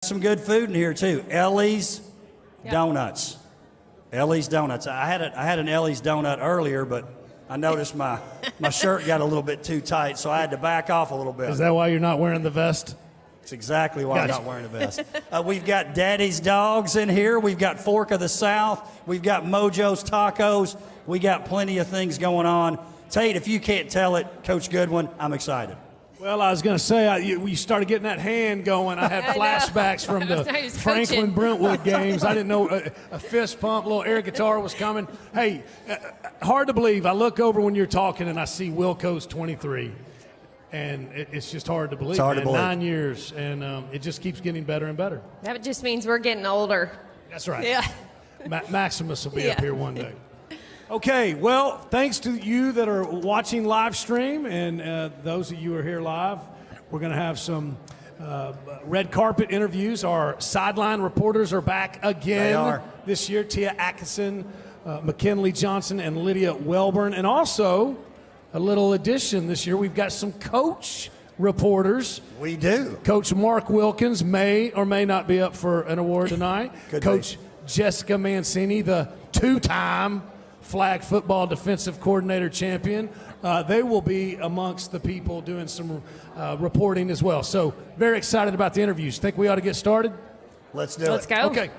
Some good food in here too. Ellie's Donuts. Ellie's Donuts. I had an Ellie's donut earlier, but I noticed my shirt got a little bit too tight, so I had to back off a little bit. Is that why you're not wearing the vest? That's exactly why I'm not wearing a vest. We've got Daddy's Dogs in here. We've got Fork of the South. We've got Mojo's Tacos. We got plenty of things going on. Tate, if you can't tell it, Coach Goodwin, I'm excited. Well, I was going to say, you started getting that hand going. I had flashbacks from the Franklin-Brentwood games. I didn't know a fist pump, a little air guitar was coming. Hey, hard to believe. I look over when you're talking and I see WILLCO's 23. And it's just hard to believe. It's hard to believe. 9 years, and it just keeps getting better and better. That just means we're getting older. That's right. Yeah. Maximus will be up here one day. Okay, well, thanks to you that are watching live stream and those of you who are here live. We're going to have some red carpet interviews. Our sideline reporters are back again this year. Tia Atkinson, McKinley Johnson, and Lydia Welburn. And also, a little addition this year, we've got some coach reporters. We do. Coach Mark Wilkins may or may not be up for an award tonight. Coach Jessica Mancini, the two-time flag football defensive coordinator champion. They will be amongst the people doing some reporting as well. So very excited about the interviews. Think we ought to get started? Let's do it. Let's go. Okay.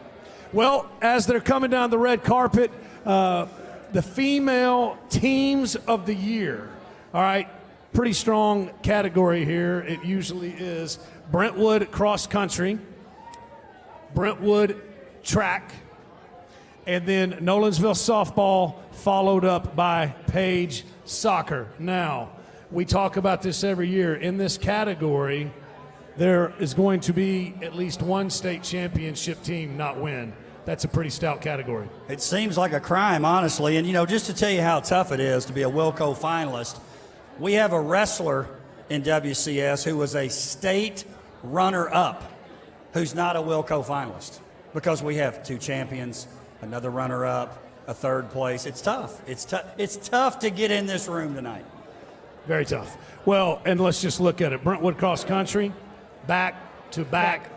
Well, as they're coming down the red carpet, the female teams of the year. All right, pretty strong category here. It usually is Brentwood cross country, Brentwood track, and then Nolensville softball, followed up by Page soccer. Now, we talk about this every year. In this category, there is going to be at least one state championship team not win. That's a pretty stout category. It seems like a crime, honestly. And, you know, just to tell you how tough it is to be a WILLCO finalist, we have a wrestler in WCS who was a state runner-up who's not a WILLCO finalist because we have two champions, another runner-up, a third place. It's tough. It's tough to get in this room tonight. Very tough. Well, and let's just look at it. Brentwood cross country, back-to-back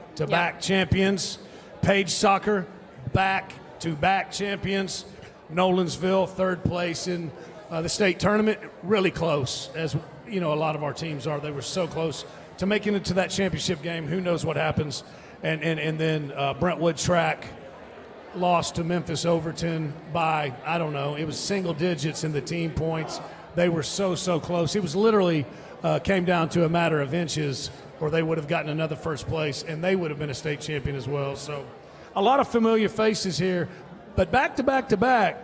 champions. Page soccer, back-to-back champions. Nolensville, third place in the state tournament. Really close, as you know, a lot of our teams are. They were so close to making it to that championship game. Who knows what happens? And then Brentwood track lost to Memphis Overton by, I don't know, it was single digits in the team points. They were so close. It was literally came down to a matter of inches, or they would have gotten another first place, and they would have been a state champion as well. So a lot of familiar faces here, but back to back.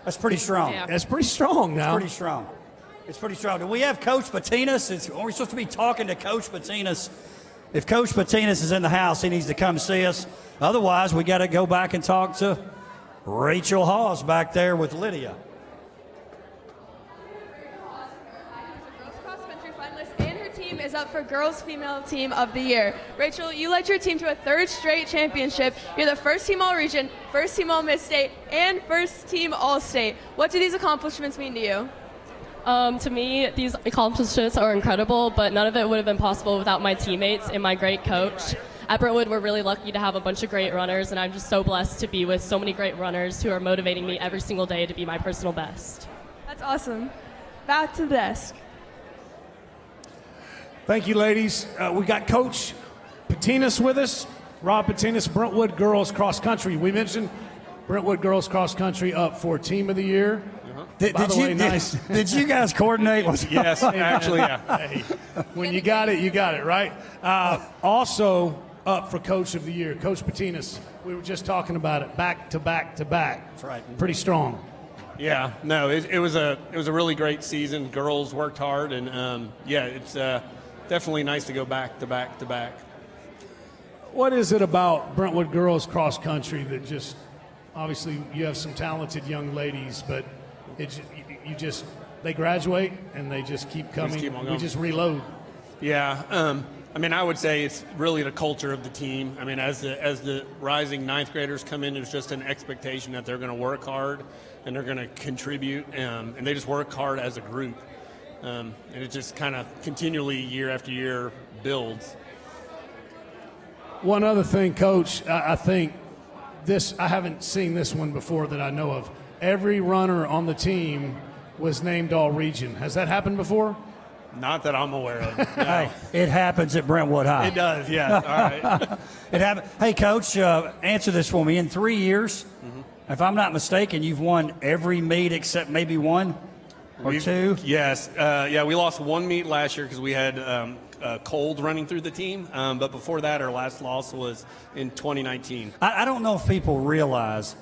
That's pretty strong. Yeah. That's pretty strong now. It's pretty strong. Do we have Coach Patinas? Are we supposed to be talking to Coach Patinas? If Coach Patinas is in the house, he needs to come see us. Otherwise, we got to go back and talk to Rachel Hawes back there with Lydia. Cross-country finalist, and her team is up for Girls Female Team of the Year. Rachel, you led your team to a third straight championship. You're the first team All-Region, first team All-Mid-State, and first team All-State. What do these accomplishments mean to you? To me, these accomplishments are incredible, but none of it would have been possible without my teammates and my great coach. At Brentwood, we're really lucky to have a bunch of great runners, and I'm just so blessed to be with so many great runners who are motivating me every single day to be my personal best. That's awesome. Back to the desk. Thank you, ladies. We got Coach Patinas with us. Rob Patinas, Brentwood Girls Cross Country. We mentioned Brentwood Girls Cross Country up for Team of the Year. Did you guys coordinate? Yes, actually, yeah. Hey, when you got it, right? Also up for Coach of the Year, Coach Patinas. We were just talking about it, back to back. That's right. Pretty strong. Yeah, no, it was a really great season. Girls worked hard, and it's definitely nice to go back to back. What is it about Brentwood Girls Cross Country that just, obviously you have some talented young ladies, but they graduate and they just keep coming. We just reload. Yeah, I mean, I would say it's really the culture of the team. I mean, as the rising ninth graders come in, there's just an expectation that they're going to work hard and they're going to contribute, and they just work hard as a group. And it just kind of continually, year after year, builds. One other thing, Coach, I think I haven't seen this one before that I know of. Every runner on the team was named All-Region. Has that happened before? Not that I'm aware of. No. Hey, it happens at Brentwood High. It does, yeah. All right. It happened. Hey, Coach, answer this for me. In 3 years, if I'm not mistaken, you've won every meet except maybe one or two? Yes. We lost one meet last year because we had cold running through the team. But before that, our last loss was in 2019. I don't know if people realize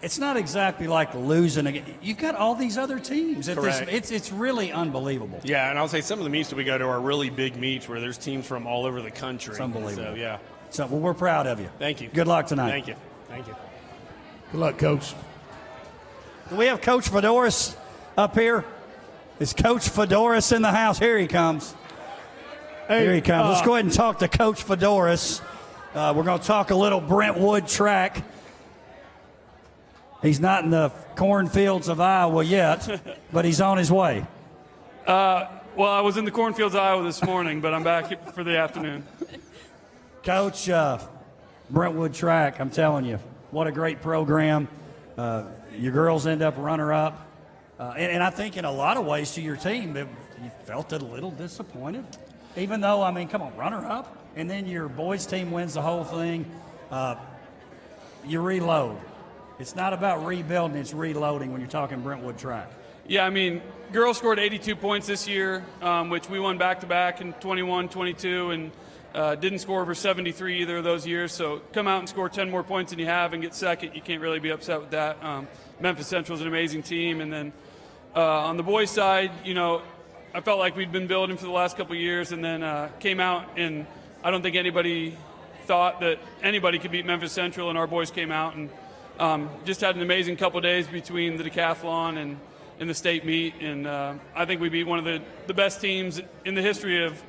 it's not exactly like losing again. You've got all these other teams. Correct. It's really unbelievable. Yeah, and I'll say some of the meets that we go to are really big meets where there's teams from all over the country. It's unbelievable. So, yeah. So, well, we're proud of you. Thank you. Good luck tonight. Thank you. Thank you. Good luck, Coach. Do we have Coach Fedoris up here? Is Coach Fedoris in the house? Here he comes. Here he comes. Let's go ahead and talk to Coach Fedoris. We're going to talk a little Brentwood track. He's not in the cornfields of Iowa yet, but he's on his way. Well, I was in the cornfields of Iowa this morning, but I'm back for the afternoon. Coach, Brentwood track, I'm telling you, what a great program. Your girls end up runner-up. And I think in a lot of ways to your team, you felt a little disappointed. Even though, I mean, come on, runner-up, and then your boys' team wins the whole thing. You reload. It's not about rebuilding, it's reloading when you're talking Brentwood track. Yeah, I mean, girls scored 82 points this year, which we won back-to-back in 21, 22, and didn't score over 73 either of those years. So come out and score 10 more points than you have and get second. You can't really be upset with that. Memphis Central is an amazing team. And then on the boys' side, you know, I felt like we'd been building for the last couple of years, and then came out, and I don't think anybody thought that anybody could beat Memphis Central, and our boys came out and just had an amazing couple of days between the decathlon and in the state meet, and I think we beat one of the best teams in the history of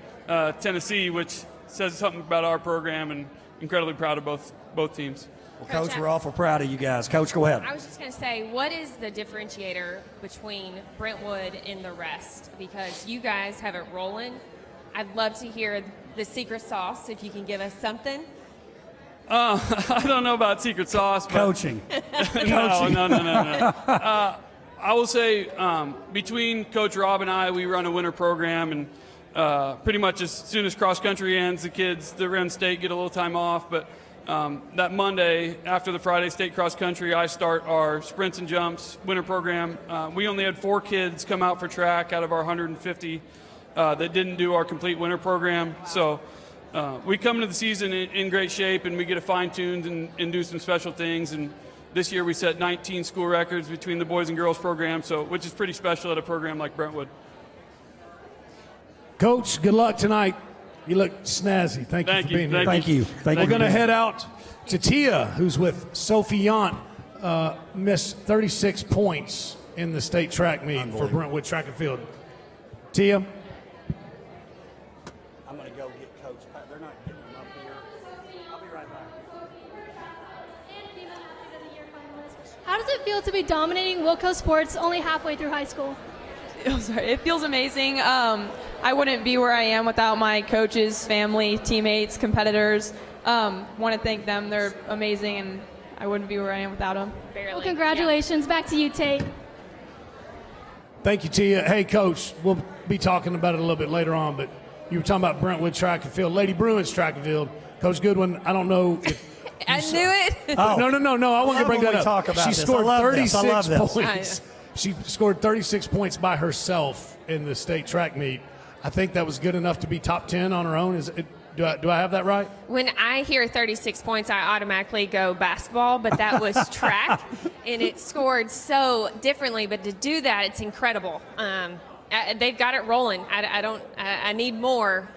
Tennessee, which says something about our program, and incredibly proud of both teams. Well, Coach, we're awful proud of you guys. Coach, go ahead. I was just going to say, what is the differentiator between Brentwood and the rest? Because you guys have it rolling. I'd love to hear the secret sauce, if you can give us something. I don't know about secret sauce. But Coaching. No. I will say between Coach Rob and I, we run a winter program, and pretty much as soon as cross country ends, the kids that run state get a little time off. But that Monday after the Friday state cross country, I start our sprints and jumps winter program. We only had 4 kids come out for track out of our 150 that didn't do our complete winter program. So we come into the season in great shape, and we get to fine-tune and do some special things. And this year we set 19 school records between the boys and girls program, which is pretty special at a program like Brentwood. Coach, good luck tonight. You look snazzy. Thank you for being here. Thank you. We're going to head out to Tia, who's with Sophie Yant, missed 36 points in the state track meet for Brentwood Track and Field. Tia? I'm going to go get Coach Pat. They're not getting him up here. I'll be right back. How does it feel to be dominating Wilco sports only halfway through high school? I'm sorry. It feels amazing. I wouldn't be where I am without my coaches, family, teammates, competitors. Want to thank them. They're amazing, and I wouldn't be where I am without them. Barely. Well, congratulations. Back to you, Tate. Thank you, Tia. Hey, Coach, we'll be talking about it a little bit later on, but you were talking about Brentwood Track and Field. Lady Bruins Track and Field. Coach Goodwin, I don't know if I knew it. No. I wanted to bring that up. Talk about she this. scored I love 36 this. points. She scored 36 points by herself in the state track meet. I think that was good enough to be top 10 on her own. Do I have that right? When I hear 36 points, I automatically go basketball, but that was track, and it scored so differently. But to do that, it's incredible. They've got it rolling. I need more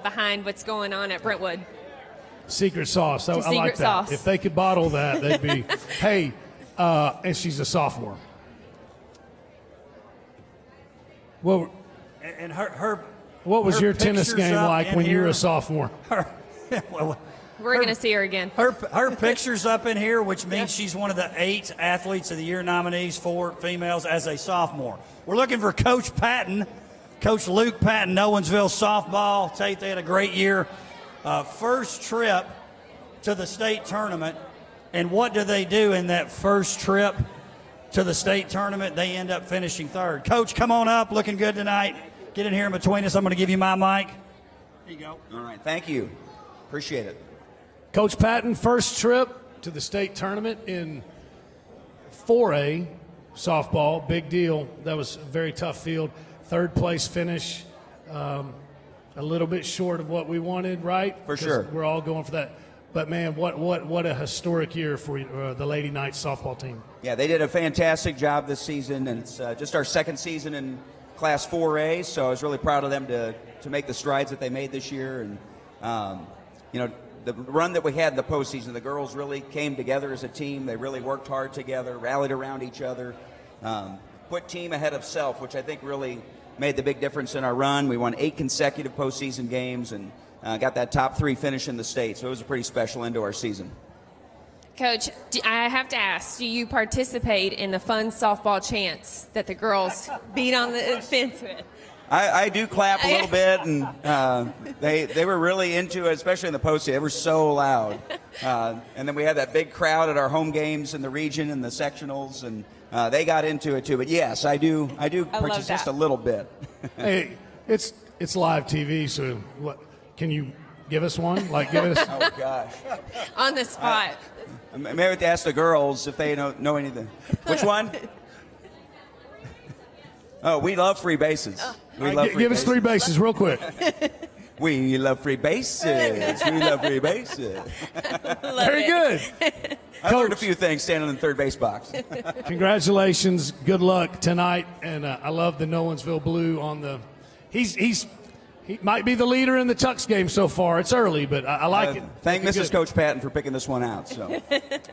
behind what's going on at Brentwood. Secret sauce. I like Secret that. sauce. If they could bottle that, they'd be. Hey, and she's a sophomore. Well, And her what was her your tennis picture's game up like in when you were here. a sophomore? We're going to see her again. Her picture's up in here, which means she's one of the 8 Athletes of the Year nominees for females as a sophomore. We're looking for Coach Patton, Coach Luke Patton, Owensville softball. Tate, they had a great year. first trip to the state tournament. And what do they do in that first trip to the state tournament? They end up finishing third. Coach, come on up. Looking good tonight. Get in here in between us. I'm going to give you my mic. Here you go. All right. Thank you. Appreciate it. Coach Patton, first trip to the state tournament in 4A softball. Big deal. That was a very tough field. Third place finish. A little bit short of what we wanted, right? For sure. We're all going for that. But, man, what a historic year for the Lady Knights softball team. Yeah, they did a fantastic job this season, and it's just our second season in Class 4A, so I was really proud of them to make the strides that they made this year. And, the run that we had in the postseason, the girls really came together as a team. They really worked hard together, rallied around each other, put team ahead of self, which I think really made the big difference in our run. We won 8 consecutive postseason games and got that top 3 finish in the state, so it was a pretty special end to our season. Coach, I have to ask, do you participate in the fun softball chants that the girls beat on the fence with? I do clap a little bit, and they were really into it, especially in the postseason. They were so loud. And then we had that big crowd at our home games in the region and the sectionals, and they got into it too. But yes, I do participate just a little bit. Hey, it's live TV, so what? Can you give us one? Give us. Oh gosh. On the spot. Maybe I have to ask the girls if they know anything. Which one? Oh, we love free bases. Give us 3 bases real quick. We love free bases. We love free bases. Very good. I learned a few things standing in the third base box. Congratulations. Good luck tonight. And I love the Nolensville Blue on the. He might be the leader in the Tux game so far. It's early, but I like it. Thank Mrs. Coach Patton for picking this one out. So,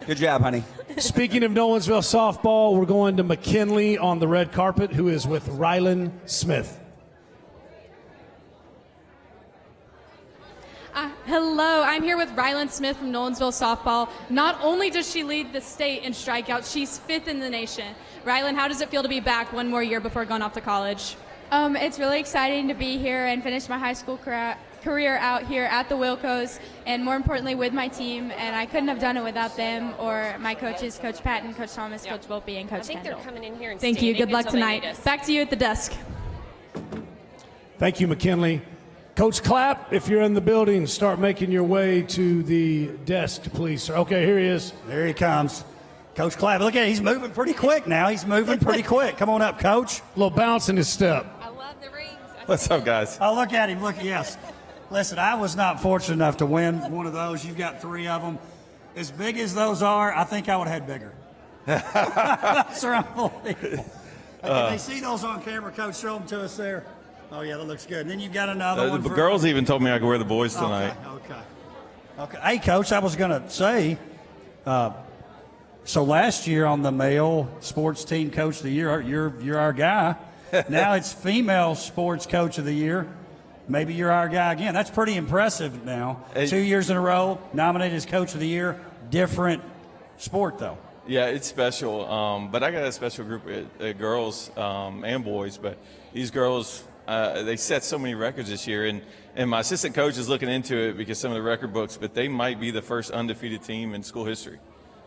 good job, honey. Speaking of Nolensville softball, we're going to McKinley on the red carpet, who is with Rylan Smith. Hello, I'm here with Rylan Smith from Nolensville softball. Not only does she lead the state in strikeouts, she's 5th in the nation. Rylan, how does it feel to be back one more year before going off to college? It's really exciting to be here and finish my high school career out here at the Wilcos, and more importantly with my team. And I couldn't have done it without them or my coaches, Coach Patton, Coach Thomas, Coach Volpe, and Coach Kendall. They're coming in here and Thank you. Good luck tonight. Back to you at the desk. Thank you, McKinley. Coach Clapp, if you're in the building, start making your way to the desk, please. Okay, here he is. There he comes. Coach Clapp, look at him. He's moving pretty quick now. He's moving pretty quick. Come on up, Coach. A little bounce in his step. I love the rings. What's up, guys? Oh, look at him. Look, yes. Listen, I was not fortunate enough to win one of those. You've got 3 of them. As big as those are, I think I would have had bigger. Those are unbelievable. Can they see those on camera, Coach? Show them to us there. Oh, yeah, that looks good. And then you've got another one. The girls even told me I could wear the boys tonight. Okay. Hey, Coach, I was going to say, so last year on the male sports team coach of the year, you're our guy. Now it's female sports coach of the year. Maybe you're our guy again. That's pretty impressive now. 2 years in a row, nominated as coach of the year. Different sport, though. Yeah, it's special. But I got a special group of girls and boys. But these girls, they set so many records this year. And my assistant coach is looking into it because some of the record books, but they might be the first undefeated team in school history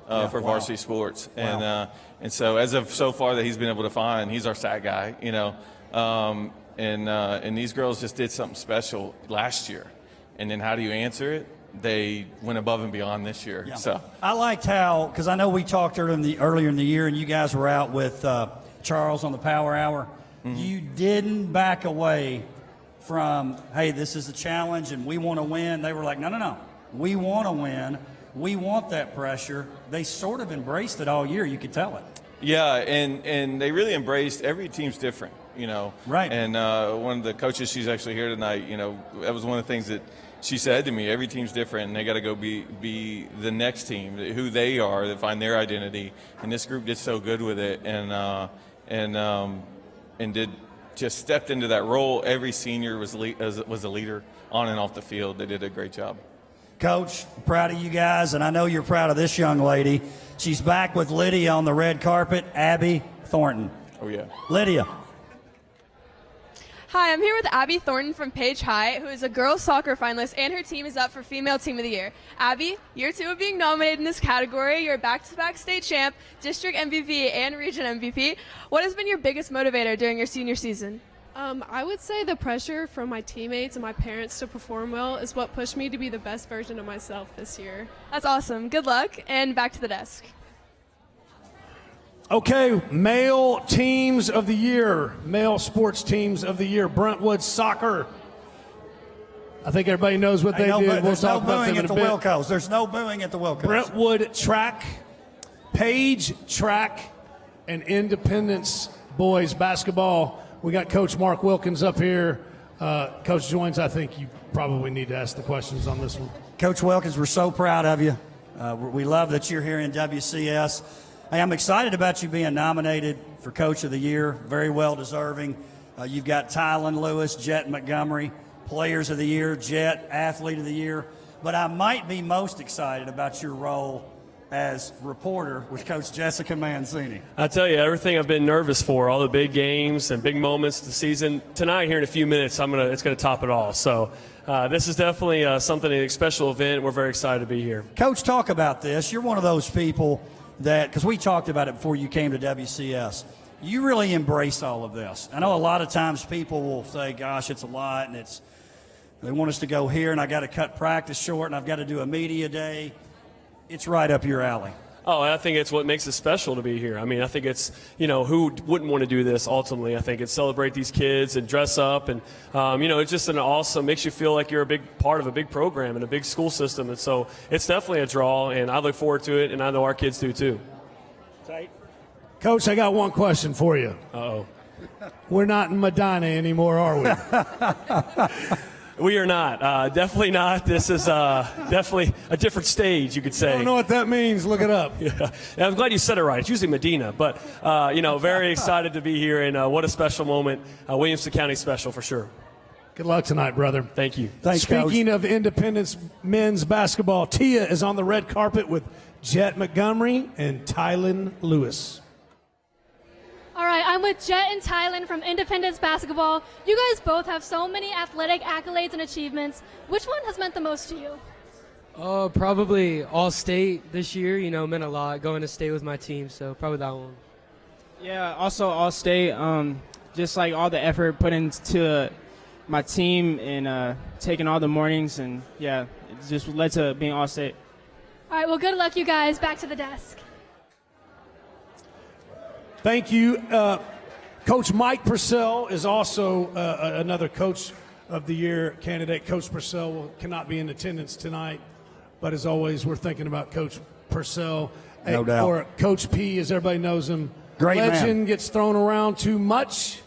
for varsity sports. Wow. And so as of so far that he's been able to find, he's our stat guy, and these girls just did something special last year. And then how do you answer it? They went above and beyond this year. Yeah. So I liked how, because I know we talked earlier in the year, and you guys were out with Charles on the Power Hour. Mm-hmm. You didn't back away from, hey, this is a challenge and we want to win. They were like, no. We want to win. We want that pressure. They sort of embraced it all year. You could tell it. yeah, and they really embraced every team's different, Right. And one of the coaches, she's actually here tonight, that was one of the things that she said to me, every team's different and they got to go be the next team, who they are, that find their identity. And this group did so good with it and did just stepped into that role. Every senior was a leader on and off the field. They did a great job. Coach, proud of you guys, and I know you're proud of this young lady. She's back with Lydia on the red carpet, Abby Thornton. Oh, yeah. Lydia. Hi, I'm here with Abby Thornton from Page High, who is a girls soccer finalist, and her team is up for Female Team of the Year. Abby, year 2 of being nominated in this category. You're a back-to-back state champ, district MVP, and region MVP. What has been your biggest motivator during your senior season? I would say the pressure from my teammates and my parents to perform well is what pushed me to be the best version of myself this year. That's awesome. Good luck, and back to the desk. Okay, male teams of the year, male sports teams of the year. Brentwood soccer. I think everybody knows what they did. There's no booing at the Wilcos. There's no booing at the Wilcos. Brentwood track, Page track, and Independence boys basketball. We got Coach Mark Wilkins up here. Coach Joins, I think you probably need to ask the questions on this one. Coach Wilkins, we're so proud of you. We love that you're here in WCS. Hey, I'm excited about you being nominated for Coach of the Year. Very well deserving. You've got Tylen Lewis, Jet Montgomery, Players of the Year, Jet, Athlete of the Year. But I might be most excited about your role as reporter with Coach Jessica Manzini. I tell you, everything I've been nervous for, all the big games and big moments of the season. Tonight, here in a few minutes, it's going to top it all. So this is definitely a special event. We're very excited to be here. Coach, talk about this. You're one of those people that, because we talked about it before you came to WCS, you really embrace all of this. I know a lot of times people will say, gosh, it's a lot, and they want us to go here, and I got to cut practice short, and I've got to do a media day. It's right up your alley. Oh, and I think it's what makes it special to be here. I mean, I think it's, who wouldn't want to do this ultimately? I think it's celebrate these kids and dress up. And, it's just an awesome, makes you feel like you're a big part of a big program and a big school system. And so it's definitely a draw, and I look forward to it, and I know our kids do too. Tight. Coach, I got one question for you. Uh-oh. We're not in Medina anymore, are we? We are not. Definitely not. This is definitely a different stage, you could say. I don't know what that means. Look it up. Yeah. I'm glad you said it right. It's usually Medina. But, very excited to be here, and what a special moment. Williamson County special for sure. Good luck tonight, brother. Thank you. Thanks, Speaking Coach. of Independence men's basketball, Tia is on the red carpet with Jet Montgomery and Tylen Lewis. All right, I'm with Jet and Tylen from Independence Basketball. You guys both have so many athletic accolades and achievements. Which one has meant the most to you? Probably All-State this year, meant a lot, going to state with my team, so probably that one. Yeah, also All-State, just like all the effort put into my team and taking all the mornings, and yeah, it just led to being All-State. All right, well, good luck, you guys. Back to the desk. Thank you. Coach Mike Purcell is also another Coach of the Year candidate. Coach Purcell cannot be in attendance tonight, but as always, we're thinking about Coach Purcell. No doubt. Or Coach P, as everybody knows him. Great legend man. Gets thrown around too much,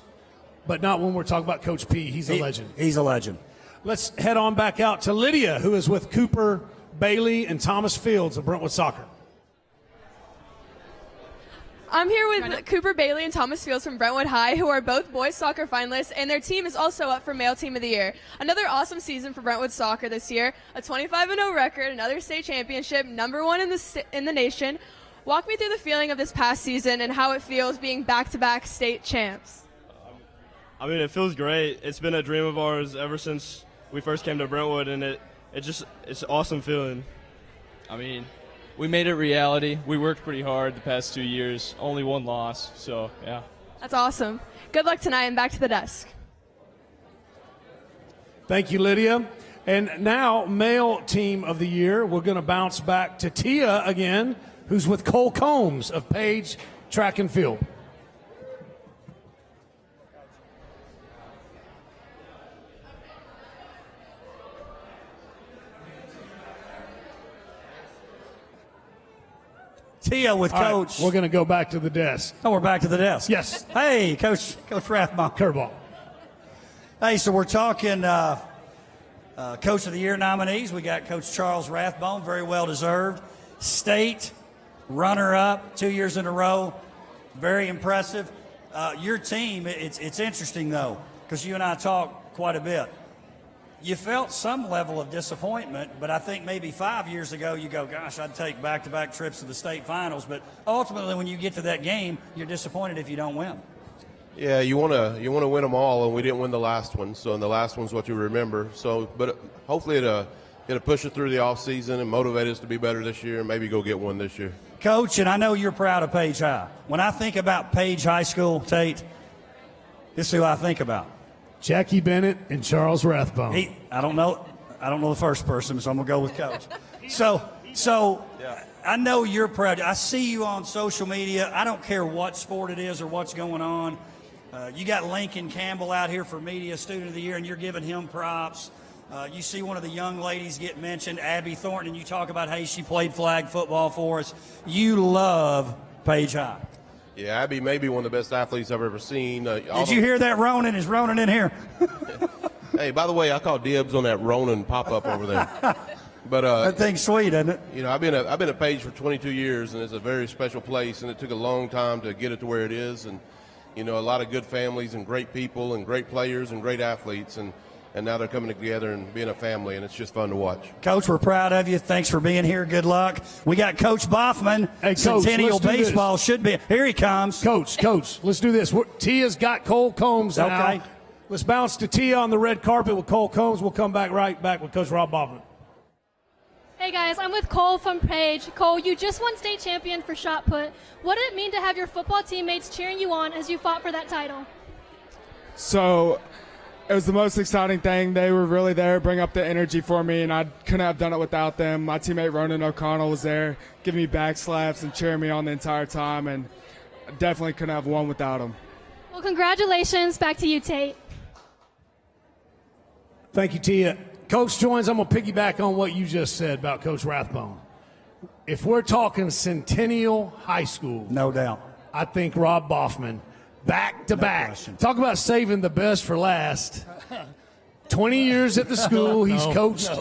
but not when we're talking about Coach P. He's a legend. He's a legend. Let's head on back out to Lydia, who is with Cooper Bailey and Thomas Fields of Brentwood Soccer. I'm here with Cooper Bailey and Thomas Fields from Brentwood High, who are both boys soccer finalists, and their team is also up for Male Team of the Year. Another awesome season for Brentwood soccer this year. A 25-0 record, another state championship, #1 in the nation. Walk me through the feeling of this past season and how it feels being back-to-back state champs. I mean, it feels great. It's been a dream of ours ever since we first came to Brentwood, and it's an awesome feeling. I mean, we made it reality. We worked pretty hard the past 2 years. Only one loss, so yeah. That's awesome. Good luck tonight, and back to the desk. Thank you, Lydia. And now, Male Team of the Year, we're going to bounce back to Tia again, who's with Cole Combs of Page Track and Field. Tia with All Coach. right, we're going to go back to the desk. Oh, we're back to the desk. Yes. Hey, Coach Rathbone. Curveball. Hey, so we're talking Coach of the Year nominees. We got Coach Charles Rathbone, very well deserved. State runner-up 2 years in a row, very impressive. Your team, it's interesting though, because you and I talk quite a bit. You felt some level of disappointment, but I think maybe 5 years ago you go, gosh, I'd take back-to-back trips to the state finals. But ultimately, when you get to that game, you're disappointed if you don't win. Yeah, you want to win them all, and we didn't win the last one. So, and the last one's what you remember. So, but hopefully it'll push us through the off season and motivate us to be better this year, and maybe go get one this year. Coach, and I know you're proud of Page High. When I think about Page High School, Tate, this is who I think about. Jackie Bennett and Charles Rathbone. I don't know the first person, so I'm gonna go with Coach. So I know you're proud. I see you on social media. I don't care what sport it is or what's going on. You got Lincoln Campbell out here for Media Student of the Year, and you're giving him props. You see one of the young ladies get mentioned, Abby Thornton, and you talk about, hey, she played flag football for us. You love Page High. Yeah, Abby may be one of the best athletes I've ever seen. Did you hear that, Ronan? Is Ronan in here? Hey, by the way, I call dibs on that Ronan pop-up over there. But that thing's sweet, isn't it? You know, I've been at Page for 22 years, and it's a very special place, and it took a long time to get it to where it is. And you know, a lot of good families and great people and great players and great athletes, and now they're coming together and being a family, and it's just fun to watch. Coach, we're proud of you. Thanks for being here. Good luck. We got Coach Boffman. Hey, Coach, Centennial let's do Baseball this. should be. Here he comes. Coach, let's do this. Tia's got Cole Combs now. Okay. Let's bounce to Tia on the red carpet with Cole Combs. We'll come back with Coach Rob Boffman. Hey guys, I'm with Cole from Page. Cole, you just won state champion for shot put. What did it mean to have your football teammates cheering you on as you fought for that title? So it was the most exciting thing. They were really there, bring up the energy for me, and I couldn't have done it without them. My teammate Ronan O'Connell was there, giving me back slaps and cheering me on the entire time, and I definitely couldn't have won without them. Well, congratulations. Back to you, Tate. Thank you, Tia. Coach joins. I'm going to piggyback on what you just said about Coach Rathbone. If we're talking Centennial High School, no doubt, I think Rob Boffman, back to back. Talk about saving the best for last. 20 years at the school. He's coached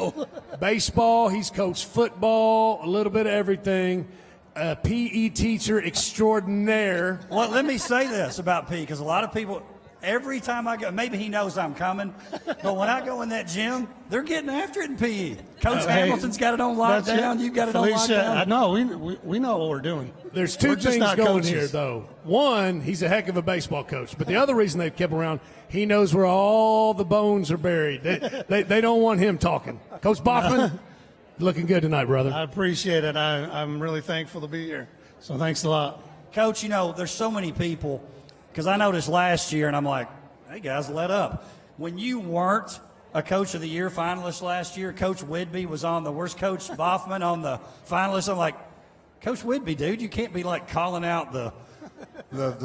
baseball. He's coached football, a little bit of everything. A PE teacher extraordinaire. Well, let me say this about P, because a lot of people, every time I go, maybe he knows I'm coming, but when I go in that gym, they're getting after it in PE. Coach Hamilton's got it on lockdown. You've got it on lockdown. I know. We know what we're doing. There's two things going here, though. One, he's a heck of a baseball coach. But the other reason they've kept him around, he knows where all the bones are buried. They don't want him talking. Coach Boffman, looking good tonight, brother. I appreciate it. I'm really thankful to be here. So thanks a lot. Coach, you know, there's so many people, because I noticed last year, and I'm like, hey, guys, let up. When you weren't a Coach of the Year finalist last year, Coach Whidbey was on the worst Coach Boffman on the finalists. I'm like, Coach Whidbey, dude, you can't be like calling out the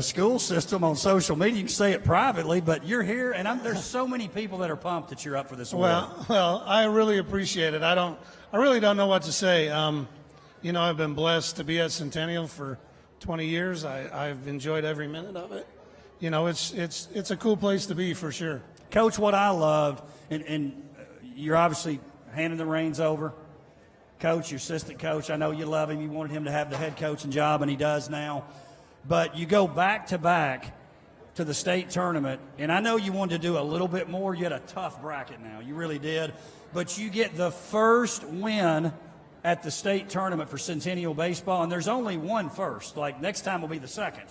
school system on social media. You can say it privately, but you're here, and there's so many people that are pumped that you're up for this award. Well, I really appreciate it. I really don't know what to say. You know, I've been blessed to be at Centennial for 20 years. I've enjoyed every minute of it. You know, it's a cool place to be for sure. Coach, what I loved, and you're obviously handing the reins over. Coach, your assistant coach, I know you love him. You wanted him to have the head coaching job, and he does now. But you go back to back to the state tournament, and I know you wanted to do a little bit more. You had a tough bracket now. You really did. But you get the first win at the state tournament for Centennial Baseball, and there's only one first. Like, next time will be the second.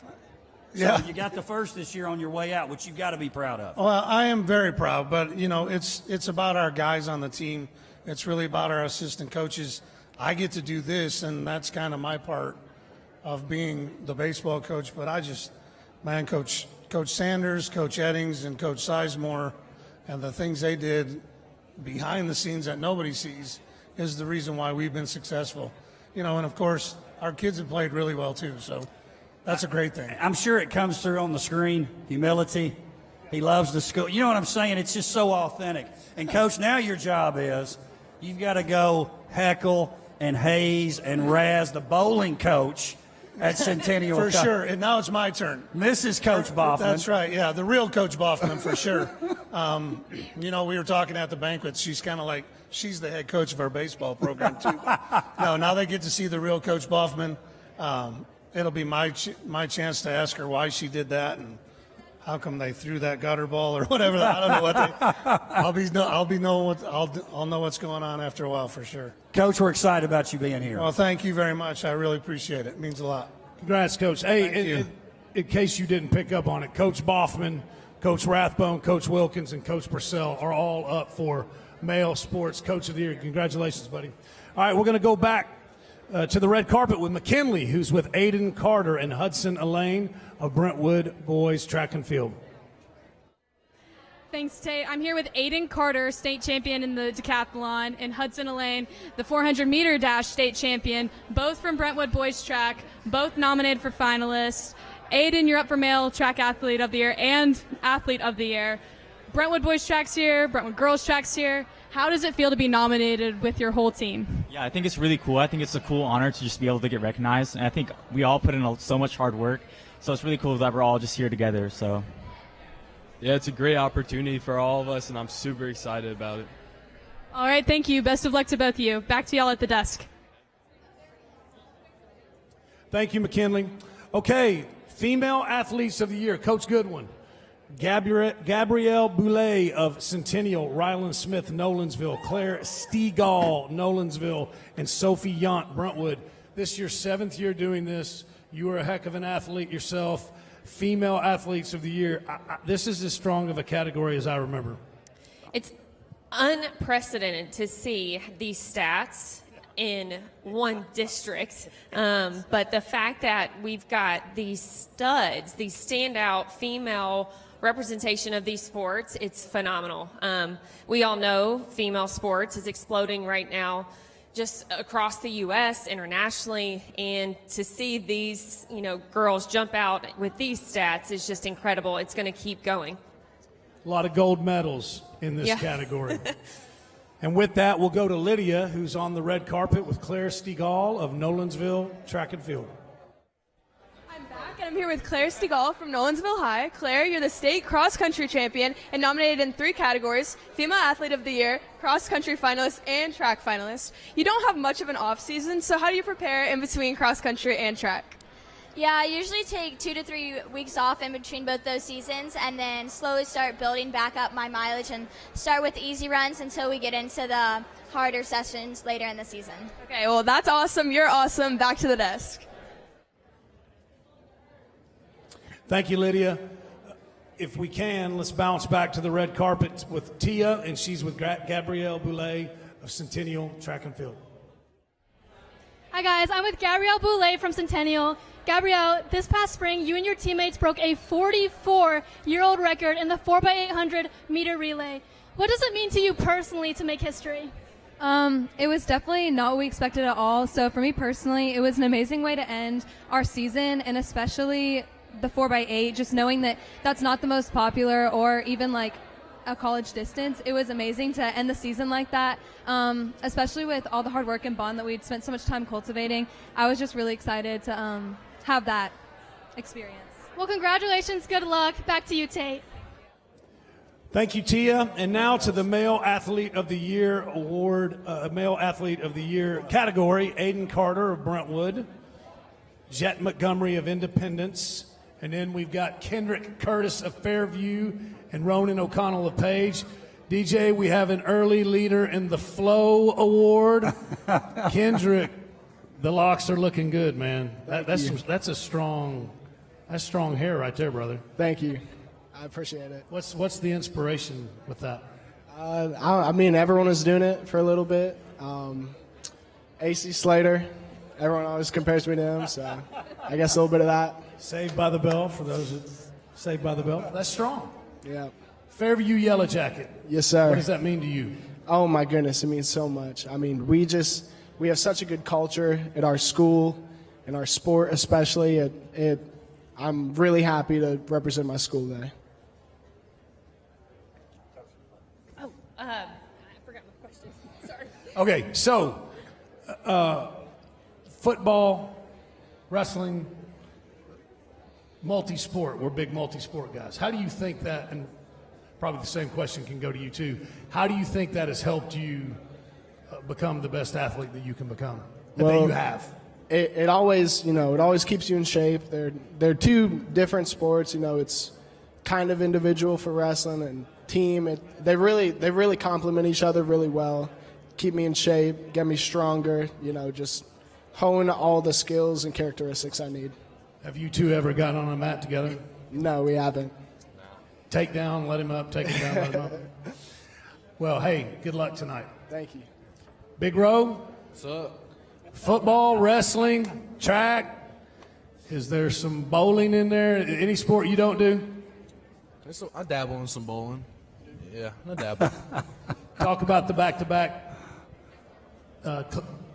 So you got the first this year on your way out, which you've got to be proud of. Well, I am very proud, but, you know, it's about our guys on the team. It's really about our assistant coaches. I get to do this, and that's kind of my part of being the baseball coach. But Coach Sanders, Coach Eddings, and Coach Sizemore, and the things they did behind the scenes that nobody sees is the reason why we've been successful. You know, and of course, our kids have played really well too, so that's a great thing. I'm sure it comes through on the screen, humility. He loves the school. You know what I'm saying? It's just so authentic. And, Coach, now your job is you've got to go heckle and haze and razz the bowling coach at Centennial. For sure. And now it's my turn. Mrs. Coach Boffman. That's right. Yeah, the real Coach Boffman for sure. You know, we were talking at the banquet. She's kind of like, she's the head coach of our baseball program too. No, now they get to see the real Coach Boffman. It'll be my chance to ask her why she did that and how come they threw that gutter ball or whatever. I don't know what I'll know what's going on after a while for sure. Coach, we're excited about you being here. Well, thank you very much. I really appreciate it. It means a lot. Congrats, Coach. Hey, in case you didn't pick up on it, Coach Boffman, Coach Rathbone, Coach Wilkins, and Coach Purcell are all up for Male Sports Coach of the Year. Congratulations, buddy. All right, we're going to go back to the red carpet with McKinley, who's with Aiden Carter and Hudson Elaine of Brentwood Boys Track and Field. Thanks, Tate. I'm here with Aiden Carter, state champion in the decathlon, and Hudson Elaine, the 400-meter dash state champion, both from Brentwood Boys Track, both nominated for finalists. Aiden, you're up for Male Track Athlete of the Year and Athlete of the Year. Brentwood Boys Track's here, Brentwood Girls Track's here. How does it feel to be nominated with your whole team? Yeah, I think it's really cool. I think it's a cool honor to just be able to get recognized, and I think we all put in so much hard work, so it's really cool that we're all just here together. So, yeah, it's a great opportunity for all of us, and I'm super excited about it. All right, thank you. Best of luck to both of you. Back to y'all at the desk. Thank you, McKinley. Okay, Female Athletes of the Year, Coach Goodwin. Gabrielle Boulay of Centennial, Ryland Smith, Nolensville, Claire Stegall, Nolensville, and Sophie Yant, Brentwood. This is your 7th year doing this. You are a heck of an athlete yourself. Female Athletes of the Year. This is as strong of a category as I remember. It's unprecedented to see these stats in one district, but the fact that we've got these studs, these standout female representation of these sports, it's phenomenal. We all know female sports is exploding right now just across the U.S., internationally, and to see these, girls jump out with these stats is just incredible. It's going to keep going. A lot of gold medals in this category. And with that, we'll go to Lydia, who's on the red carpet with Claire Stegall of Nolensville Track and Field. And I'm here with Claire Stegall from Nolensville High. Claire, you're the state cross-country champion and nominated in 3 categories: Female Athlete of the Year, cross-country finalist, and track finalist. You don't have much of an off-season, so how do you prepare in between cross-country and track? Yeah, I usually take 2 to 3 weeks off in between both those seasons and then slowly start building back up my mileage and start with easy runs until we get into the harder sessions later in the season. Okay, well, that's awesome. You're awesome. Back to the desk. Thank you, Lydia. If we can, let's bounce back to the red carpet with Tia, and she's with Gabrielle Boulay of Centennial Track and Field. Hi, guys. I'm with Gabrielle Boulay from Centennial. Gabrielle, this past spring, you and your teammates broke a 44-year-old record in the 4x800 meter relay. What does it mean to you personally to make history? It was definitely not what we expected at all. So for me personally, it was an amazing way to end our season, and especially the 4x8, just knowing that that's not the most popular or even like a college distance. It was amazing to end the season like that, especially with all the hard work and bond that we'd spent so much time cultivating. I was just really excited to have that experience. Well, congratulations. Good luck. Back to you, Tate. Thank you, Tia. And now to the Male Athlete of the Year award, Male Athlete of the Year category: Aiden Carter of Brentwood, Jet Montgomery of Independence, and then we've got Kendrick Curtis of Fairview and Ronan O'Connell of Page. DJ, we have an early leader in the Flow Award. Kendrick, the locks are looking good, man. That's strong hair right there, brother. Thank you. I appreciate it. What's the inspiration with that? I mean, everyone was doing it for a little bit. AC Slater, everyone always compares me to him, so I guess a little bit of that. Saved by the Bell, for those that Saved by the Bell. That's strong. Yeah. Fairview Yellow Jacket. Yes, sir. What does that mean to you? Oh, my goodness. It means so much. I mean, we have such a good culture at our school, in our sport especially. I'm really happy to represent my school today. I forgot my question. Sorry. Okay, so football, wrestling, multi-sport. We're big multi-sport guys. How do you think that, and probably the same question can go to you too, how do you think that has helped you become the best athlete that you can become, that you have? It always, it always keeps you in shape. They're two different sports. It's kind of individual for wrestling and team. They really complement each other really well. Keep me in shape, get me stronger. Just hone all the skills and characteristics I need. Have you two ever gotten on a mat together? No, we haven't. Take down, let him up, take him down, let him up. Well, hey, good luck tonight. Thank you. Big Row? What's up? Football, wrestling, track. Is there some bowling in there? Any sport you don't do? I dabble in some bowling. Yeah, I dabble. Talk about the back-to-back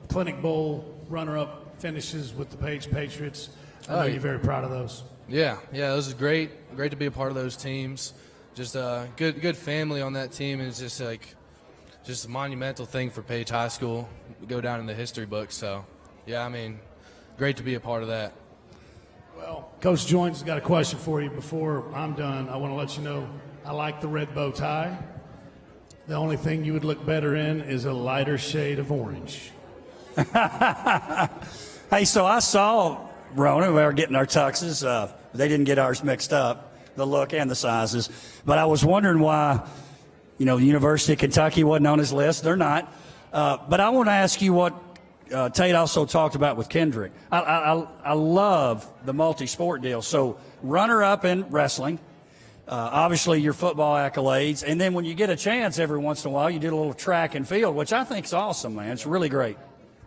Clinic Bowl runner-up finishes with the Page Patriots. I know you're very proud of those. Yeah, this is great. Great to be a part of those teams. Just a good family on that team, and it's just a monumental thing for Page High School. Go down in the history books. So, yeah, I mean, great to be a part of that. Well, Coach Joins has got a question for you. Before I'm done, I want to let you know I like the red bow tie. The only thing you would look better in is a lighter shade of orange. Hey, so I saw Rona. We were getting our tuxes. They didn't get ours mixed up, the look and the sizes. But I was wondering why, the University of Kentucky wasn't on his list. They're not. But I want to ask you what Tate also talked about with Kendrick. I love the multi-sport deal. So runner-up in wrestling, obviously your football accolades, and then when you get a chance every once in a while, you do a little track and field, which I think is awesome, man. It's really great.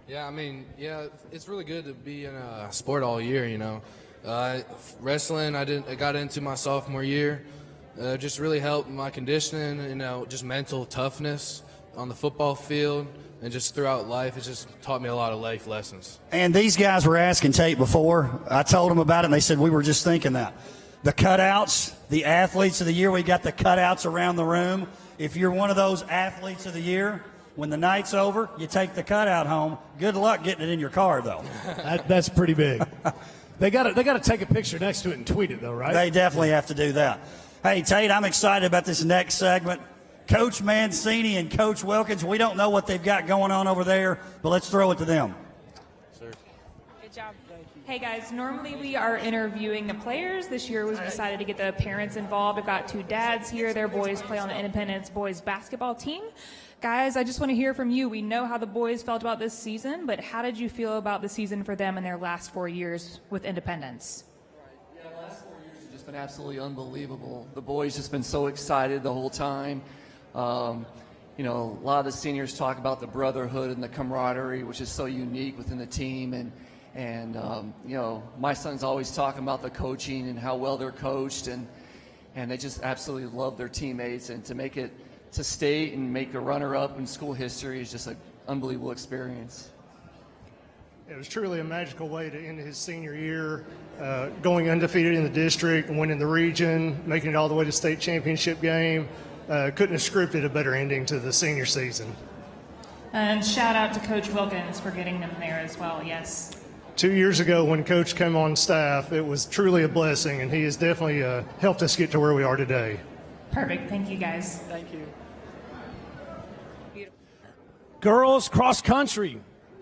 Yeah, I mean, it's really good to be in a sport all year, Wrestling, I got into my sophomore year. Just really helped my conditioning, just mental toughness on the football field. And just throughout life, it's just taught me a lot of life lessons. And these guys were asking Tate before. I told them about it, and they said, we were just thinking that. The cutouts, the athletes of the year, we got the cutouts around the room. If you're one of those athletes of the year, when the night's over, you take the cutout home. Good luck getting it in your car, though. That's pretty big. They got to take a picture next to it and tweet it, though, right? They definitely have to do that. Hey, Tate, I'm excited about this next segment. Coach Mancini and Coach Wilkins, we don't know what they've got going on over there, but let's throw it to them. Good job. Hey guys, normally we are interviewing the players. This year we've decided to get the parents involved. I've got two dads here. Their boys play on the Independence boys basketball team. Guys, I just want to hear from you. We know how the boys felt about this season, but how did you feel about the season for them in their last 4 years with Independence? Yeah, the last 4 years have just been absolutely unbelievable. The boys just been so excited the whole time. A lot of the seniors talk about the brotherhood and the camaraderie, which is so unique within the team. And my son's always talking about the coaching and how well they're coached, and they just absolutely love their teammates. And to make it to state and make a runner-up in school history is just an unbelievable experience. It was truly a magical way to end his senior year, going undefeated in the district, winning the region, making it all the way to state championship game. Couldn't have scripted a better ending to the senior season. And shout out to Coach Wilkins for getting them there as well, yes. 2 years ago when Coach came on staff, it was truly a blessing, and he has definitely helped us get to where we are today. Perfect. Thank you, guys. Thank you. Girls cross country.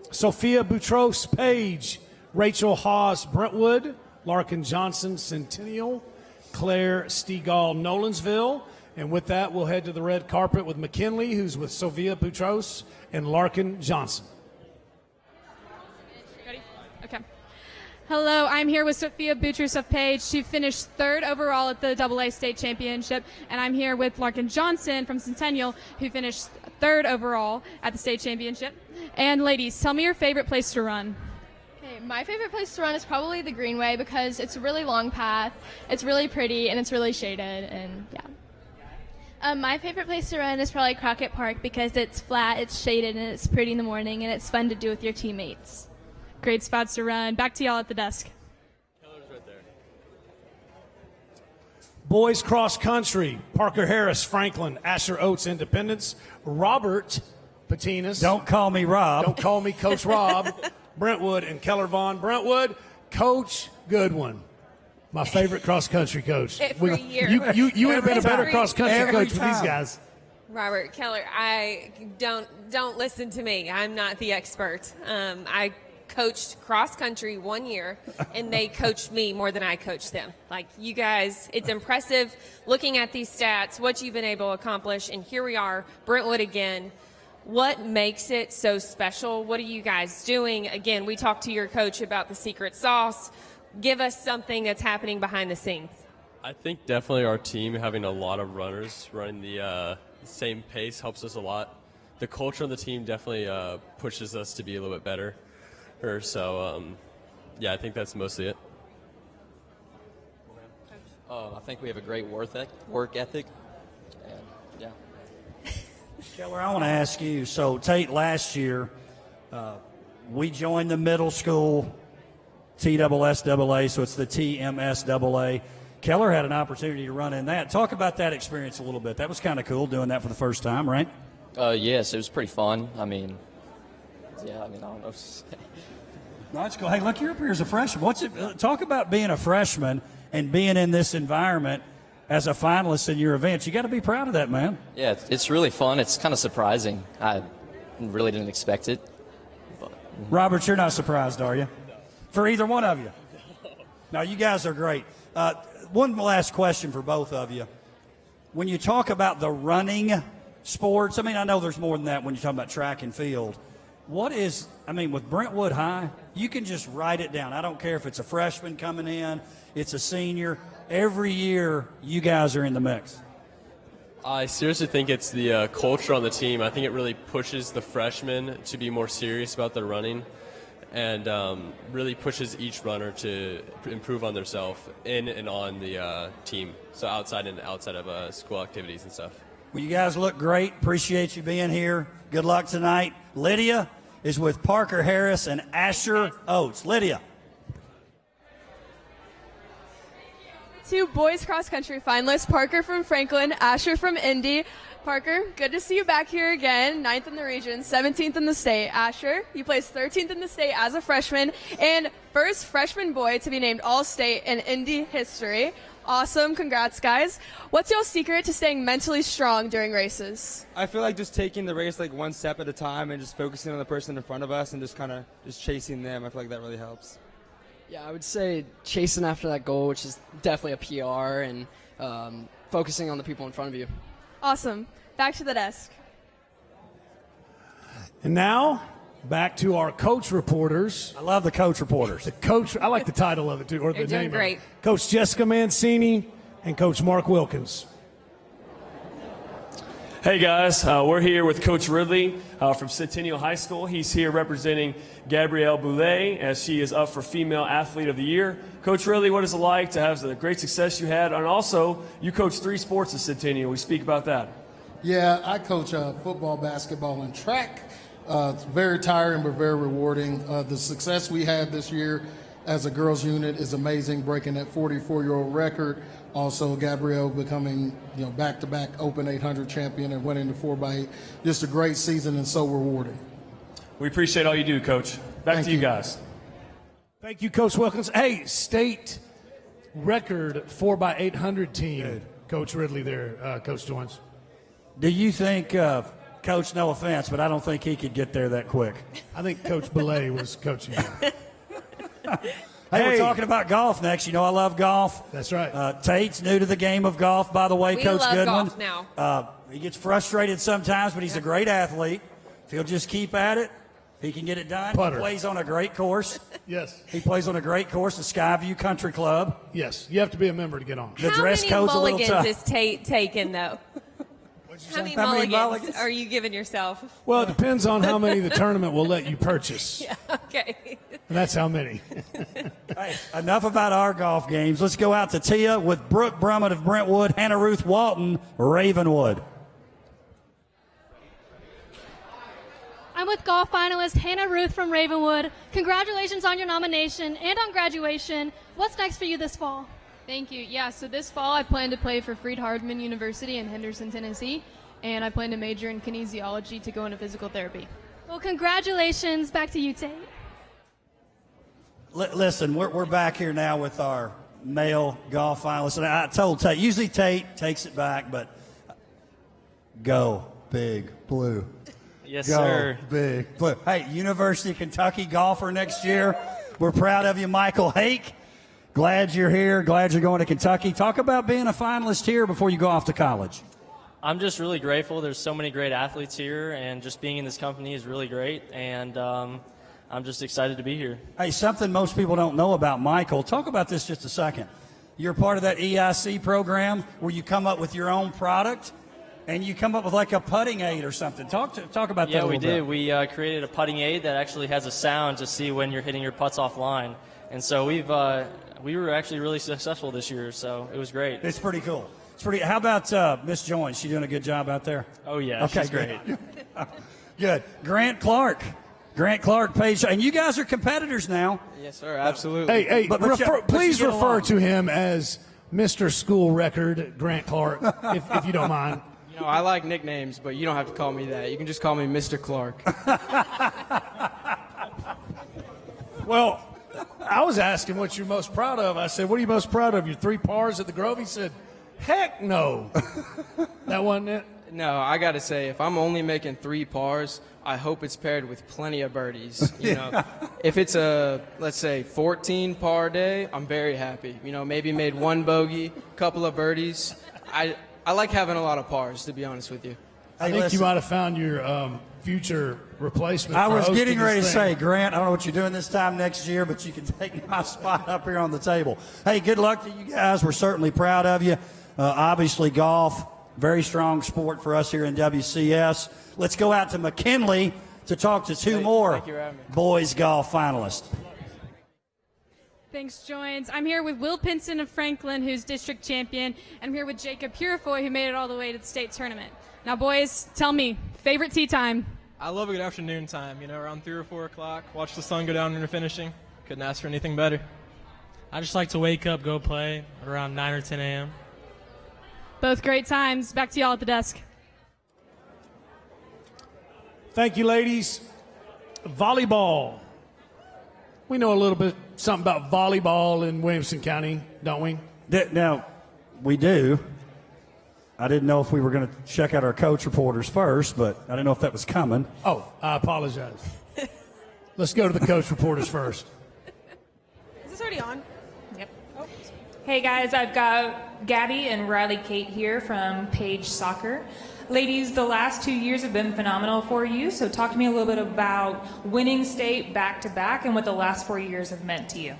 Sophia Boutros Page, Rachel Hawes Brentwood, Larkin Johnson Centennial, Claire Stegall Nolensville. And with that, we'll head to the red carpet with McKinley, who's with Sophia Boutros, and Larkin Johnson. Ready? Okay. Hello, I'm here with Sophia Boutros of Page. She finished third overall at the AA State Championship, and I'm here with Larkin Johnson from Centennial, who finished third overall at the state championship. And ladies, tell me your favorite place to run. Okay, my favorite place to run is probably the Greenway because it's a really long path, it's really pretty, and it's really shaded, and yeah. My favorite place to run is probably Crockett Park because it's flat, it's shaded, and it's pretty in the morning, and it's fun to do with your teammates. Great spots to run. Back to y'all at the desk. Boys cross country, Parker Harris, Franklin, Asher Oates, Independence, Robert Patinas. Don't call me Rob. Don't call me Coach Rob. Brentwood and Keller Vaughn. Brentwood, Coach Goodwin. My favorite cross country coach. Every year. You would have been a better cross country coach time. with these guys. Robert Keller, I don't listen to me. I'm not the expert. I coached cross country 1 year, and they coached me more than I coached them. Like, you guys, it's impressive looking at these stats, what you've been able to accomplish, and here we are, Brentwood again. What makes it so special? What are you guys doing? Again, we talked to your coach about the secret sauce. give us something that's happening behind the scenes. I think definitely our team having a lot of runners running the same pace helps us a lot. The culture of the team definitely pushes us to be a little bit better. So, yeah, I think that's mostly it. I think we have a great work ethic. And, yeah. Keller, I want to ask you, so Tate, last year, we joined the middle school TSSAA, so it's the TMSAA. Keller had an opportunity to run in that. Talk about that experience a little bit. That was kind of cool doing that for the first time, right? Yes, it was pretty fun. I mean, yeah, I don't know. No, let's go. Hey, look, you're up here as a freshman. Talk about being a freshman and being in this environment as a finalist in your events. You got to be proud of that, man. Yeah, it's really fun. It's kind of surprising. I really didn't expect it. But. Robert, you're not surprised, are you? For either one of you? No, you guys are great. One last question for both of you. When you talk about the running sports, I mean, I know there's more than that when you talk about track and field. With Brentwood High, you can just write it down. I don't care if it's a freshman coming in, it's a senior. Every year, you guys are in the mix. I seriously think it's the culture on the team. I think it really pushes the freshmen to be more serious about their running and really pushes each runner to improve on themselves in and on the team, so outside of school activities and stuff. Well, you guys look great. Appreciate you being here. Good luck tonight. Lydia is with Parker Harris and Asher Oates. Lydia. Two boys cross country finalists, Parker from Franklin, Asher from Indy. Parker, good to see you back here again. 9th in the region, 17th in the state. Asher, you placed 13th in the state as a freshman and first freshman boy to be named All-State in Indy history. Awesome. Congrats, guys. What's your secret to staying mentally strong during races? I feel like just taking the race like one step at a time and just focusing on the person in front of us and just kind of just chasing them. I feel like that really helps. Yeah, I would say chasing after that goal, which is definitely a PR, and focusing on the people in front of you. Awesome. Back to the desk. And now, back to our coach reporters. I love the coach reporters. The coach, I like the title of it too, or They're the doing name great. of it. Coach Jessica Mancini and Coach Mark Wilkins. Hey guys, we're here with Coach Ridley from Centennial High School. He's here representing Gabrielle Boulay as she is up for Female Athlete of the Year. Coach Ridley, what is it like to have the great success you had? And also, you coach 3 sports at Centennial. We speak about that. Yeah, I coach football, basketball, and track. It's very tiring but very rewarding. The success we had this year as a girls unit is amazing, breaking that 44-year-old record. Also, Gabrielle becoming, back-to-back Open 800 champion and winning the 4x8. Just a great season and so rewarding. We appreciate all you do, Coach. Back to you guys. Thank you, Coach Wilkins. Hey, state record 4x800 team. Good. Coach Ridley there, Coach Joins. Do you think, Coach, no offense, but I don't think he could get there that quick. I think Coach Belay was coaching him. Hey, we're talking about golf next. You know I love golf. That's right. Tate's new to the game of golf, by the way, We Coach love Goodwin. golf now. He gets frustrated sometimes, but he's a great athlete. If he'll just keep at it, he can get it done. Putter. He plays on a great course. Yes. He plays on a great course, the Skyview Country Club. Yes. You have to be a member to get on. The How dress many code's a little mulligans tough. is Tate taking, though? How many mulligans are you giving yourself? Well, it depends on how many the tournament will let you purchase. Yeah, okay. And that's how many. Hey, enough about our golf games. Let's go out to Tia with Brooke Brummett of Brentwood, Hannah Ruth Walton, Ravenwood. I'm with golf finalist Hannah Ruth from Ravenwood. Congratulations on your nomination and on graduation. What's next for you this fall? Thank you. Yeah, so this fall I plan to play for Freed-Hardeman University in Henderson, Tennessee, and I plan to major in kinesiology to go into physical therapy. Well, congratulations. Back to you, Tate. Listen, we're back here now with our male golf finalists. And I told Tate, usually Tate takes it back, but go Big Blue. Yes, go sir. Big Blue. Hey, University of Kentucky golfer next year. We're proud of you, Michael Hake. Glad you're here. Glad you're going to Kentucky. Talk about being a finalist here before you go off to college. I'm just really grateful. There's so many great athletes here, and just being in this company is really great. And I'm just excited to be here. Hey, something most people don't know about Michael. Talk about this just a second. You're part of that EIC program where you come up with your own product, and you come up with like a putting aid or something. Talk about that a little bit. Yeah, we did. We created a putting aid that actually has a sound to see when you're hitting your putts offline. And so we were actually really successful this year, so it was great. It's pretty cool. How about Miss Joynes? She doing a good job out there? Oh, yeah, okay, she's great. Good. Grant Clark, Paige, and you guys are competitors now. Yes, sir, absolutely. Hey, please refer to him as Mr. School Record Grant Clark, if you don't mind. You know, I like nicknames, but you don't have to call me that. You can just call me Mr. Clark. Well, I was asking what you're most proud of. I said, what are you most proud of? Your 3 pars at the Grove? He said, heck no. That wasn't it? No, I got to say, if I'm only making 3 pars, I hope it's paired with plenty of birdies. You know, if it's a, let's say, 14 par day, I'm very happy. You know, maybe made 1 bogey, couple of birdies. I like having a lot of pars, to be honest with you. I think you might have found your future replacement. I was getting ready to say, Grant, I don't know what you're doing this time next year, but you can take my spot up here on the table. Hey, good luck to you guys. We're certainly proud of you. Obviously, golf, very strong sport for us here in WCS. Let's go out to McKinley to talk to 2 more boys golf finalists. Thanks, Joynes. I'm here with Will Pinson of Franklin, who's district champion. I'm here with Jacob Purifoy, who made it all the way to the state tournament. Now, boys, tell me, favorite tee time? I love a good afternoon time, you know, around 3 or 4 o'clock. Watch the sun go down into finishing. Couldn't ask for anything better. I just like to wake up, go play around 9 or 10 a.m. Both great times. Back to y'all at the desk. Thank you, ladies. Volleyball. We know a little bit something about volleyball in Williamson County, don't we? Now, we do. I didn't know if we were going to check out our coach reporters first, but I didn't know if that was coming. Oh, I apologize. Let's go to the coach reporters first. Is this already on? Yep. Oh. Hey, guys, I've got Gabby and Riley Kate here from Page Soccer. Ladies, the last 2 years have been phenomenal for you, so talk to me a little bit about winning state back-to-back and what the last 4 years have meant to you.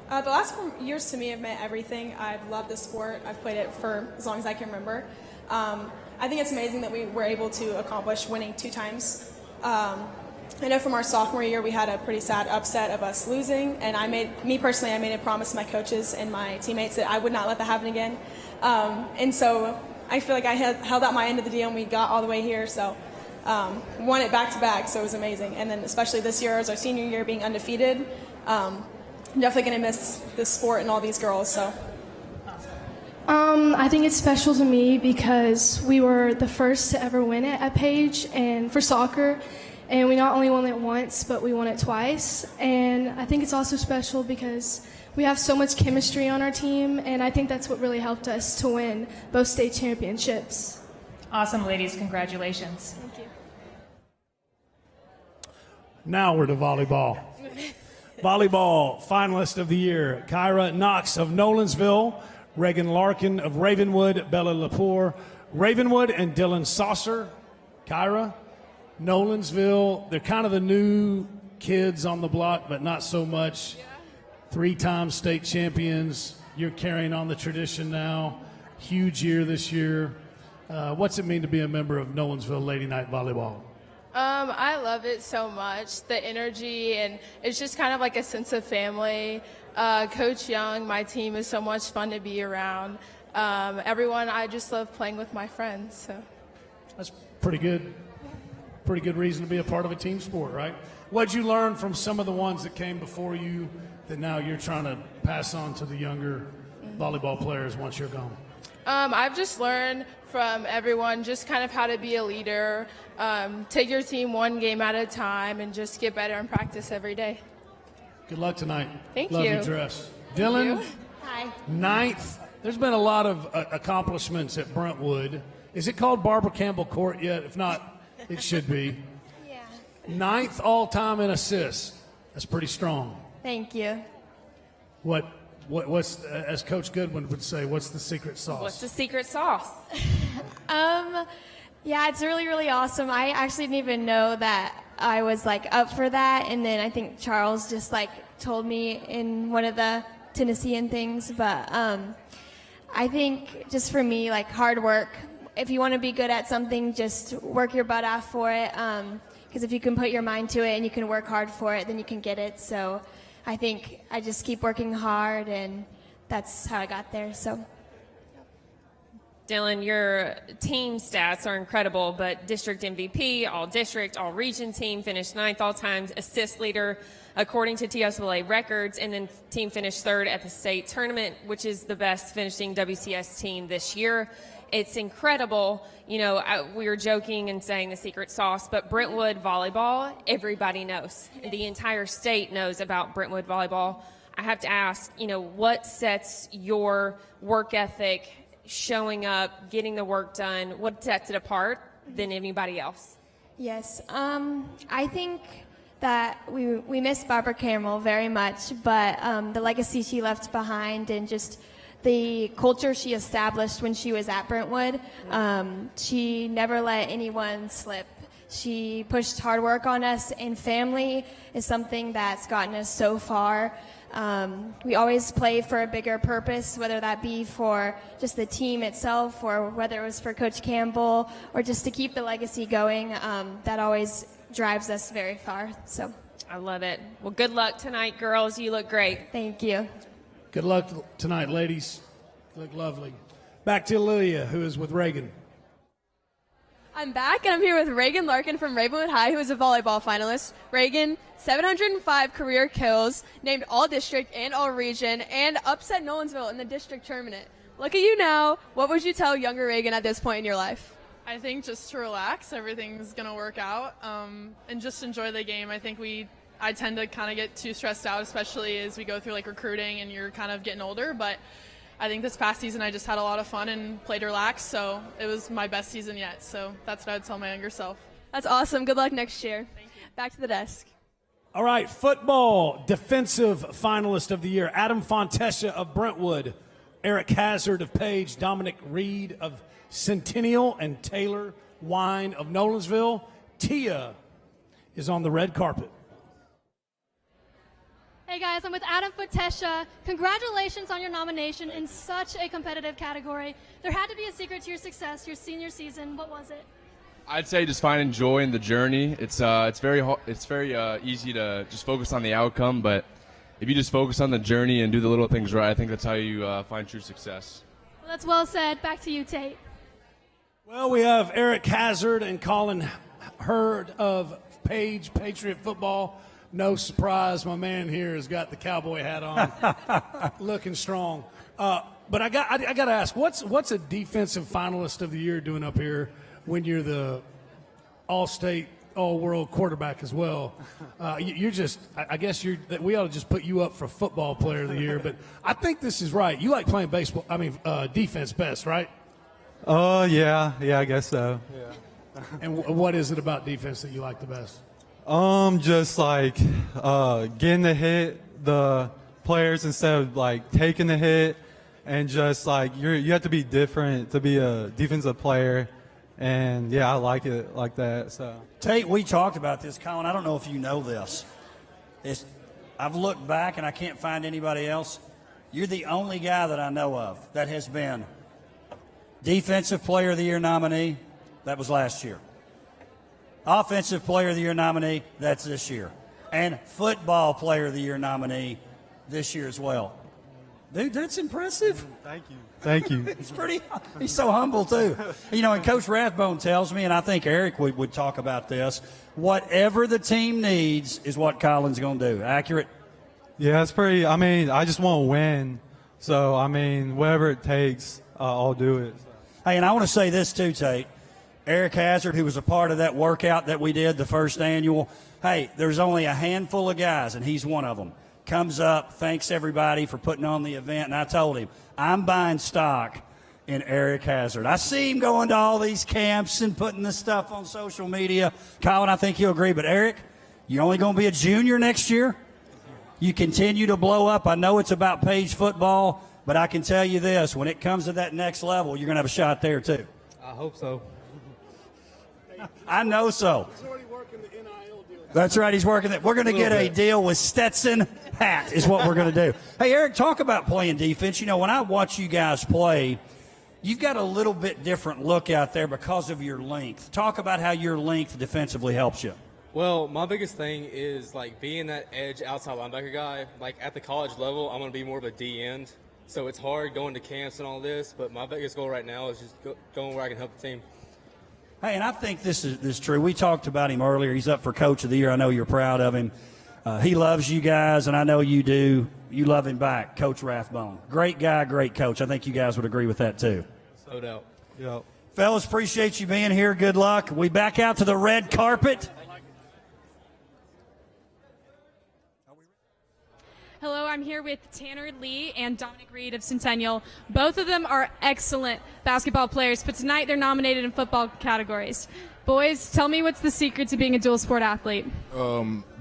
The last 4 years to me have meant everything. I've loved the sport. I've played it for as long as I can remember. I think it's amazing that we were able to accomplish winning 2 times. I know from our sophomore year we had a pretty sad upset of us losing, and I made a promise to my coaches and my teammates that I would not let that happen again. And so I feel like I held out my end of the deal, and we got all the way here. So won it back-to-back, so it was amazing. And then especially this year, as our senior year, being undefeated, I'm definitely going to miss this sport and all these girls. So. I think it's special to me because we were the first to ever win it at Page and for soccer, and we not only won it once, but we won it twice. And I think it's also special because we have so much chemistry on our team, and I think that's what really helped us to win both state championships. Awesome, ladies. Congratulations. Thank you. Now we're to volleyball. Volleyball finalist of the year, Kyra Knox of Nolensville, Reagan Larkin of Ravenwood, Bella Lepore, Ravenwood, and Dylan Saucer. Kyra, Nolensville, they're kind of the new kids on the block, but not so much. 3-time state champions. You're carrying on the tradition now. Huge year this year. What's it mean to be a member of Nolensville Lady Night Volleyball? I love it so much, the energy, and it's just kind of like a sense of family. Coach Young, my team is so much fun to be around. Everyone, I just love playing with my friends. So. That's pretty good. Pretty good reason to be a part of a team sport, right? What'd you learn from some of the ones that came before you that now you're trying to pass on to the younger volleyball players once you're gone? I've just learned from everyone just kind of how to be a leader, take your team one game at a time, and just get better in practice every day. Good luck tonight. Thank Love you. your dress. Dylan, Hi. 9th. There's been a lot of accomplishments at Brentwood. Is it called Barbara Campbell Court yet? If not, it should be. Yeah. 9th all-time in assists. That's pretty strong. Thank you. What's as Coach Goodwin would say, what's the secret sauce? What's the secret sauce? Yeah, it's really, really awesome. I actually didn't even know that I was like up for that, and then I think Charles just like told me in one of the Tennessean things. But I think just for me, like hard work. If you want to be good at something, just work your butt off for it. Because if you can put your mind to it and you can work hard for it, then you can get it. So I think I just keep working hard, and that's how I got there. So. Dylan, your team stats are incredible, but district MVP, all district, all region team, finished 9th all time, assist leader according to TSLA records, and then team finished 3rd at the state tournament, which is the best finishing WCS team this year. It's incredible. You know, we were joking and saying the secret sauce, but Brentwood volleyball, everybody knows. The entire state knows about Brentwood volleyball. I have to ask, you know, what sets your work ethic, showing up, getting the work done, what sets it apart than anybody else? Yes, I think that we miss Barbara Campbell very much, but the legacy she left behind and just the culture she established when she was at Brentwood, she never let anyone slip. She pushed hard work on us, and family is something that's gotten us so far. We always play for a bigger purpose, whether that be for just the team itself or whether it was for Coach Campbell or just to keep the legacy going. That always drives us very far. So I love it. Well, good luck tonight, girls. You look great. Thank you. Good luck tonight, ladies. You look lovely. Back to Lilia, who is with Reagan. I'm back, and I'm here with Reagan Larkin from Ravenwood High, who is a volleyball finalist. Reagan, 705 career kills, named all-district and all-region, and upset Nolensville in the district tournament. Look at you now. What would you tell younger Reagan at this point in your life? I think just to relax. Everything's going to work out, and just enjoy the game. I think I tend to kind of get too stressed out, especially as we go through like recruiting and you're kind of getting older, but I think this past season I just had a lot of fun and played relaxed, so it was my best season yet. So that's what I would tell my younger self. That's awesome. Good luck next year. Back to the desk. All right, football defensive finalist of the year, Adam Fontesha of Brentwood, Eric Hazard of Page, Dominic Reed of Centennial, and Taylor Wine of Nolensville. Tia is on the red carpet. Hey guys, I'm with Adam Fontesha. Congratulations on your nomination in such a competitive category. There had to be a secret to your success your senior season. What was it? I'd say just finding joy in the journey. It's very easy to just focus on the outcome, but if you just focus on the journey and do the little things right, I think that's how you find true success. Well, that's well said. Back to you, Tate. Well, we have Eric Hazard and Colin Hurd of Page Patriot Football. No surprise, my man here has got the cowboy hat on, looking strong. But I got to ask, what's a defensive finalist of the year doing up here when you're the all-state, all-world quarterback as well? You're just, I guess we ought to just put you up for football player of the year. But I think this is right. You like playing defense best, right? Yeah, I guess so. Yeah. And what is it about defense that you like the best? Just like getting to hit the players instead of like taking the hit, and just like you have to be different to be a defensive player, and yeah, I like it like that. So Tate, we talked about this, Colin. I don't know if you know this. I've looked back and I can't find anybody else. You're the only guy that I know of that has been Defensive Player of the Year nominee. That was last year. Offensive Player of the Year nominee, that's this year. And Football Player of the Year nominee this year as well. Dude, that's impressive. Thank you. He's so humble, too. You know, and Coach Rathbone tells me, and I think Eric would talk about this, whatever the team needs is what Colin's going to do. Accurate? Yeah, it's pretty. I mean, I just want to win. So, I mean, whatever it takes, I'll do it. Hey, and I want to say this, too, Tate. Eric Hazard, who was a part of that workout that we did, the first annual, hey, there's only a handful of guys, and he's one of them. Comes up, thanks everybody for putting on the event, and I told him, I'm buying stock in Eric Hazard. I see him going to all these camps and putting this stuff on social media. Colin, I think you'll agree, but Eric, you're only going to be a junior next year. You continue to blow up. I know it's about Page football, but I can tell you this, when it comes to that next level, you're going to have a shot there, too. I hope so. I know so. He's already working the NIL deal That's right. He's working it. We're going to get a deal with Stetson hat is what we're going to do. Hey, Eric, talk about playing defense. You know, when I watch you guys play, you've got a little bit different look out there because of your length. Talk about how your length defensively helps you. Well, my biggest thing is, like, being that edge outside linebacker guy. Like, at the college level, I'm going to be more of a D end. So it's hard going to camps and all this, but my biggest goal right now is just going where I can help the team. Hey, and I think this is true. We talked about him earlier. He's up for Coach of the Year. I know you're proud of him. He loves you guys, and I know you do. You love him back, Coach Rathbone. Great guy, great coach. I think you guys would agree with that too. No doubt. Yep. Fellas, appreciate you being here. Good luck. We back out to the red carpet. Hello, I'm here with Tanner Lee and Dominic Reed of Centennial. Both of them are excellent basketball players, but tonight they're nominated in football categories. Boys, tell me what's the secret to being a dual sport athlete?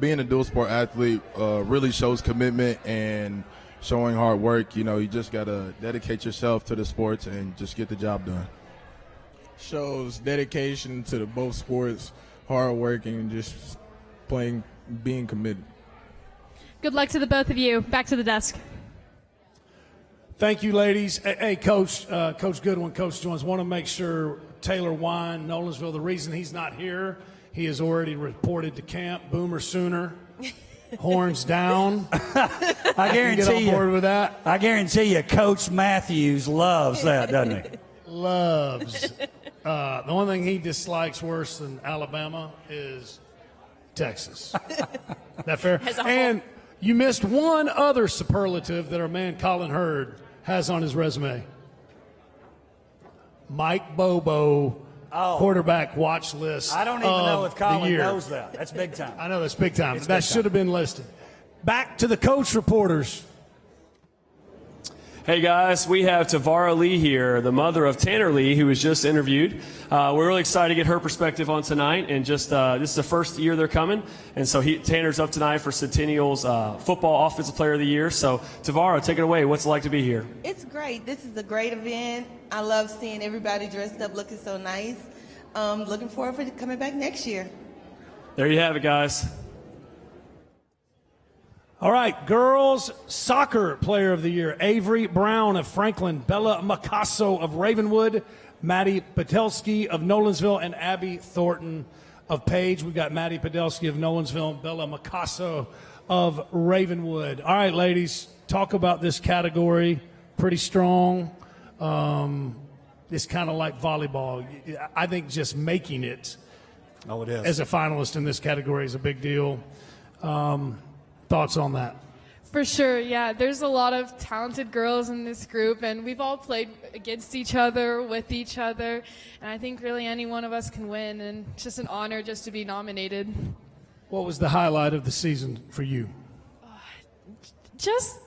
Being a dual sport athlete really shows commitment and showing hard work. You know, you just got to dedicate yourself to the sports and just get the job done. Shows dedication to the both sports, hard work, and just playing, being committed. Good luck to the both of you. Back to the desk. Thank you, ladies. Hey, Coach Goodwin, Coach Jones, want to make sure Taylor Wine, Nolensville, the reason he's not here, he has already reported to camp. Boomer Sooner, horns down. I guarantee get on board with that. I guarantee you, Coach Matthews loves that, doesn't he? Loves. The one thing he dislikes worse than Alabama is Texas. That fair? And you missed one other superlative that our man Colin Hurd has on his resume. Mike Bobo, quarterback watch list. I don't even know if Colin year. knows that. That's big time. I know that's big time. It's That big time. should have been listed. Back to the coach reporters. Hey guys, we have Tavara Lee here, the mother of Tanner Lee, who was just interviewed. We're really excited to get her perspective on tonight, and just this is the first year they're coming, and so Tanner's up tonight for Centennial's Football Offensive Player of the Year. So Tavara, take it away. What's it like to be here? It's great. This is a great event. I love seeing everybody dressed up, looking so nice. Looking forward for coming back next year. There you have it, guys. All right, girls soccer player of the year, Avery Brown of Franklin, Bella Macasso of Ravenwood, Maddie Patelski of Nolensville, and Abby Thornton of Page. We've got Maddie Patelski of Nolensville, Bella Macasso of Ravenwood. All right, ladies, talk about this category. Pretty strong. It's kind of like volleyball. I think just making it it is. as a finalist in this category is a big deal. Thoughts on that? For sure, yeah. There's a lot of talented girls in this group, and we've all played against each other, with each other, and I think really any one of us can win, and it's just an honor just to be nominated. What was the highlight of the season for you? Just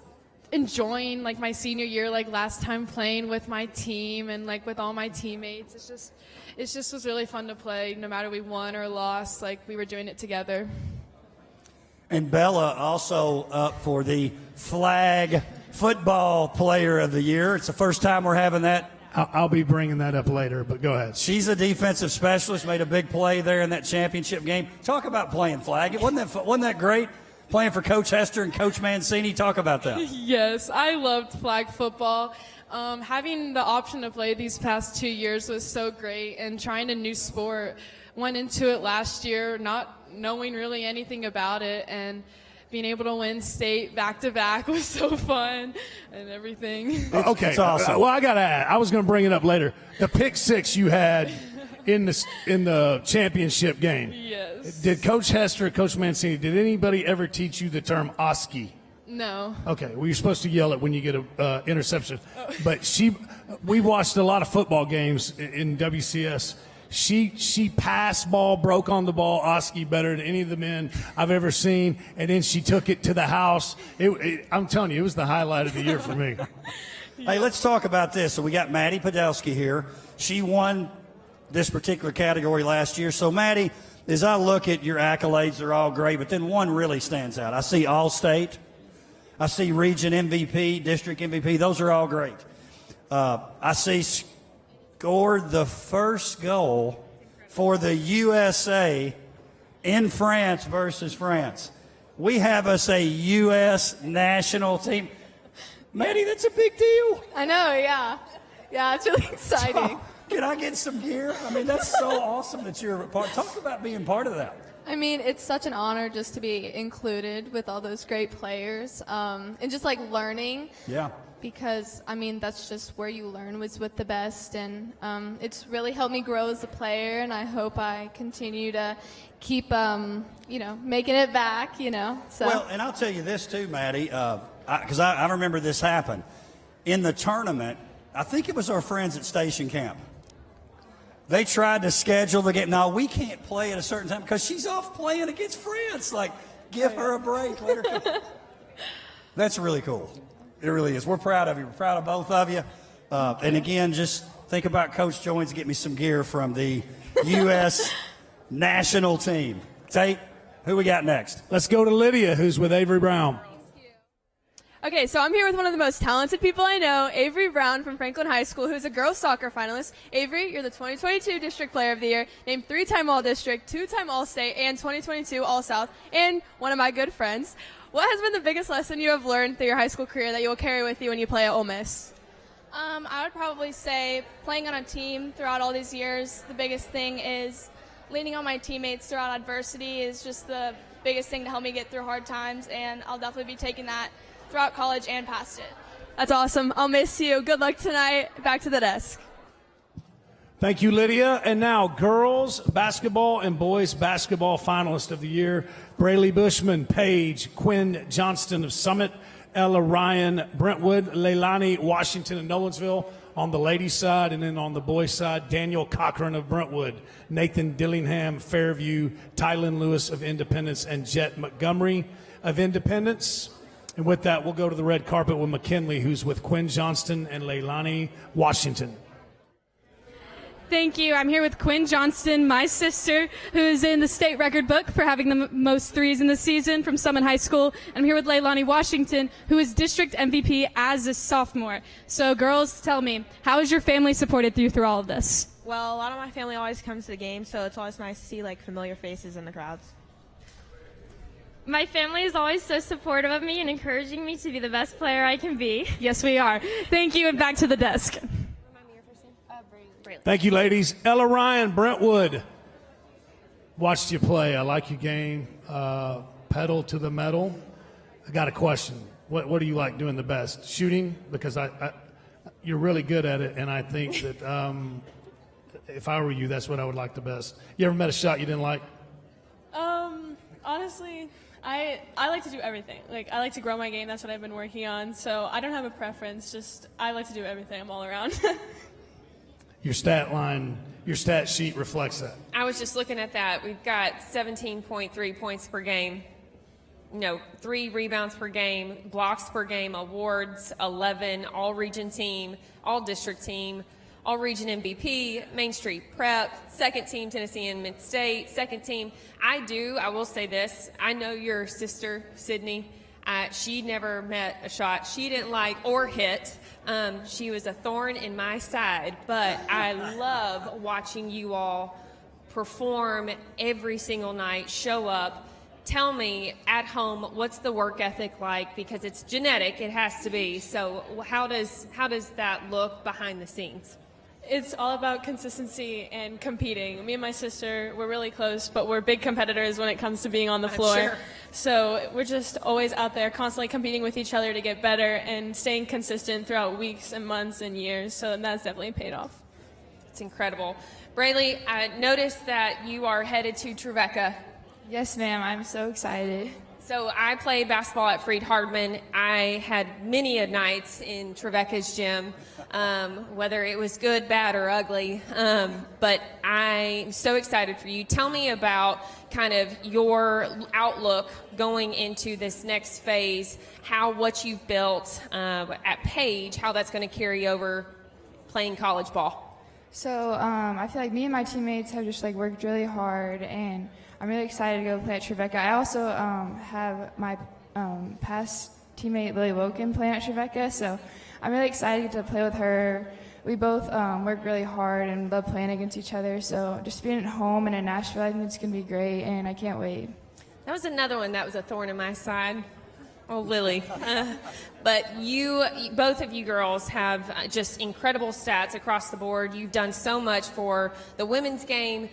enjoying like my senior year, like last time playing with my team and like with all my teammates. It just was really fun to play, no matter we won or lost, like we were doing it together. And Bella also up for the Flag Football Player of the Year. It's the first time we're having that. I'll be bringing that up later, but go ahead. She's a defensive specialist, made a big play there in that championship game. Talk about playing flag. Wasn't that great? Playing for Coach Hester and Coach Mancini. Talk about that. Yes, I loved flag football. Having the option to play these past 2 years was so great, and trying a new sport. Went into it last year not knowing really anything about it, and being able to win state back-to-back was so fun and everything. Okay, it's awesome. Well, I got to add, I was going to bring it up later. The pick six you had in the championship game. Yes. Did Coach Hester, Coach Mancini, did anybody ever teach you the term OSCE? No. Okay, well, you're supposed to yell it when you get an interception. But we watched a lot of football games in WCS. She passed ball, broke on the ball, OSCE better than any of the men I've ever seen, and then she took it to the house. I'm telling you, it was the highlight of the year for me. Hey, let's talk about this. So we got Maddie Podolsky here. She won this particular category last year. So, Maddie, as I look at your accolades, they're all great, but then one really stands out. I see All-State. I see Region MVP, District MVP. Those are all great. I see scored the first goal for the USA in France versus France. We have us a U.S. national team. Maddie, that's a big deal. I know, yeah. Yeah, it's really exciting. Can I get some gear? I mean, that's so awesome that you're a part. Talk about being part of that. I mean, it's such an honor just to be included with all those great players and just like learning. Yeah. Because, I mean, that's just where you learn was with the best. And it's really helped me grow as a player. And I hope I continue to keep, making it back, So. Well, and I'll tell you this too, Maddie, because I remember this happened. In the tournament, I think it was our friends at Station Camp. They tried to schedule the game. No, we can't play at a certain time because she's off playing against France. Like, give her a break. Let her come. That's really cool. It really is. We're proud of you. We're proud of both of you. And again, just think about Coach Joins to get me some gear from the U.S. national team. Tate, who we got next? Let's go to Lydia, who's with Avery Brown. Okay, so I'm here with one of the most talented people I know, Avery Brown from Franklin High School, who's a girls soccer finalist. Avery, you're the 2022 District Player of the Year, named 3-time All-District, 2-time All-State, and 2022 All-South, and one of my good friends. What has been the biggest lesson you have learned through your high school career that you will carry with you when you play at Ole Miss? I would probably say playing on a team throughout all these years, the biggest thing is leaning on my teammates throughout adversity is just the biggest thing to help me get through hard times, and I'll definitely be taking that throughout college and past it. That's awesome. I'll miss you. Good luck tonight. Back to the desk. Thank you, Lydia. And now, girls basketball and boys basketball finalist of the year, Braylee Bushman, Paige, Quinn Johnston of Summit, Ella Ryan, Brentwood, Leilani Washington of Nolensville on the ladies' side, and then on the boys' side, Daniel Cochran of Brentwood, Nathan Dillingham, Fairview, Tylen Lewis of Independence, and Jet Montgomery of Independence. And with that, we'll go to the red carpet with McKinley, who's with Quinn Johnston and Leilani Washington. Thank you. I'm here with Quinn Johnston, my sister, who is in the state record book for having the most threes in the season from Summit High School. And I'm here with Leilani Washington, who is district MVP as a sophomore. So, girls, tell me, how has your family supported you through all of this? Well, a lot of my family always comes to the game, so it's always nice to see familiar faces in the crowds. My family is always so supportive of me and encouraging me to be the best player I can be. Yes, we are. Thank you, and back to the desk. Thank you, ladies. Ella Ryan, Brentwood. Watched you play. I like your game. Pedal to the metal. I got a question. What do you like doing the best? Shooting? Because you're really good at it, and I think that if I were you, that's what I would like the best. You ever met a shot you didn't like? Honestly, I like to do everything. I like to grow my game. That's what I've been working on. So I don't have a preference. Just I like to do everything. I'm all around. Your stat line, your stat sheet reflects that. I was just looking at that. We've got 17.3 points per game. 3 rebounds per game, blocks per game, awards, 11, all-region team, all-district team, all-region MVP, Main Street Prep, second team Tennessee and Mid-State, second team. I will say this, I know your sister, Sydney, she never met a shot she didn't like or hit. She was a thorn in my side, but I love watching you all perform every single night, show up. Tell me, at home, what's the work ethic like? Because it's genetic, it has to be. So how does that look behind the scenes? It's all about consistency and competing. Me and my sister, we're really close, but we're big competitors when it comes to being on the floor. Sure. So we're just always out there constantly competing with each other to get better and staying consistent throughout weeks and months and years. So that's definitely paid off. It's incredible. Braylee, I noticed that you are headed to Trevecca. Yes, ma'am. I'm so excited. So I played basketball at Freed Hardman. I had many a nights in Trevecca's gym, whether it was good, bad, or ugly. But I'm so excited for you. Tell me about kind of your outlook going into this next phase, what you've built at Page, how that's going to carry over playing college ball. So I feel like me and my teammates have just worked really hard, and I'm really excited to go play at Trevecca. I also have my past teammate Lily Woken playing at Trevecca, so I'm really excited to play with her. we both work really hard and love playing against each other. So just being at home and in Nashville, I think it's going to be great, and I can't wait. That was another one that was a thorn in my side. Oh, Lily. But you, both of you girls have just incredible stats across the board. You've done so much for the women's game.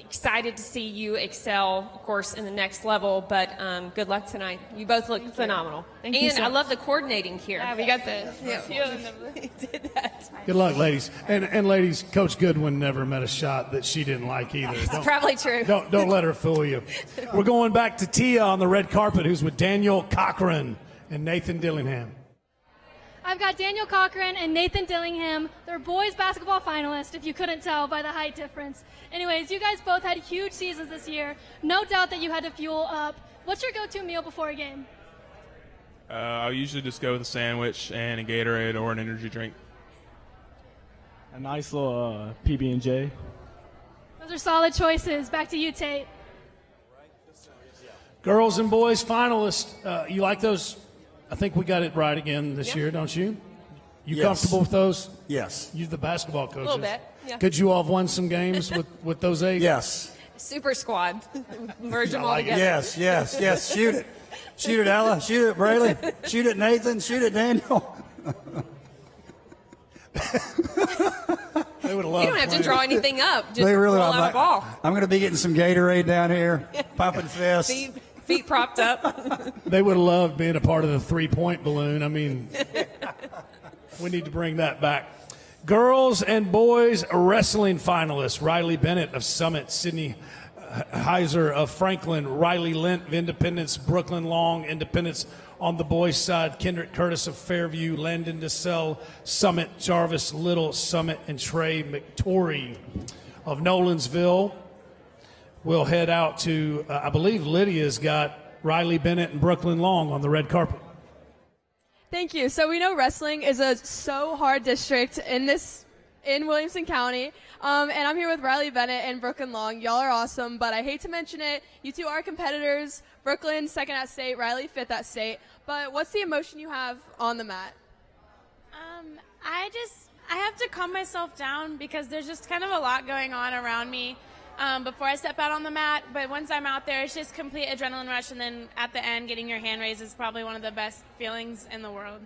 Excited to see you excel, of course, in the next level, but good luck tonight. You both look phenomenal. Thank you so I much. love the coordinating here. Yeah, we got the did that. Good luck, ladies. And ladies, Coach Goodwin never met a shot that she didn't like either. It's probably true. Don't let her fool you. We're going back to Tia on the red carpet, who's with Daniel Cochran and Nathan Dillingham. I've got Daniel Cochran and Nathan Dillingham. They're boys basketball finalists, if you couldn't tell by the height difference. Anyways, you guys both had huge seasons this year. No doubt that you had to fuel up. What's your go-to meal before a game? I'll usually just go with a sandwich and a Gatorade or an energy drink. A nice little PB&J. Those are solid choices. Back to you, Tate. Girls and boys finalists, you like those? I think we got it right again this year, don't you? You Yes. comfortable with those? Yes. You're the basketball coaches. A little bit, yeah. Could you all have won some games with those 8? Yes. Super squad. Merge them I all like it. together. Yes. Shoot it. Shoot it, Ella. Shoot it, Braylon. Shoot it, Nathan. Shoot it, Daniel. They would have You loved don't have to playing. draw anything up. Just They really roll are. out a ball. I'm going to be getting some Gatorade down here, pumping fists. Feet propped up. They would have loved being a part of the three-point balloon. I mean, we need to bring that back. Girls and boys wrestling finalists: Riley Bennett of Summit, Sydney Heiser of Franklin, Riley Lent of Independence, Brooklyn Long, Independence on the boys' side, Kendrick Curtis of Fairview, Landon DeSalle, Summit, Jarvis Little, Summit, and Trey McTorrey of Nolensville. We'll head out to, I believe Lydia's got Riley Bennett and Brooklyn Long on the red carpet. Thank you. So we know wrestling is a so hard district in Williamson County. And I'm here with Riley Bennett and Brooklyn Long. Y'all are awesome, but I hate to mention it. You two are competitors. Brooklyn, second at state. Riley, fifth at state. But what's the emotion you have on the mat? I have to calm myself down because there's just kind of a lot going on around me before I step out on the mat. But once I'm out there, it's just complete adrenaline rush. And then at the end, getting your hand raised is probably one of the best feelings in the world.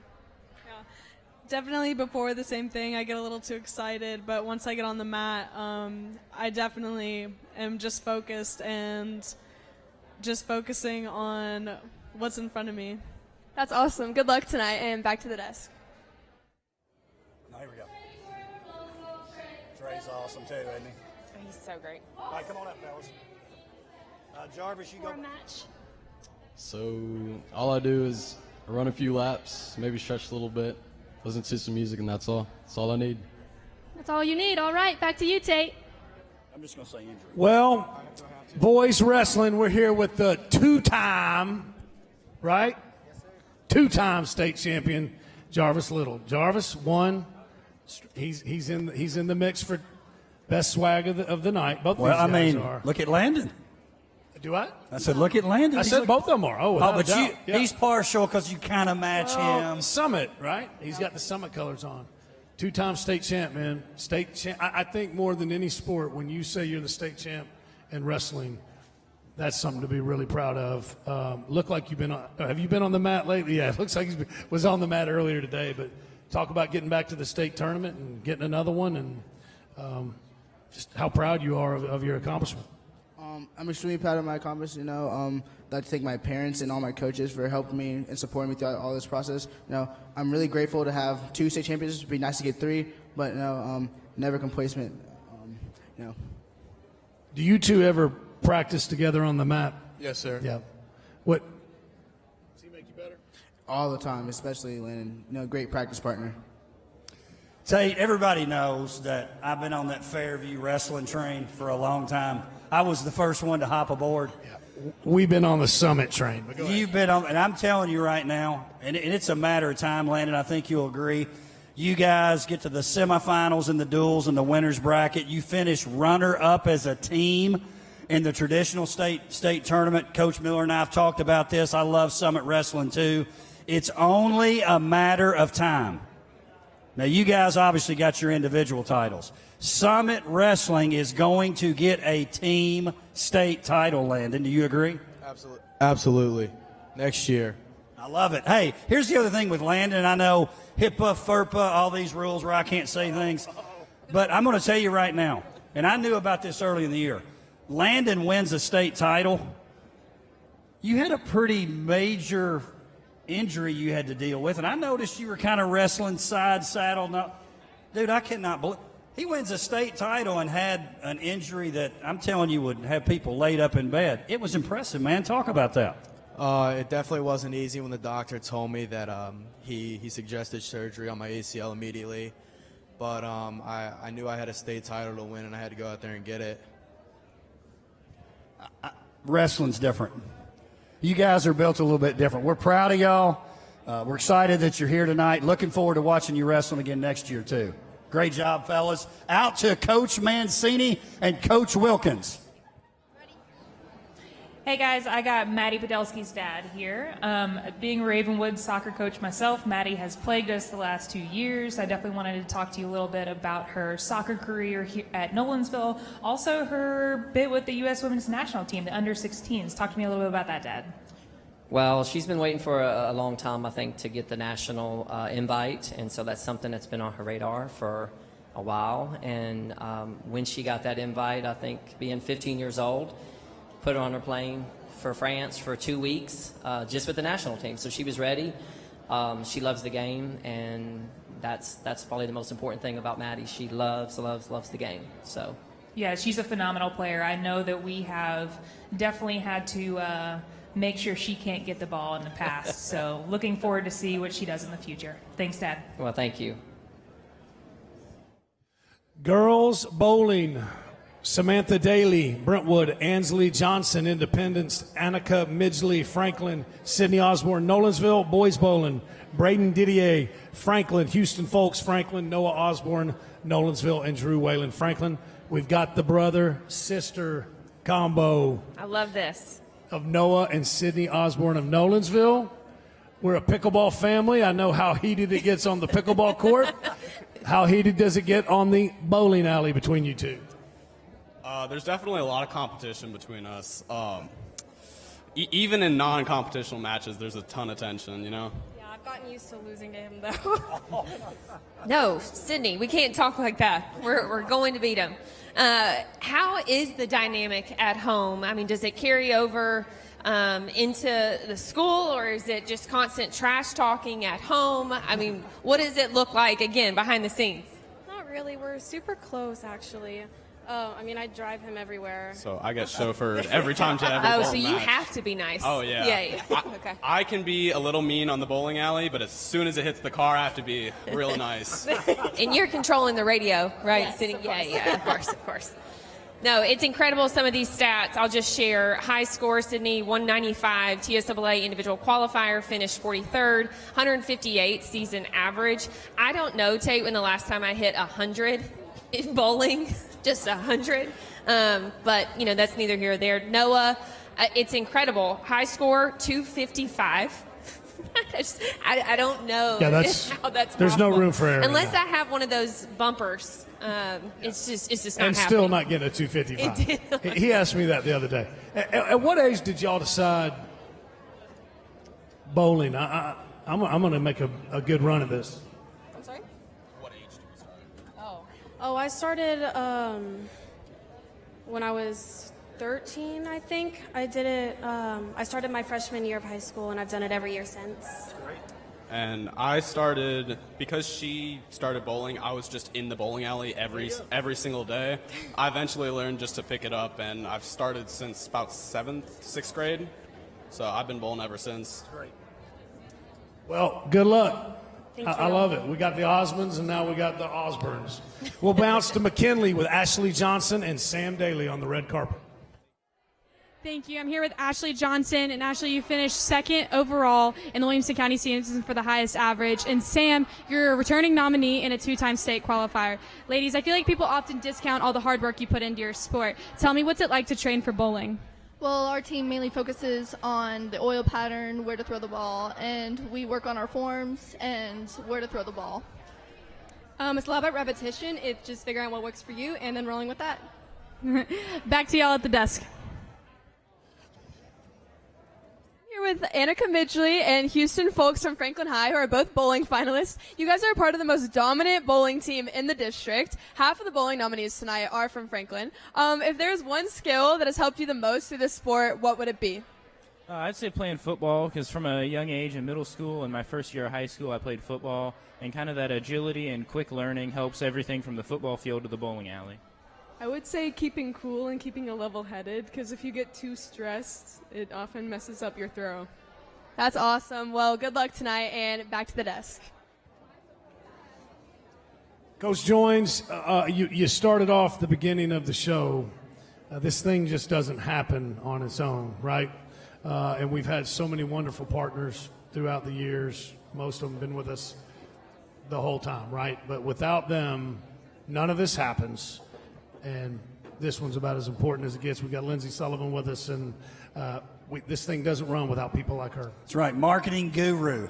Definitely before the same thing, I get a little too excited, but once I get on the mat, I definitely am just focused and just focusing on what's in front of me. That's awesome. Good luck tonight, and back to the desk. Here we go. Trey's awesome too, isn't he? He's so great. All right, come on up, fellas. Jarvis, you go. Match. So all I do is run a few laps, maybe stretch a little bit, listen to some music, and that's all. That's all I need. That's all you need. All right, back to you, Tate. I'm just going to say injury. Well, boys wrestling, we're here with the two-time, right? Two-time state champion, Jarvis Little. Jarvis won. He's in the mix for best swag of the night. Both Well, these I guys mean, are. look at Landon. Do I? I said, look at Landon. I said both of them are. Oh, without but a doubt. Yeah. he's partial because you kind of match him. Summit, right? He's got the Summit colors on. Two-time state champ, man. State champ. I think more than any sport, when you say you're the state champ in wrestling, that's something to be really proud of. Look like you've been on. Have you been on the mat lately? Yeah, it looks like he was on the mat earlier today. But talk about getting back to the state tournament and getting another one, and just how proud you are of your accomplishment. I'm extremely proud of my accomplishment. I'd like to thank my parents and all my coaches for helping me and supporting me throughout all this process. I'm really grateful to have 2 state championships. It'd be nice to get 3, but never complacent. Do you two ever practice together on the mat? Yes, sir. Yeah. What? Does he make you better? All the time, especially Landon. Great practice partner. Tate, everybody knows that I've been on that Fairview wrestling train for a long time. I was the first one to hop aboard. We've been on the Summit train. You've been on, and I'm telling you right now, and it's a matter of time, Landon, I think you'll agree. You guys get to the semifinals and the duels and the winner's bracket. You finish runner-up as a team in the traditional state tournament. Coach Miller and I have talked about this. I love Summit wrestling too. It's only a matter of time Now, you guys obviously got your individual titles. Summit Wrestling is going to get a team state title, Landon. Do you agree? Absolutely. Next year. I love it. Hey, here's the other thing with Landon. I know HIPAA, FERPA, all these rules where I can't say things. But I'm going to tell you right now, and I knew about this early in the year. Landon wins a state title. You had a pretty major injury you had to deal with, and I noticed you were kind of wrestling side saddle. No, dude, I cannot believe he wins a state title and had an injury that I'm telling you would have people laid up in bed. It was impressive, man. Talk about that. It definitely wasn't easy when the doctor told me that he suggested surgery on my ACL immediately. But I knew I had a state title to win, and I had to go out there and get it. Wrestling's different. You guys are built a little bit different. We're proud of y'all. We're excited that you're here tonight. Looking forward to watching you wrestling again next year, too. Great job, fellas. Out to Coach Mancini and Coach Wilkins. Hey guys, I got Maddie Podolski's dad here. Being a Ravenwood soccer coach myself, Maddie has plagued us the last 2 years. I definitely wanted to talk to you a little bit about her soccer career here at Nolensville. Also her bit with the U.S. Women's National Team, the under-16s. Talk to me a little bit about that, Dad. Well, she's been waiting for a long time, I think, to get the national invite, and so that's something that's been on her radar for a while. And when she got that invite, I think being 15 years old, put her on her plane for France for 2 weeks, just with the national team. So she was ready. She loves the game, and that's probably the most important thing about Maddie. She loves the game. So. Yeah, she's a phenomenal player. I know that we have definitely had to make sure she can't get the ball in the past. So looking forward to see what she does in the future. Thanks, Dad. Well, thank you. Girls bowling. Samantha Daly, Brentwood, Ansley Johnson, Independence, Annika Midgley, Franklin, Sydney Osborne, Nolensville, boys bowling, Braden Didier, Franklin, Houston Folks, Franklin, Noah Osborne, Nolensville, and Drew Whalen, Franklin. We've got the brother-sister combo. I love this. Of Noah and Sydney Osborne of Nolensville. We're a pickleball family. I know how heated it gets on the pickleball court. How heated does it get on the bowling alley between you two? There's definitely a lot of competition between us. Even in non-competitional matches, there's a ton of tension, you know? Yeah, I've gotten used to losing to him, though. No, Sydney, we can't talk like that. We're going to beat him. How is the dynamic at home? I mean, does it carry over into the school, or is it just constant trash talking at home? I mean, what does it look like, again, behind the scenes? Not really. We're super close, actually. I mean, I drive him everywhere. So I get chauffeured every time to every bowling so you match. have to be nice. Oh, yeah. Yeah. Okay. I can be a little mean on the bowling alley, but as soon as it hits the car, I have to be real nice. And you're controlling the radio, right? Yes, Sitting, of course. Yeah, of course. No, it's incredible, some of these stats. I'll just share. High score, Sydney, 195. TSAA individual qualifier, finished 43rd. 158 season average. I don't know, Tate, when the last time I hit 100 in bowling. Just 100. But, you know, that's neither here or there. Noah, it's incredible. High score, 255. I don't know Yeah, how that's there's possible. no room for error. Unless I have one of those bumpers. It's just not and happening. still not getting a 255. He asked me that the other day. At what age did y'all decide bowling? I'm going to make a good run at this. I'm sorry? What age did you start? Oh, I started when I was 13, I think. I did it. I started my freshman year of high school, and I've done it every year since. And I started, because she started bowling, I was just in the bowling alley every single day. I eventually learned just to pick it up, and I've started since about 6th grade. So I've been bowling ever since. Well, good luck. Thank I you. love it. We got the Osmonds, and now we got the Osborns. We'll bounce to McKinley with Ashley Johnson and Sam Daly on the red carpet. Thank you. I'm here with Ashley Johnson. And Ashley, you finished 2nd overall in the Williamson County season for the highest average. And Sam, you're a returning nominee and a 2-time state qualifier. Ladies, I feel like people often discount all the hard work you put into your sport. Tell me, what's it like to train for bowling? Well, our team mainly focuses on the oil pattern, where to throw the ball, and we work on our forms and where to throw the ball. It's a lot about repetition. It's just figuring out what works for you and then rolling with that. Back to y'all at the desk. Here with Annika Midgley and Houston Folks from Franklin High, who are both bowling finalists. You guys are part of the most dominant bowling team in the district. Half of the bowling nominees tonight are from Franklin. If there's one skill that has helped you the most through this sport, what would it be? I'd say playing football, because from a young age in middle school and my first year of high school, I played football, and kind of that agility and quick learning helps everything from the football field to the bowling alley. I would say keeping cool and keeping a level-headed, because if you get too stressed, it often messes up your throw. That's awesome. Well, good luck tonight, and back to the desk. Coach Joins, you started off the beginning of the show. This thing just doesn't happen on its own, right? And we've had so many wonderful partners throughout the years. Most of them been with us the whole time, right? But without them, none of this happens. And this one's about as important as it gets. We've got Lindsay Sullivan with us, and this thing doesn't run without people like her. That's right, marketing guru,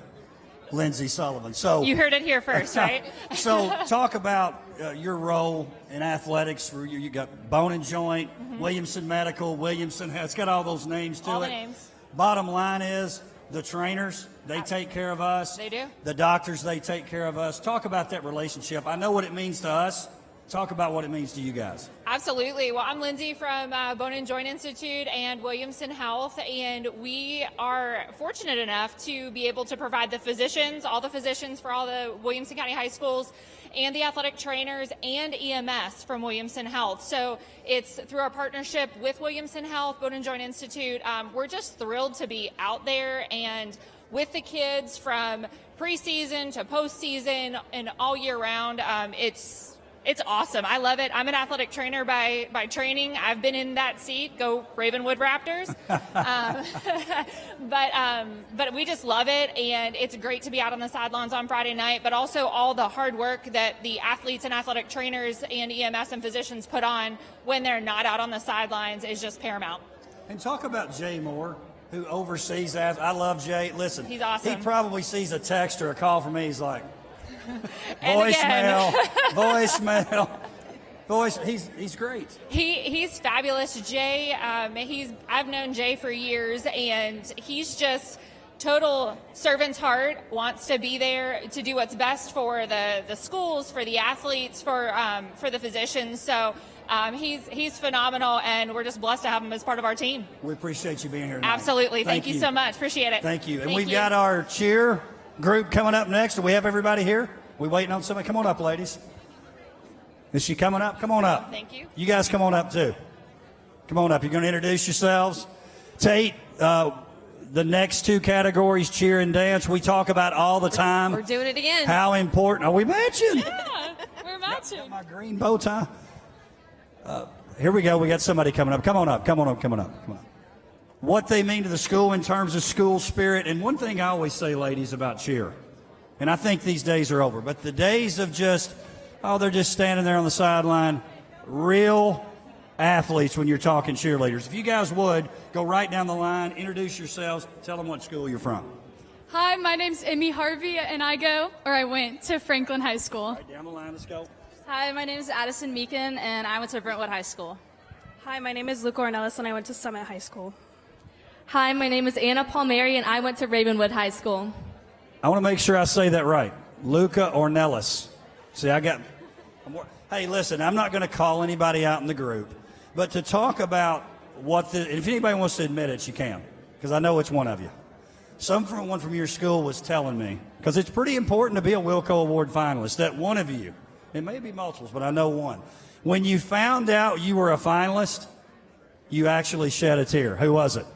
Lindsay Sullivan. So you heard it here first, right? So talk about your role in athletics. You got Bone and Joint, Williamson Medical, Williamson. It's got all those names to it. All the names. Bottom line is the trainers, they take care of us. They do. The doctors, they take care of us. Talk about that relationship. I know what it means to us. Talk about what it means to you guys. Absolutely. Well, I'm Lindsay from Bone and Joint Institute and Williamson Health, and we are fortunate enough to be able to provide the physicians, all the physicians for all the Williamson County high schools, and the athletic trainers and EMS from Williamson Health. So it's through our partnership with Williamson Health, Bone and Joint Institute. We're just thrilled to be out there and with the kids from preseason to postseason and all year round. It's awesome. I love it. I'm an athletic trainer by training. I've been in that seat. Go Ravenwood Raptors. But we just love it, and it's great to be out on the sidelines on Friday night, but also all the hard work that the athletes and athletic trainers and EMS and physicians put on when they're not out on the sidelines is just paramount. And talk about Jay Moore, who oversees that. I love Jay. Listen, he's awesome. He probably sees a text or a call from me. He's like, And voicemail. He's great. He's fabulous. Jay, I've known Jay for years, and he's just total servant's heart, wants to be there to do what's best for the schools, for the athletes, for the physicians. So he's phenomenal, and we're just blessed to have him as part of our team. We appreciate you being here tonight. Absolutely. Thank you so much. Appreciate it. Thank you. And Thank we've you. got our cheer group coming up next. Do we have everybody here? We waiting on somebody? Come on up, ladies. Is she coming up? Come on up. Thank you. You guys come on up, too. Come on up. You're going to introduce yourselves. Tate, the next two categories, cheer and dance, we talk about all the time. We're doing it again. How important. Are we matching? Yeah, we're matching. My green bow tie. Here we go. We got somebody coming up. Come on up. What they mean to the school in terms of school spirit. And one thing I always say, ladies, about cheer, and I think these days are over, but the days of just, they're just standing there on the sideline, real athletes when you're talking cheerleaders. If you guys would, go right down the line, introduce yourselves, tell them what school you're from. Hi, my name's Emmy Harvey, and I went to Franklin High School. Right down the line, let's go. Hi, my name is Addison Meekin, and I went to Brentwood High School. Hi, my name is Luke Ornelas, and I went to Summit High School. Hi, my name is Anna Palmieri, and I went to Ravenwood High School. I want to make sure I say that right. Luca Ornelas. See, hey, listen, I'm not going to call anybody out in the group, but to talk about if anybody wants to admit it, you can, because I know it's one of you. Someone from your school was telling me, because it's pretty important to be a WILLCO Award finalist, that one of you, it may be multiples, but I know one, when you found out you were a finalist, you actually shed a tear. Who was it?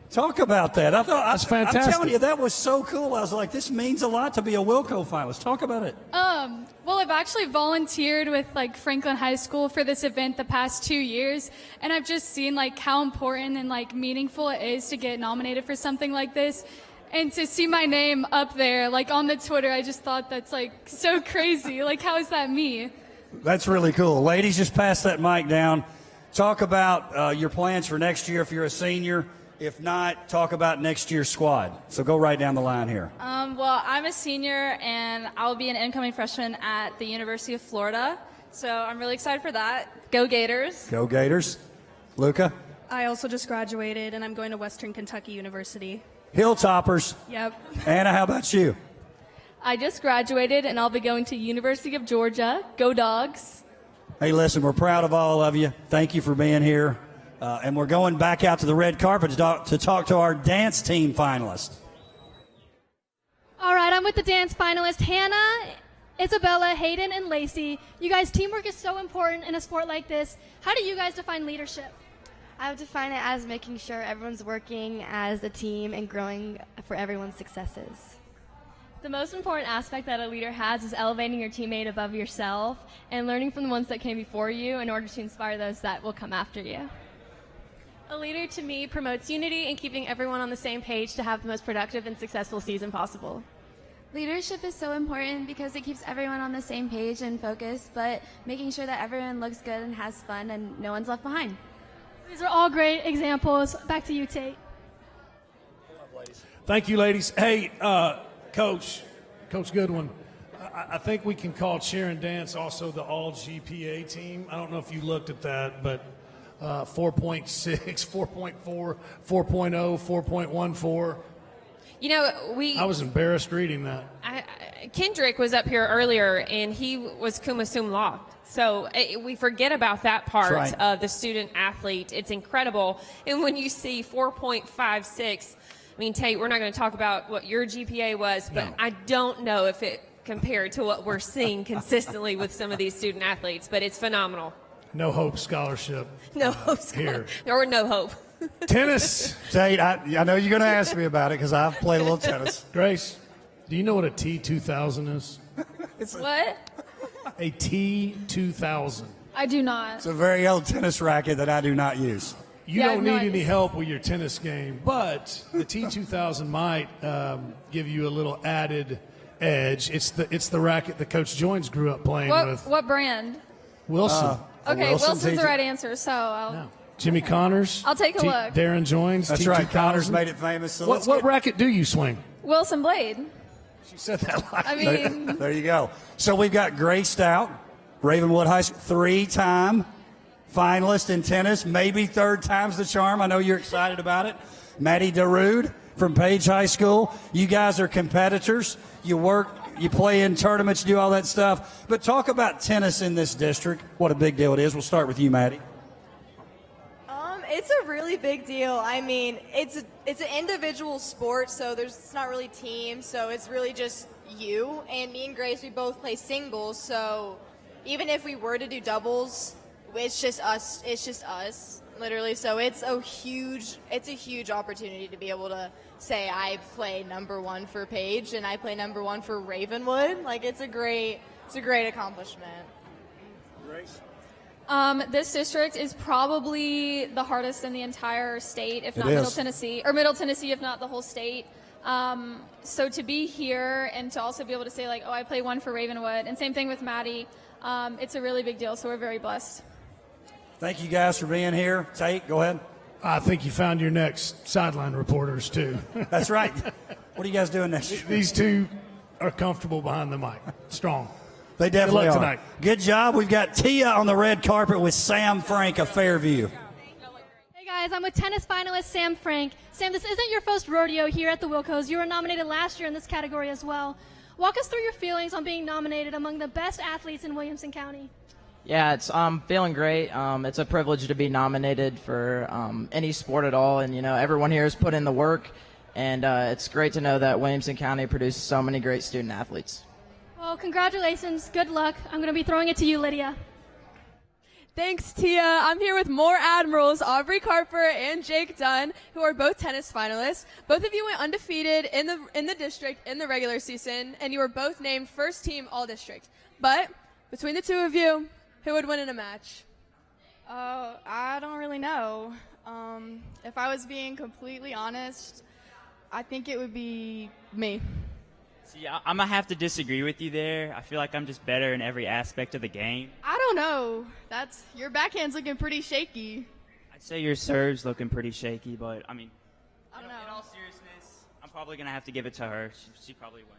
Talk about that. That's fantastic. I'm telling you, that was so cool. I was like, this means a lot to be a WILLCO finalist. Talk about it. Well, I've actually volunteered with Franklin High School for this event the past 2 years, and I've just seen how important and meaningful it is to get nominated for something like this. And to see my name up there, on the Twitter, I just thought that's so crazy. How is that me? That's really cool. Ladies, just pass that mic down. Talk about your plans for next year if you're a senior. If not, talk about next year's squad. So go right down the line here. Well, I'm a senior, and I'll be an incoming freshman at the University of Florida. So I'm really excited for that. Go Gators. Go Gators. Luca? I also just graduated, and I'm going to Western Kentucky University. Hilltoppers. Yep. Anna, how about you? I just graduated, and I'll be going to University of Georgia. Go Dogs. Hey, listen, we're proud of all of you. Thank you for being here. And we're going back out to the red carpet to talk to our dance team finalists. All right, I'm with the dance finalists, Hannah, Isabella, Hayden, and Lacey. You guys, teamwork is so important in a sport like this. How do you guys define leadership? I would define it as making sure everyone's working as a team and growing for everyone's successes. The most important aspect that a leader has is elevating your teammate above yourself and learning from the ones that came before you in order to inspire those that will come after you. A leader to me promotes unity and keeping everyone on the same page to have the most productive and successful season possible. Leadership is so important because it keeps everyone on the same page and focused, but making sure that everyone looks good and has fun and no one's left behind. These are all great examples. Back to you, Tate. Thank you, ladies. Hey, Coach Goodwin, I think we can call cheer and dance also the all GPA team. I don't know if you looked at that, but 4.6, 4.4, 4.0, 4.14. You know, I was embarrassed reading that. Kendrick was up here earlier, and he was cum laude. So we forget about that part of the student athlete. It's incredible. And when you see 4.56, I mean, Tate, we're not going to talk about what your GPA was, but I don't know if it compared to what we're seeing consistently with some of these student athletes, but it's phenomenal. No Hope Scholarship. No hope. Here. Or no hope. Tennis. Tate, I know you're going to ask me about it because I've played a little tennis. Grace, do you know what a T2000 is? What? A T2000. I do not. It's a very old tennis racket that I do not use. You don't need any help with your tennis game, but the T2000 might give you a little added edge. It's the racket that Coach Joins grew up playing with. What brand? Wilson. Okay, Wilson's the right answer, so I'll Jimmy Connors. I'll take a look. Darren Joins. That's T2000. right. Connors made it famous. So What racket do you swing? Wilson Blade. She said that like I mean, there you go. So we've got Grace Stout, Ravenwood High School, 3-time finalist in tennis, maybe third time's the charm. I know you're excited about it. Maddie Darude from Page High School. You guys are competitors. You work, you play in tournaments, do all that stuff. But talk about tennis in this district, what a big deal it is. We'll start with you, Maddie. It's a really big deal. I mean, it's an individual sport, so it's not really team, so it's really just you. And me and Grace, we both play singles, so even if we were to do doubles, it's just us, literally. So it's a huge opportunity to be able to say I play number one for Page and I play number one for Ravenwood. Like it's a great accomplishment. Grace? This district is probably the hardest in the entire state, if not Middle Tennessee, if not the whole state. So to be here and to also be able to say like, oh, I play one for Ravenwood, and same thing with Maddie, it's a really big deal. So we're very blessed. Thank you guys for being here. Tate, go ahead. I think you found your next sideline reporters too. That's right. What are you guys doing next year? These two are comfortable behind the mic. Strong. They definitely Good luck are. tonight. Good job. We've got Tia on the red carpet with Sam Frank of Fairview. Hey guys, I'm with tennis finalist Sam Frank. Sam, this isn't your first rodeo here at the Wilcos. You were nominated last year in this category as well. Walk us through your feelings on being nominated among the best athletes in Williamson County. Yeah, I'm feeling great. It's a privilege to be nominated for any sport at all, and everyone here has put in the work, and it's great to know that Williamson County produces so many great student athletes. Well, congratulations. Good luck. I'm going to be throwing it to you, Lydia. Thanks, Tia. I'm here with more Admirals, Aubrey Carper and Jake Dunn, who are both tennis finalists. Both of you went undefeated in the district in the regular season, and you were both named first team all-district. But between the two of you, who would win in a match? I don't really know. If I was being completely honest, I think it would be me. See, I'm going to have to disagree with you there. I feel like I'm just better in every aspect of the game. I don't know. Your backhand's looking pretty shaky. I'd say your serve's looking pretty shaky, but, I mean, probably going to have to give it to her. She probably won.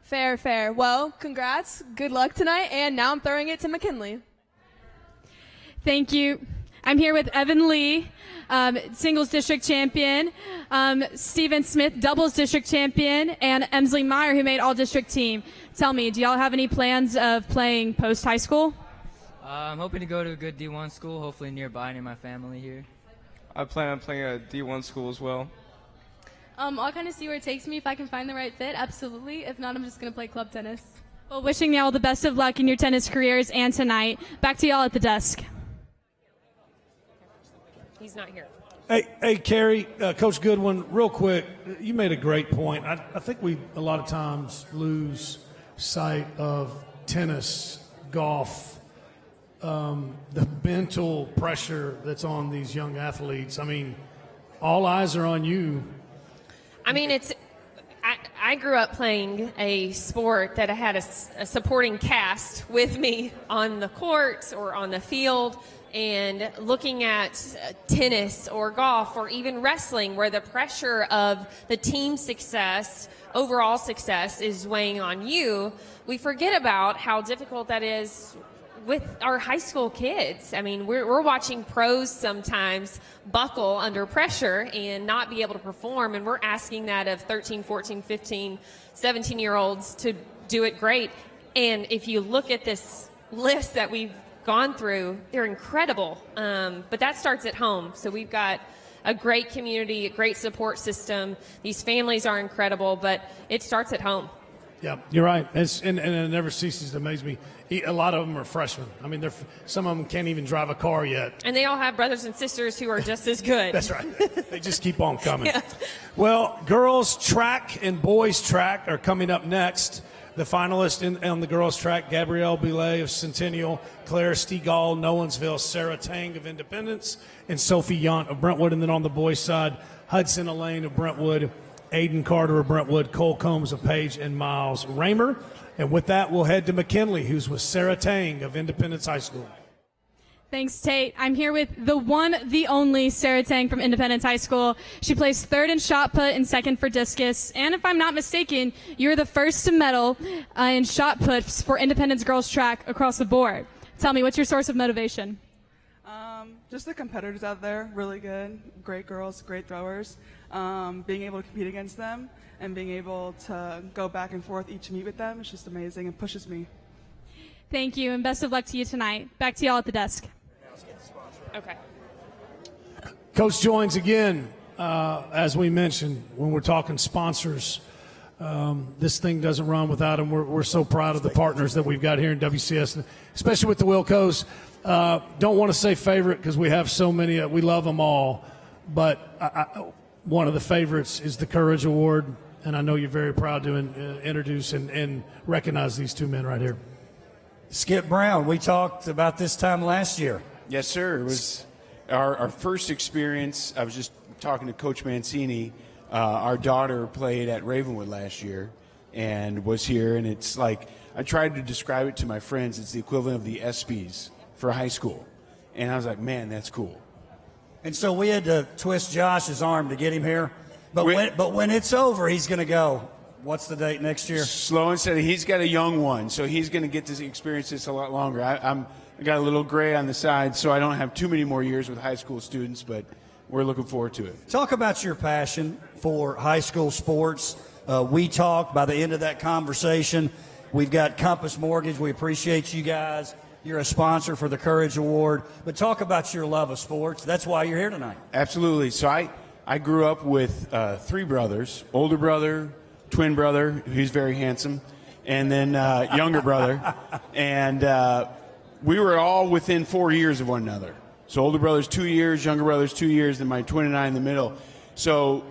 Fair, fair. Well, congrats. Good luck tonight. And now I'm throwing it to McKinley. Thank you. I'm here with Evan Lee, singles district champion, Steven Smith, doubles district champion, and Emsley Meyer, who made all-district team. Tell me, do y'all have any plans of playing post-high school? I'm hoping to go to a good D1 school, hopefully nearby, near my family here. I plan on playing at a D1 school as well. I'll kind of see where it takes me. If I can find the right fit, absolutely. If not, I'm just going to play club tennis. Well, wishing y'all the best of luck in your tennis careers and tonight. Back to y'all at the desk. He's not here. Hey, Carrie, Coach Goodwin, real quick, you made a great point. I think we a lot of times lose sight of tennis, golf, the mental pressure that's on these young athletes. I mean, all eyes are on you. I mean, I grew up playing a sport that had a supporting cast with me on the court or on the field, and looking at tennis or golf or even wrestling, where the pressure of the team success, overall success, is weighing on you, we forget about how difficult that is with our high school kids. I mean, we're watching pros sometimes buckle under pressure and not be able to perform, and we're asking that of 13, 14, 15, 17-year-olds to do it great. And if you look at this list that we've gone through, they're incredible. But that starts at home. So we've got a great community, a great support system. These families are incredible, but it starts at home. Yeah, you're right. And it never ceases to amaze me. A lot of them are freshmen. I mean, some of them can't even drive a car yet. And they all have brothers and sisters who are just as good. That's right. They just keep on coming. Yeah. Well, girls track and boys track are coming up next. The finalists on the girls track, Gabrielle Boulet of Centennial, Claire Stegall, Nolensville, Sarah Tang of Independence, and Sophie Yant of Brentwood. And then on the boys side, Hudson Elaine of Brentwood, Aiden Carter of Brentwood, Cole Combs of Page, and Miles Raymer. And with that, we'll head to McKinley, who's with Sarah Tang of Independence High School. Thanks, Tate. I'm here with the one, the only Sarah Tang from Independence High School. She placed third in shot put and second for discus. And if I'm not mistaken, you're the first to medal in shot puts for Independence girls track across the board. Tell me, what's your source of motivation? Just the competitors out there, really good, great girls, great throwers. Being able to compete against them and being able to go back and forth each meet with them is just amazing and pushes me. Thank you, and best of luck to you tonight. Back to y'all at the desk. Okay. Coach joins again. As we mentioned, when we're talking sponsors, this thing doesn't run without them. We're so proud of the partners that we've got here in WCS, especially with the Wilcos. Don't want to say favorite because we have so many. We love them all. But one of the favorites is the Courage Award, and I know you're very proud to introduce and recognize these two men right here. Skip Brown, we talked about this time last year. Yes, sir. It was our first experience. I was just talking to Coach Mancini. Our daughter played at Ravenwood last year and was here, and it's like I tried to describe it to my friends. It's the equivalent of the ESPYs for high school. And I was like, man, that's cool. And so we had to twist Josh's arm to get him here. But when it's over, he's going to go. What's the date next year? Slow and steady. He's got a young one, so he's going to get to experience this a lot longer. I got a little gray on the side, so I don't have too many more years with high school students, but we're looking forward to it. Talk about your passion for high school sports. We talked by the end of that conversation. We've got Compass Mortgage. We appreciate you guys. You're a sponsor for the Courage Award. But talk about your love of sports. That's why you're here tonight. Absolutely. So I grew up with three brothers, older brother, twin brother, who's very handsome, and then younger brother. And we were all within 4 years of one another. So older brother's 2 years, younger brother's 2 years, and my twin and I in the middle. So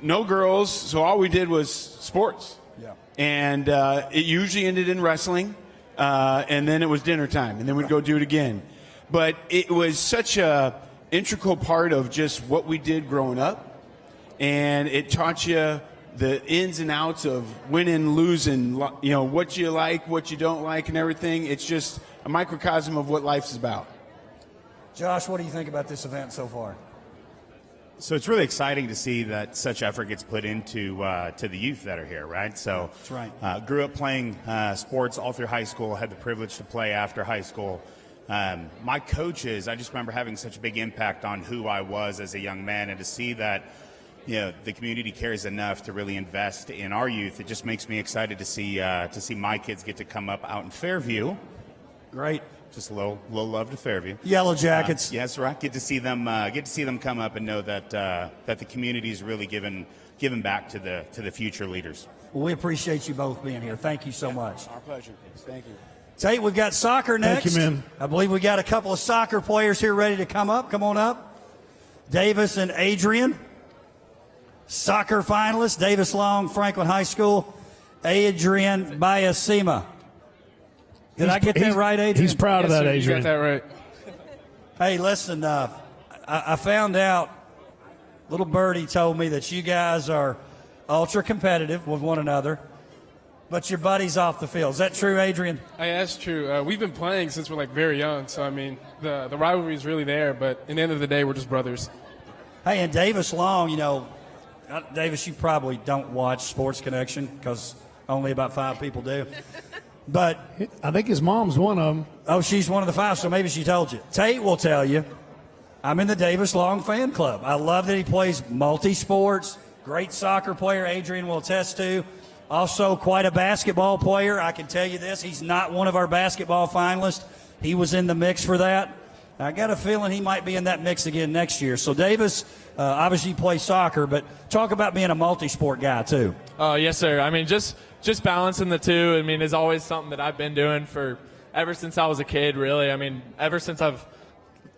no girls, so all we did was sports. Yeah. And it usually ended in wrestling, and then it was dinner time, and then we'd go do it again. But it was such a integral part of just what we did growing up, and it taught you the ins and outs of winning, losing, you know, what you like, what you don't like, and everything. It's just a microcosm of what life's about. Josh, what do you think about this event so far? So it's really exciting to see that such effort gets put into to the youth that are here, right? So that's right. Grew up playing sports all through high school, had the privilege to play after high school. My coaches, I just remember having such a big impact on who I was as a young man, and to see that, the community cares enough to really invest in our youth, it just makes me excited to see my kids get to come up out in Fairview. Great. Just a little love to Fairview. Yellow Jackets. Yes, right. Get to see them come up and know that that the community is really giving back to the future leaders. Well, we appreciate you both being here. Thank you so much. Our pleasure. Thank you. Tate, we've got soccer next. Thank you, man. I believe we got a couple of soccer players here ready to come up. Come on up. Davis and Adrian, soccer finalists. Davis Long, Franklin High School. Adrian Bayasima. Did I get that right, Adrian? He's proud of that, Adrian. You got that right. Hey, listen, I found out, little birdie told me that you guys are ultra competitive with one another, but your buddy's off the field. Is that true, Adrian? Yeah, that's true. We've been playing since we're very young, so I mean the rivalry is really there. But at the end of the day, we're just brothers. Hey, and Davis Long, Davis, you probably don't watch Sports Connection because only about 5 people do. But I think his mom's one of them. Oh, she's one of the 5, so maybe she told you. Tate will tell you, I'm in the Davis Long fan club. I love that he plays multi-sports, great soccer player, Adrian will attest to. Also quite a basketball player. I can tell you this, he's not one of our basketball finalists. He was in the mix for that. I got a feeling he might be in that mix again next year. So Davis, obviously plays soccer, but talk about being a multi-sport guy too. Yes, sir. I mean, just balancing the two, is always something that I've been doing for ever since I was a kid, really. Ever since I've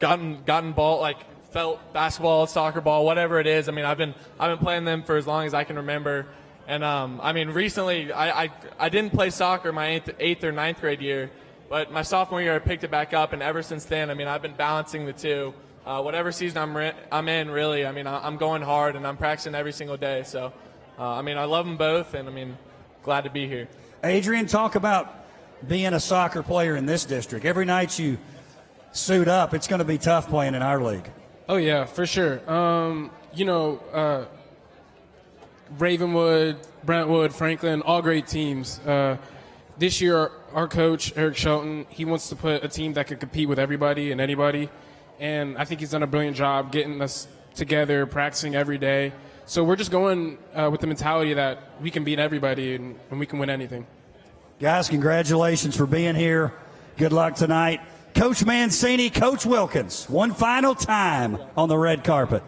gotten ball, felt basketball, soccer ball, whatever it is. I've been playing them for as long as I can remember. And recently I didn't play soccer my eighth or ninth grade year, but my sophomore year I picked it back up, and ever since then, I've been balancing the two. Whatever season I'm in, really. I'm going hard and I'm practicing every single day. So, I love them both, and glad to be here. Adrian, talk about being a soccer player in this district. Every night you suit up, it's going to be tough playing in our league. Oh, yeah, for sure. Ravenwood, Brentwood, Franklin, all great teams. This year, our coach, Eric Shelton, he wants to put a team that could compete with everybody and anybody. And I think he's done a brilliant job getting us together, practicing every day. So we're just going with the mentality that we can beat everybody and we can win anything. Guys, congratulations for being here. Good luck tonight. Coach Mancini, Coach Wilkins, one final time on the red carpet.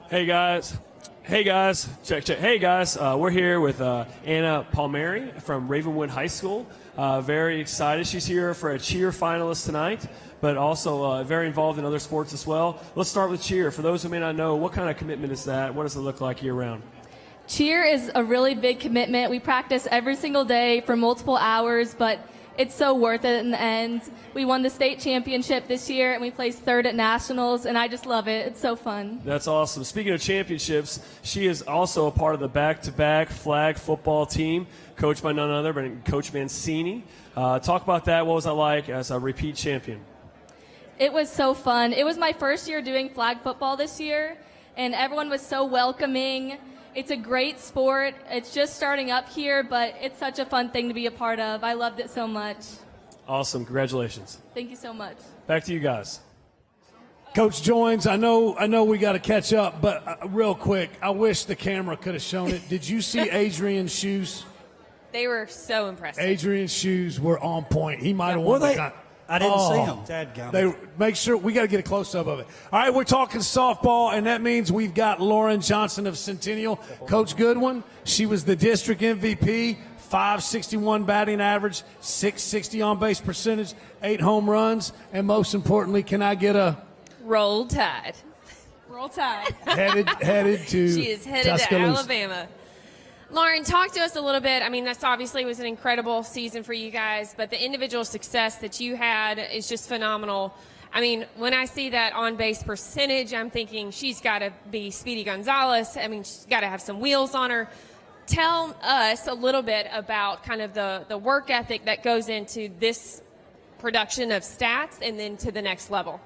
Hey, guys. Check. Hey, guys. We're here with Anna Palmieri from Ravenwood High School. Very excited. She's here for a cheer finalist tonight, but also very involved in other sports as well. Let's start with cheer. For those who may not know, what kind of commitment is that? What does it look like year-round? Cheer is a really big commitment. We practice every single day for multiple hours, but it's so worth it in the end. We won the state championship this year, and we placed 3rd at nationals, and I just love it. It's so fun. That's awesome. Speaking of championships, she is also a part of the back-to-back flag football team, coached by none other but Coach Mancini. Talk about that. What was that like as a repeat champion? It was so fun. It was my first year doing flag football this year, and everyone was so welcoming. It's a great sport. It's just starting up here, but it's such a fun thing to be a part of. I loved it so much. Awesome. Congratulations. Thank you so much. Back to you guys. Coach joins. I know we got to catch up, but real quick, I wish the camera could have shown it. Did you see Adrian's shoes? They were so impressive. Adrian's shoes were on point. He might have won the I didn't see them. Dadgummit. They make sure we got to get a close-up of it. All right, we're talking softball, and that means we've got Lauren Johnson of Centennial. Coach Goodwin, she was the district MVP, 561 batting average, 660 on-base percentage, 8 home runs, and most importantly, can I get a Roll Tide? Roll Tide. headed to She is headed Tuscaloosa. to Alabama. Lauren, talk to us a little bit. This obviously was an incredible season for you guys, but the individual success that you had is just phenomenal. When I see that on-base percentage, I'm thinking she's got to be Speedy Gonzalez. She's got to have some wheels on her. Tell us a little bit about kind of the work ethic that goes into this production of stats and then to the next level.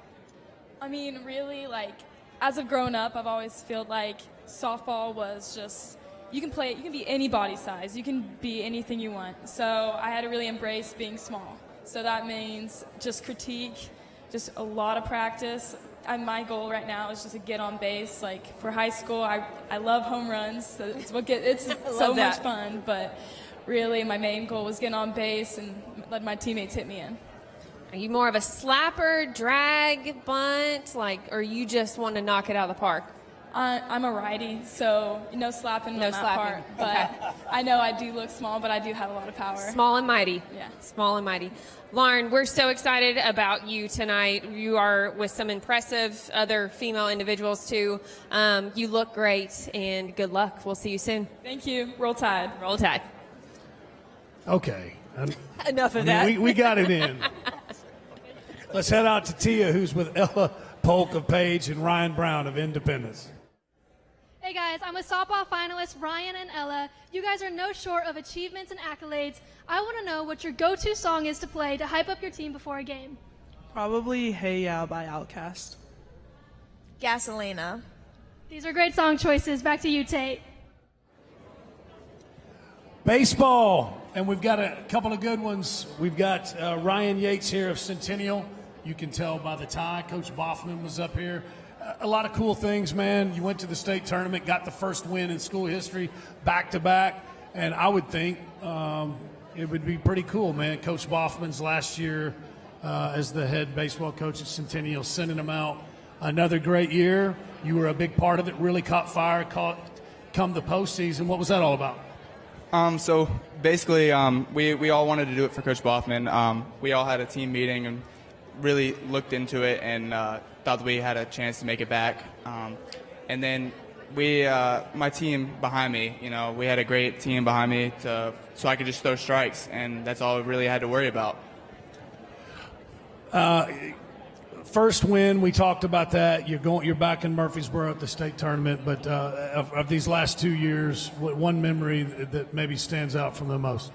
Really, as I've grown up, I've always felt like softball was just, you can be any body size. You can be anything you want. So I had to really embrace being small. So that means just critique, just a lot of practice. My goal right now is just to get on base. Like for high school, I love home runs. So it's so much fun. But really, my main goal was getting on base and let my teammates hit me in. Are you more of a slapper, drag, bunt, or you just want to knock it out of the park? I'm a righty, so no slapping on that part. But okay. I know I do look small, but I do have a lot of power. Small and mighty. Yeah. Small and mighty. Lauren, we're so excited about you tonight. You are with some impressive other female individuals, too. You look great, and good luck. We'll see you soon. Thank you. Roll Tide. Roll Tide. Okay. Enough of that. We got it in. Let's head out to Tia, who's with Ella Polk of Page and Ryan Brown of Independence. Hey guys, I'm with softball finalists Ryan and Ella. You guys are no short of achievements and accolades. I want to know what your go-to song is to play to hype up your team before a game. Probably Hey Ya by Outkast. Gasolina. These are great song choices. Back to you, Tate. Baseball, and we've got a couple of good ones. We've got Ryan Yates here of Centennial. You can tell by the tie. Coach Boffman was up here. A lot of cool things, man. You went to the state tournament, got the first win in school history, back-to-back, and I would think it would be pretty cool, man. Coach Boffman's last year as the head baseball coach at Centennial, sending them out. Another great year. You were a big part of it, really caught fire, come the postseason. What was that all about? So basically, we all wanted to do it for Coach Boffman. We all had a team meeting and really looked into it and thought that we had a chance to make it back. And then my team behind me, we had a great team behind me so I could just throw strikes, and that's all I really had to worry about. First win, we talked about that. You're back in Murfreesboro at the state tournament, but of these last 2 years, what one memory that maybe stands out from the most?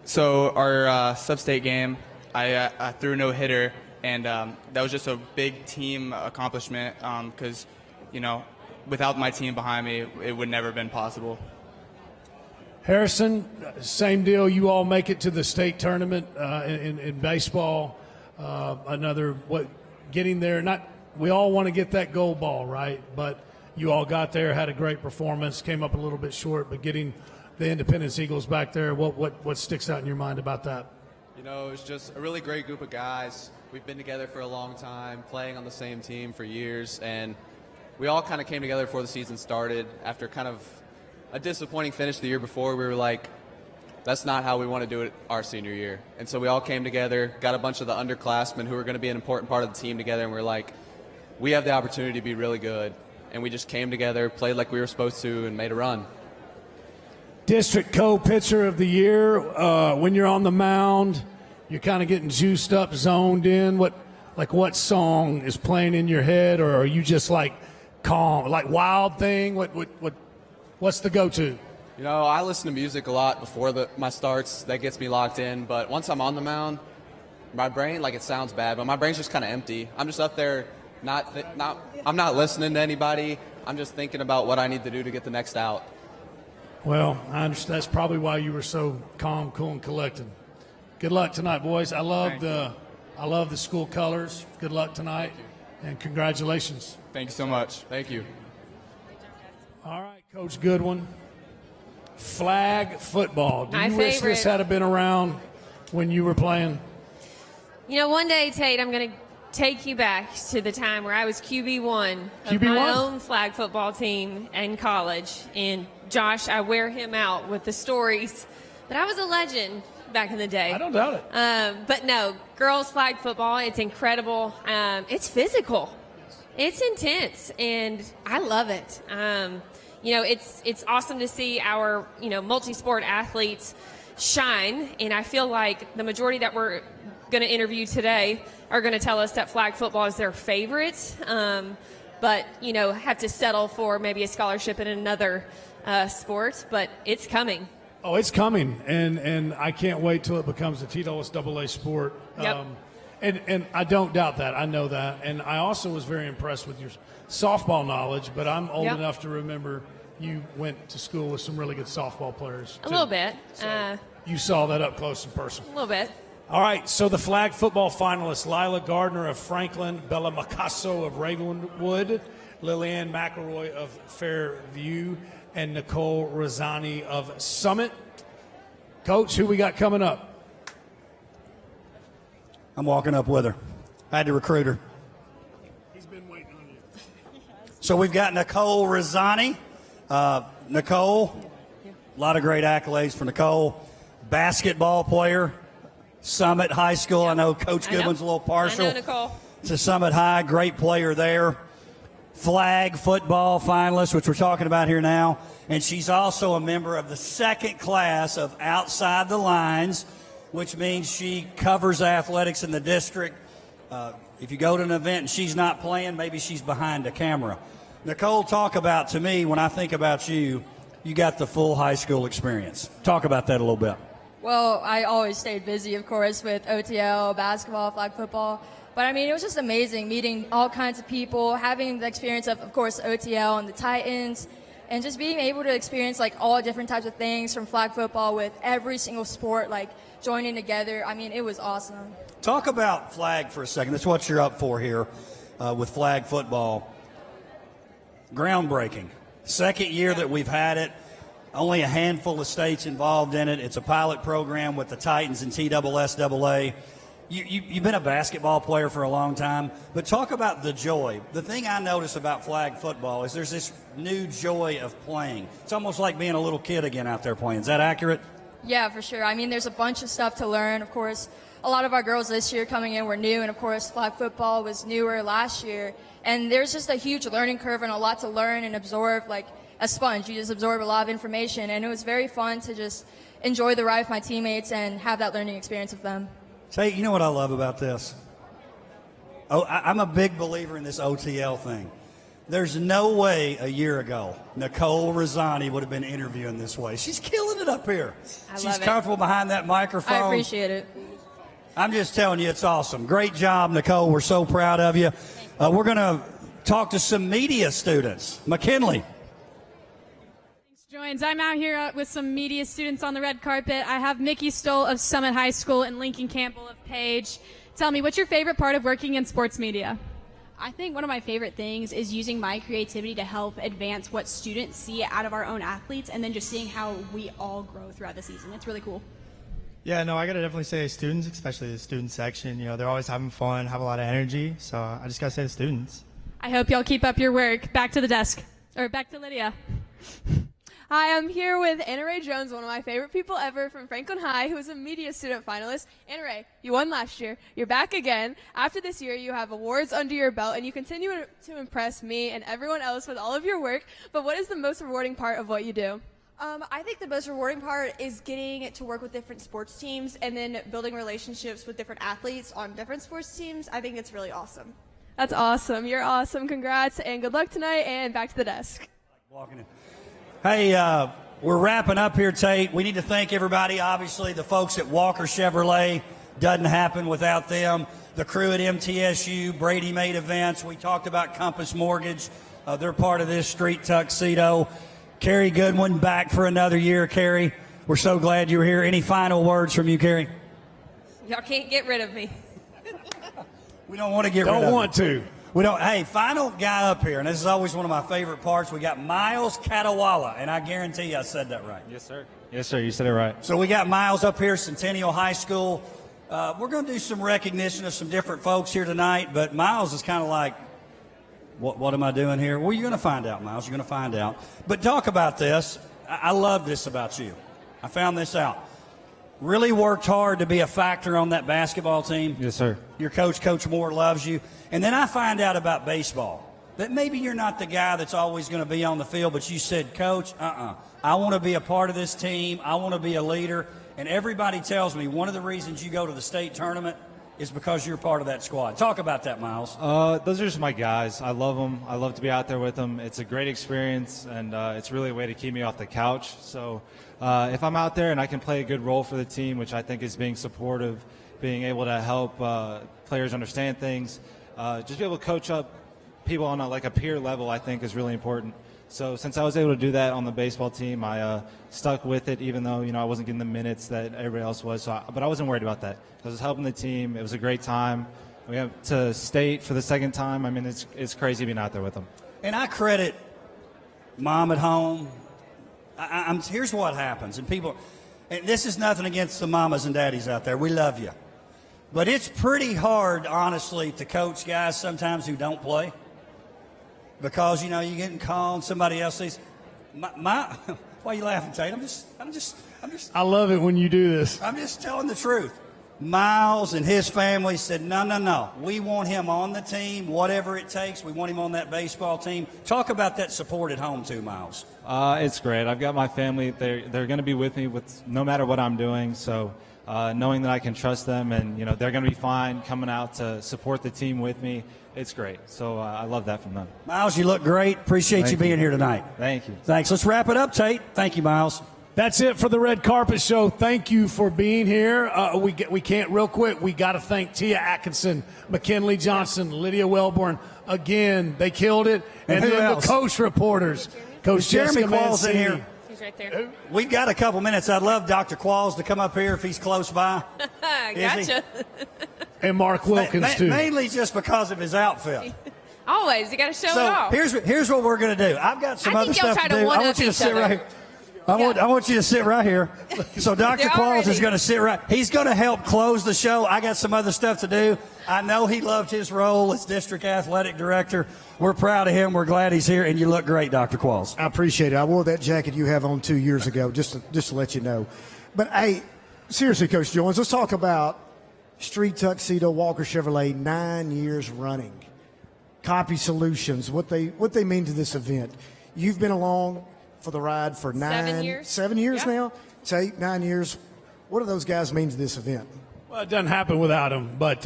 So our sub-state game, I threw a no-hitter, and that was just a big team accomplishment because, without my team behind me, it would never have been possible. Harrison, same deal. You all make it to the state tournament in baseball. Getting there, we all want to get that gold ball, right? But you all got there, had a great performance, came up a little bit short, but getting the Independence Eagles back there, what sticks out in your mind about that? It was just a really great group of guys. We've been together for a long time, playing on the same team for years, and we all kind of came together before the season started. After kind of a disappointing finish the year before, we were like, that's not how we want to do it our senior year. And so we all came together, got a bunch of the underclassmen who were going to be an important part of the team together, and we're like, we have the opportunity to be really good. And we just came together, played like we were supposed to, and made a run. District Co-Pitcher of the Year. When you're on the mound, you're kind of getting juiced up, zoned in. What song is playing in your head, or are you just like calm, like Wild Thing? What's the go-to? I listen to music a lot before my starts. That gets me locked in. But once I'm on the mound, my brain, it sounds bad, but my brain's just kind of empty. I'm just up there, I'm not listening to anybody. I'm just thinking about what I need to do to get the next out. Well, I understand. That's probably why you were so calm, cool, and collected. Good luck tonight, boys. I love the school colors. Good luck tonight, and congratulations. Thank you so much. Thank you. All right, Coach Goodwin. Flag football. Do My you wish favorite. this had been around when you were playing? One day, Tate, I'm going to take you back to the time where I was QB1 of my own flag football team in college. And Josh, I wear him out with the stories. But I was a legend back in the day. I don't doubt it. But no, girls flag football, it's incredible. It's physical. It's intense, and I love it. It's awesome to see our, multi-sport athletes shine, and I feel like the majority that we're going to interview today are going to tell us that flag football is their favorite, but, have to settle for maybe a scholarship in another sport, but it's coming. Oh, it's coming, and I can't wait till it becomes a TDOS AA sport. Yep. And I don't doubt that. I know that. And I also was very impressed with your softball knowledge, but I'm old Yep. enough to remember you went to school with some really good softball players. A little bit. You saw that up close and personal. A little bit. All right, so the flag football finalists, Lila Gardner of Franklin, Bella Macasso of Ravenwood, Lillian McElroy of Fairview, and Nicole Rosani of Summit. Coach, who we got coming up? I'm walking up with her. I had to recruit her. He's been waiting on you. So we've got Nicole Rosani. Nicole, a lot of great accolades for Nicole. Basketball player, Summit High School. I know Coach Goodwin's a little partial I know Nicole. to Summit High. Great player there. Flag football finalist, which we're talking about here now. And she's also a member of the second class of Outside the Lines, which means she covers athletics in the district. If you go to an event and she's not playing, maybe she's behind a camera. Nicole, talk about, to me, when I think about you, you got the full high school experience. Talk about that a little bit. Well, I always stayed busy, of course, with OTL, basketball, flag football. But, I mean, it was just amazing meeting all kinds of people, having the experience of course, OTL and the Titans, and just being able to experience, like, all different types of things from flag football with every single sport, like, joining together. I mean, it was awesome. Talk about flag for a second. That's what you're up for here with flag football. Groundbreaking. Second year that we've had it. Only a handful of states involved in it. It's a pilot program with the Titans and TSSAA. You've been a basketball player for a long time, but talk about the joy. The thing I notice about flag football is there's this new joy of playing. It's almost like being a little kid again out there playing. Is that accurate? Yeah, for sure. I mean, there's a bunch of stuff to learn. Of course, a lot of our girls this year coming in were new, and of course, flag football was newer last year. And there's just a huge learning curve and a lot to learn and absorb, like a sponge. You just absorb a lot of information, and it was very fun to just enjoy the ride with my teammates and have that learning experience with them. Say, you know what I love about this? Oh, I'm a big believer in this OTL thing. There's no way a year ago Nicole Rosani would have been interviewing this way. She's killing it up here. She's comfortable behind that microphone. I appreciate it. I'm just telling you, it's awesome. Great job, Nicole. We're so proud of you. We're going to talk to some media students. McKinley. Joins. I'm out here with some media students on the red carpet. I have Mickey Stoll of Summit High School and Lincoln Campbell of Page. Tell me, what's your favorite part of working in sports media? I think one of my favorite things is using my creativity to help advance what students see out of our own athletes, and then just seeing how we all grow throughout the season. It's really cool. Yeah, no, I gotta definitely say students, especially the student section. You know, they're always having fun, have a lot of energy. So I just gotta say the students. I hope y'all keep up your work. Back to the desk, or back to Lydia. Hi, I'm here with Anna Ray Jones, one of my favorite people ever from Franklin High, who is a media student finalist. Anna Ray, you won last year. You're back again. After this year, you have awards under your belt, and you continue to impress me and everyone else with all of your work. But what is the most rewarding part of what you do? I think the most rewarding part is getting to work with different sports teams and then building relationships with different athletes on different sports teams. I think it's really awesome. That's awesome. You're awesome. Congrats, and good luck tonight, and back to the desk. Walking in. Hey, we're wrapping up here, Tate. We need to thank everybody, obviously, the folks at Walker Chevrolet. Doesn't happen without them. The crew at MTSU, Brady Made Events. We talked about Compass Mortgage. They're part of this street tuxedo. Carrie Goodwin back for another year. Carrie, we're so glad you were here. Any final words from you, Carrie? Y'all can't get rid of me. We don't want to get rid of you. Don't want to. We don't. Hey, final guy up here, and this is always one of my favorite parts. We got Miles Catawalla, and I guarantee you I said that right. Yes, sir. Yes, sir. You said it right. So we got Miles up here, Centennial High School. We're going to do some recognition of some different folks here tonight, but Miles is kind of like, what am I doing here? Well, you're going to find out, Miles. You're going to find out. But talk about this. I love this about you. I found this out. Really worked hard to be a factor on that basketball team. Yes, sir. Your coach, Coach Moore, loves you. And then I find out about baseball, that maybe you're not the guy that's always going to be on the field, but you said, Coach, I want to be a part of this team. I want to be a leader. And everybody tells me one of the reasons you go to the state tournament is because you're part of that squad. Talk about that, Miles. Those are just my guys. I love them. I love to be out there with them. It's a great experience, and it's really a way to keep me off the couch. So if I'm out there and I can play a good role for the team, which I think is being supportive being able to help players understand things, just be able to coach up people on a peer level, I think is really important. So since I was able to do that on the baseball team, I stuck with it, even though I wasn't getting the minutes that everybody else was. But I wasn't worried about that. I was helping the team. It was a great time. We went to state for the second time. I mean, it's crazy being out there with them. And I credit Mom at home. Here's what happens, and people. And this is nothing against the mamas and daddies out there. We love you, but it's pretty hard, honestly, to coach guys sometimes who don't play. Because you're getting called, somebody else says, "Why are you laughing, Tate? I'm just. I love it when you do this. I'm just telling the truth." Miles and his family said, "No. We want him on the team, whatever it takes. We want him on that baseball team." Talk about that support at home too, Miles. It's great. I've got my family. They're going to be with me no matter what I'm doing. So knowing that I can trust them, and they're going to be fine coming out to support the team with me. It's great. So I love that from them. Miles, you look great. Appreciate you being here tonight. Thank you. Thanks. Let's wrap it up, Tate. Thank you, Miles. That's it for the Red Carpet Show. Thank you for being here. We can't real quick. We got to thank Tia Atkinson, McKinley Johnson, Lydia Wellborn. Again, they killed it. And who then else? the Coach reporters. Coach Jeremy Jessica Qualls in Mancini. here. He's right there. We've got a couple minutes. I'd love Dr. Qualls to come up here if he's close by. Gotcha. And Mark Wilkins, too. Mainly just because of his outfit. Always, you got to show it So off. here's what we're going to do. I've got some I other think y'all stuff try to to do. I one-up want you to each sit other. right here. I want you to sit right here. So Dr. They're Qualls already- is going to sit right. He's going to help close the show. I got some other stuff to do. I know he loved his role as district athletic director. We're proud of him. We're glad he's here, and you look great, Dr. Qualls. I appreciate it. I wore that jacket you have on 2 years ago, just to let you know. But hey, seriously, Coach Jones, let's talk about Street Tuxedo Walker Chevrolet 9 years running. Copy Solutions, what they mean to this event. You've been along for the ride for 7 years now. It's 9 years. What do those guys mean to this event? Well, it doesn't happen without them, but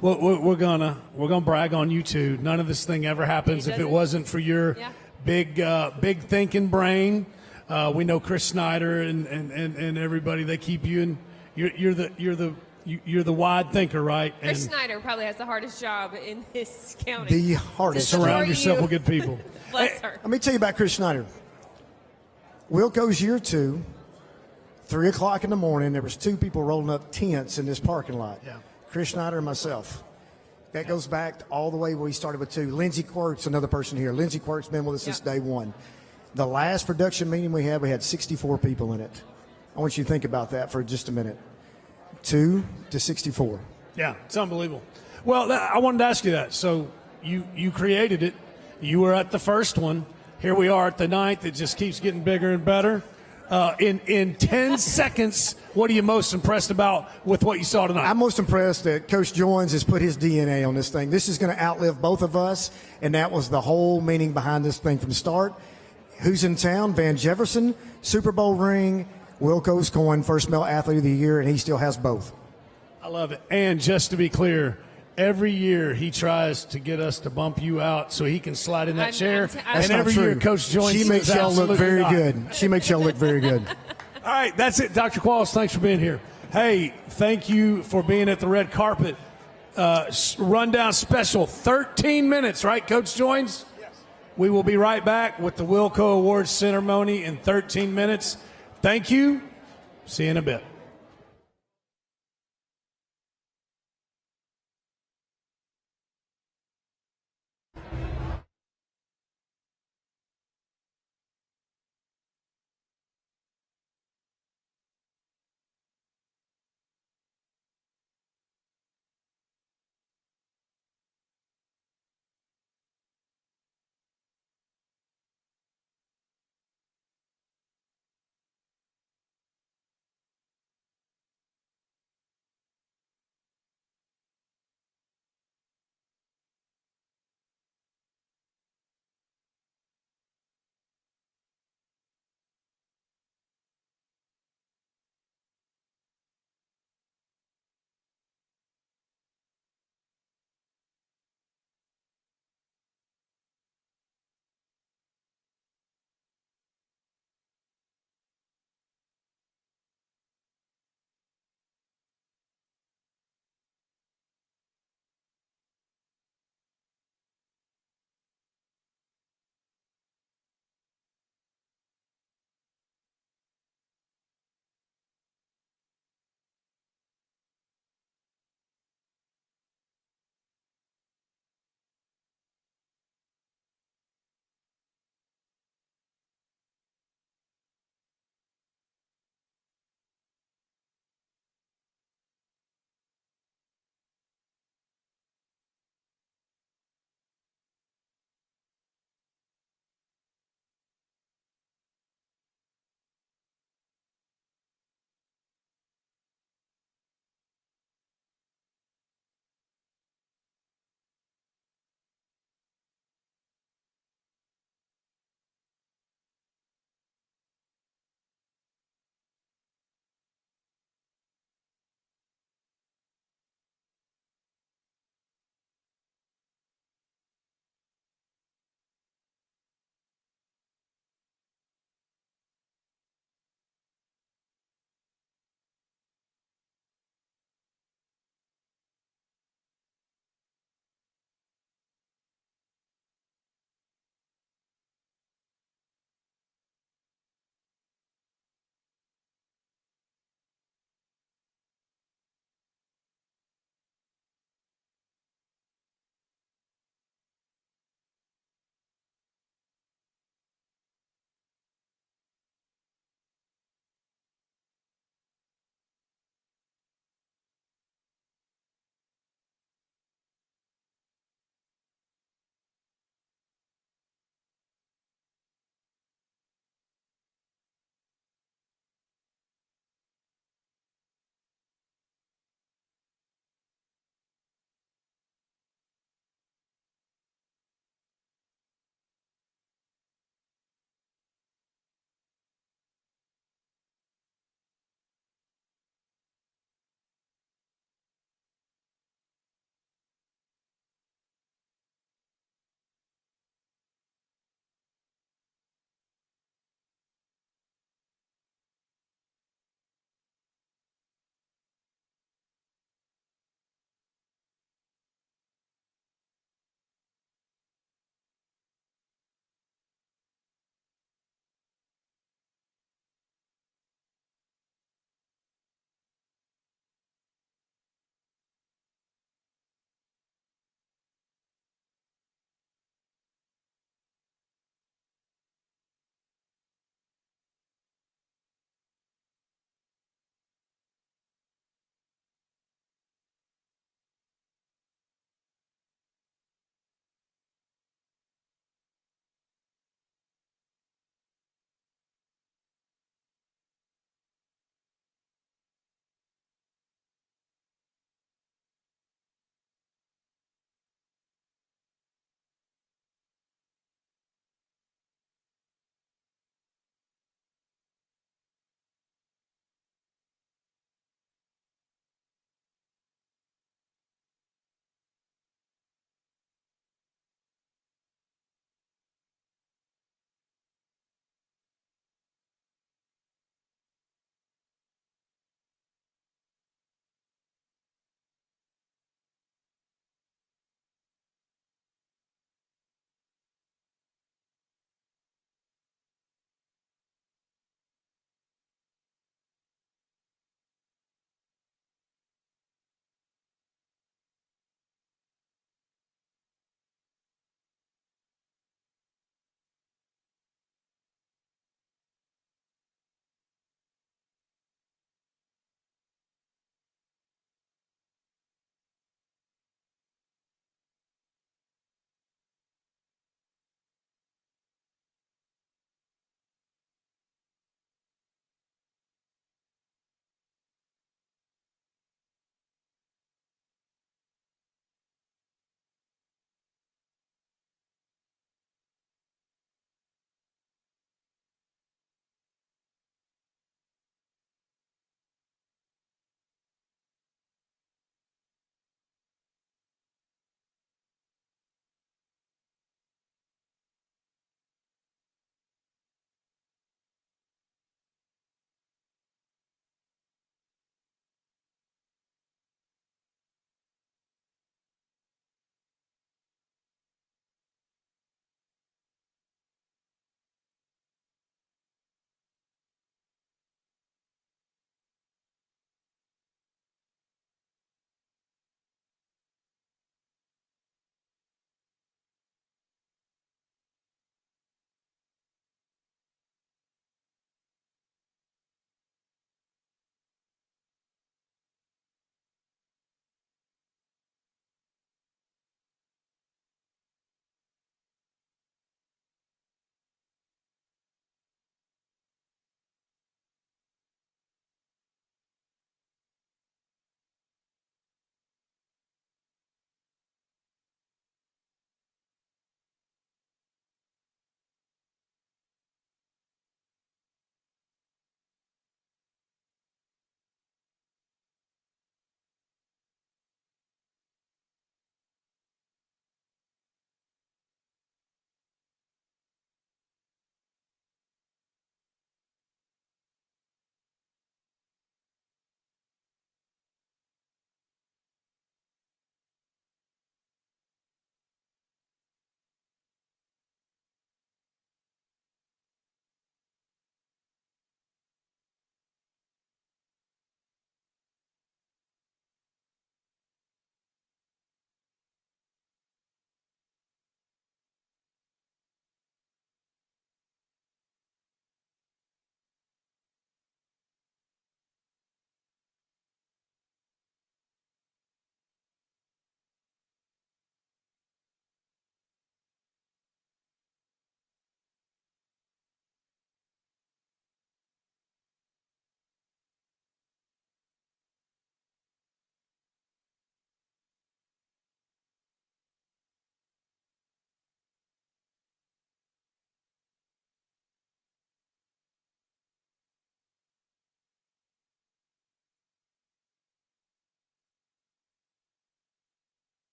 we're gonna brag on you too. None of this thing ever happens if it wasn't for your big thinking brain. We know Chris Snyder and everybody. They keep you in. You're the wide thinker, right? Chris And Snyder probably has the hardest job in this county. The hardest. surround yourself with good people. Bless her. Let me tell you about Chris Snyder. Wilco's year 2, 3 o'clock in the morning, there was 2 people rolling up tents in this parking lot. Yeah. Chris Snyder and myself. That goes back all the way where we started with 2. Lindsey Quirk's another person here. Lindsey Quirk's been with us since day 1. The last production meeting we had 64 people in it. I want you to think about that for just a minute. 2 to 64. Yeah, it's unbelievable. Well, I wanted to ask you that. So you created it. You were at the first one. Here we are at the 9th. It just keeps getting bigger and better. In 10 seconds, what are you most impressed about with what you saw tonight? I'm most impressed that Coach Jones has put his DNA on this thing. This is going to outlive both of us, and that was the whole meaning behind this thing from the start. Who's in town? Van Jefferson, Super Bowl ring, Wilco's coin, first male athlete of the year, and he still has both. I love it. And just to be clear, every year he tries to get us to bump you out so he can slide in that chair. That's and not every true. year Coach Jones She makes says y'all look absolutely very not. good. She makes y'all look very good. All right, that's it. Dr. Qualls, thanks for being here. Hey, thank you for being at the red carpet. Rundown special, 13 minutes, right, Coach Joins? Yes. We will be right back with the WILLCO Awards ceremony in 13 minutes. Thank you. See you in a bit.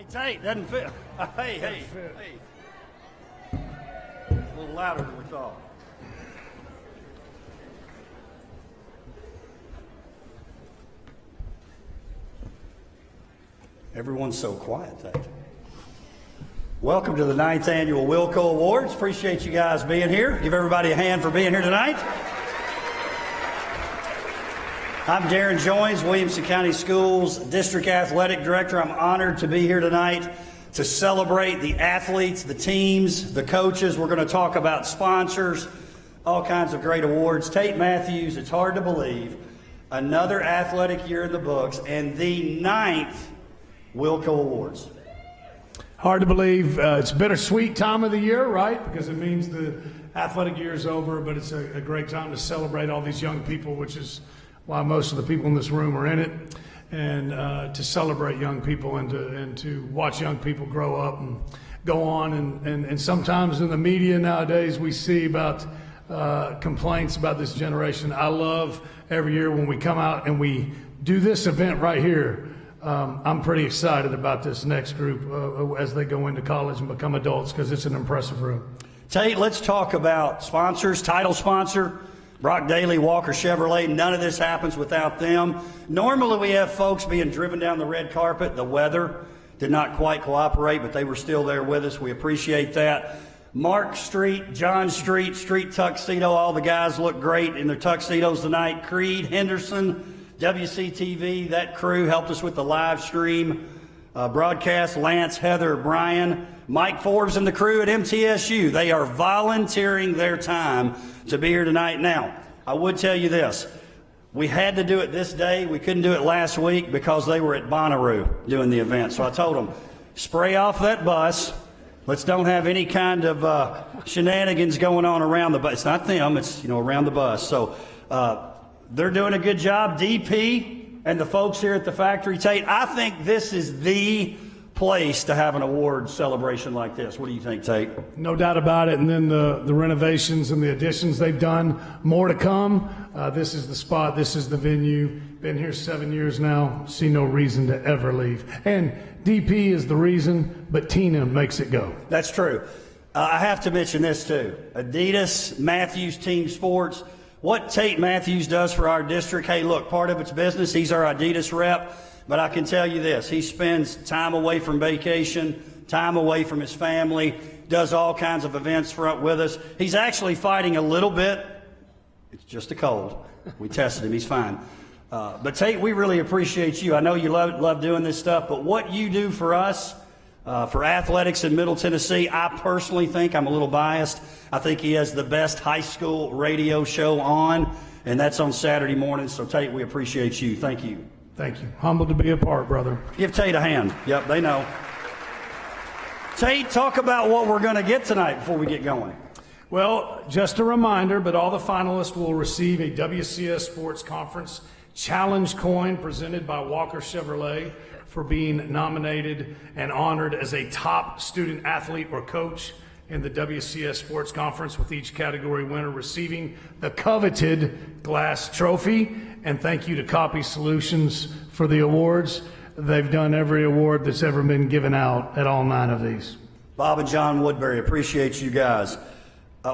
Hey, Tate, doesn't fit. Hey. A little louder than we thought. Everyone's so quiet, Tate. Welcome to the 9th Annual WILLCO Awards. Appreciate you guys being here. Give everybody a hand for being here tonight. I'm Darren Joines, Williamson County Schools District Athletic Director. I'm honored to be here tonight to celebrate the athletes, the teams, the coaches. We're going to talk about sponsors, all kinds of great awards. Tate Matthews, it's hard to believe, another athletic year in the books, and the 9th WILLCO Awards. Hard to believe. It's a bittersweet time of the year, right? Because it means the athletic year is over, but it's a great time to celebrate all these young people, which is why most of the people in this room are in it, and to celebrate young people and to watch young people grow up and go on. And sometimes in the media nowadays we see about complaints about this generation. I love every year when we come out and we do this event right here. I'm pretty excited about this next group as they go into college and become adults, because it's an impressive room. Tate, let's talk about sponsors. Title sponsor, Brock Daly, Walker Chevrolet. None of this happens without them. Normally we have folks being driven down the red carpet. The weather did not quite cooperate, but they were still there with us. We appreciate that. Mark Street, John Street, Street Tuxedo. All the guys look great in their tuxedos tonight. Creed, Henderson, WCTV, that crew helped us with the live stream broadcast. Lance, Heather, Brian, Mike Forbes, and the crew at MTSU. They are volunteering their time to be here tonight. Now, I would tell you this. We had to do it this day. We couldn't do it last week because they were at Bonnaroo doing the event. So I told them, spray off that bus. Let's don't have any kind of shenanigans going on around the bus. It's not them. It's, around the bus. So they're doing a good job. DP and the folks here at the factory. Tate, I think this is the place to have an award celebration like this. What do you think, Tate? No doubt about it. And then the renovations and the additions they've done, more to come. This is the spot. This is the venue. Been here 7 years now. See no reason to ever leave. And DP is the reason, but Tina makes it go. That's true. I have to mention this too. Adidas, Matthews Team Sports. What Tate Matthews does for our district, hey, look, part of it's business. He's our Adidas rep. But I can tell you this, he spends time away from vacation, time away from his family, does all kinds of events with us. He's actually fighting a little bit. It's just a cold. We tested him. He's fine. But Tate, we really appreciate you. I know you love doing this stuff, but what you do for us, for athletics in Middle Tennessee, I personally think, I'm a little biased, I think he has the best high school radio show on, and that's on Saturday mornings. So Tate, we appreciate you. Thank you. Thank you. Humbled to be a part, brother. Give Tate a hand. Yep, they know. Tate, talk about what we're going to get tonight before we get going. Well, just a reminder, but all the finalists will receive a WCS Sports Conference Challenge coin presented by Walker Chevrolet for being nominated and honored as a top student athlete or coach in the WCS Sports Conference, with each category winner receiving the coveted glass trophy. And thank you to Copy Solutions for the awards. They've done every award that's ever been given out at all 9 of these. Bob and John Woodbury, appreciate you guys.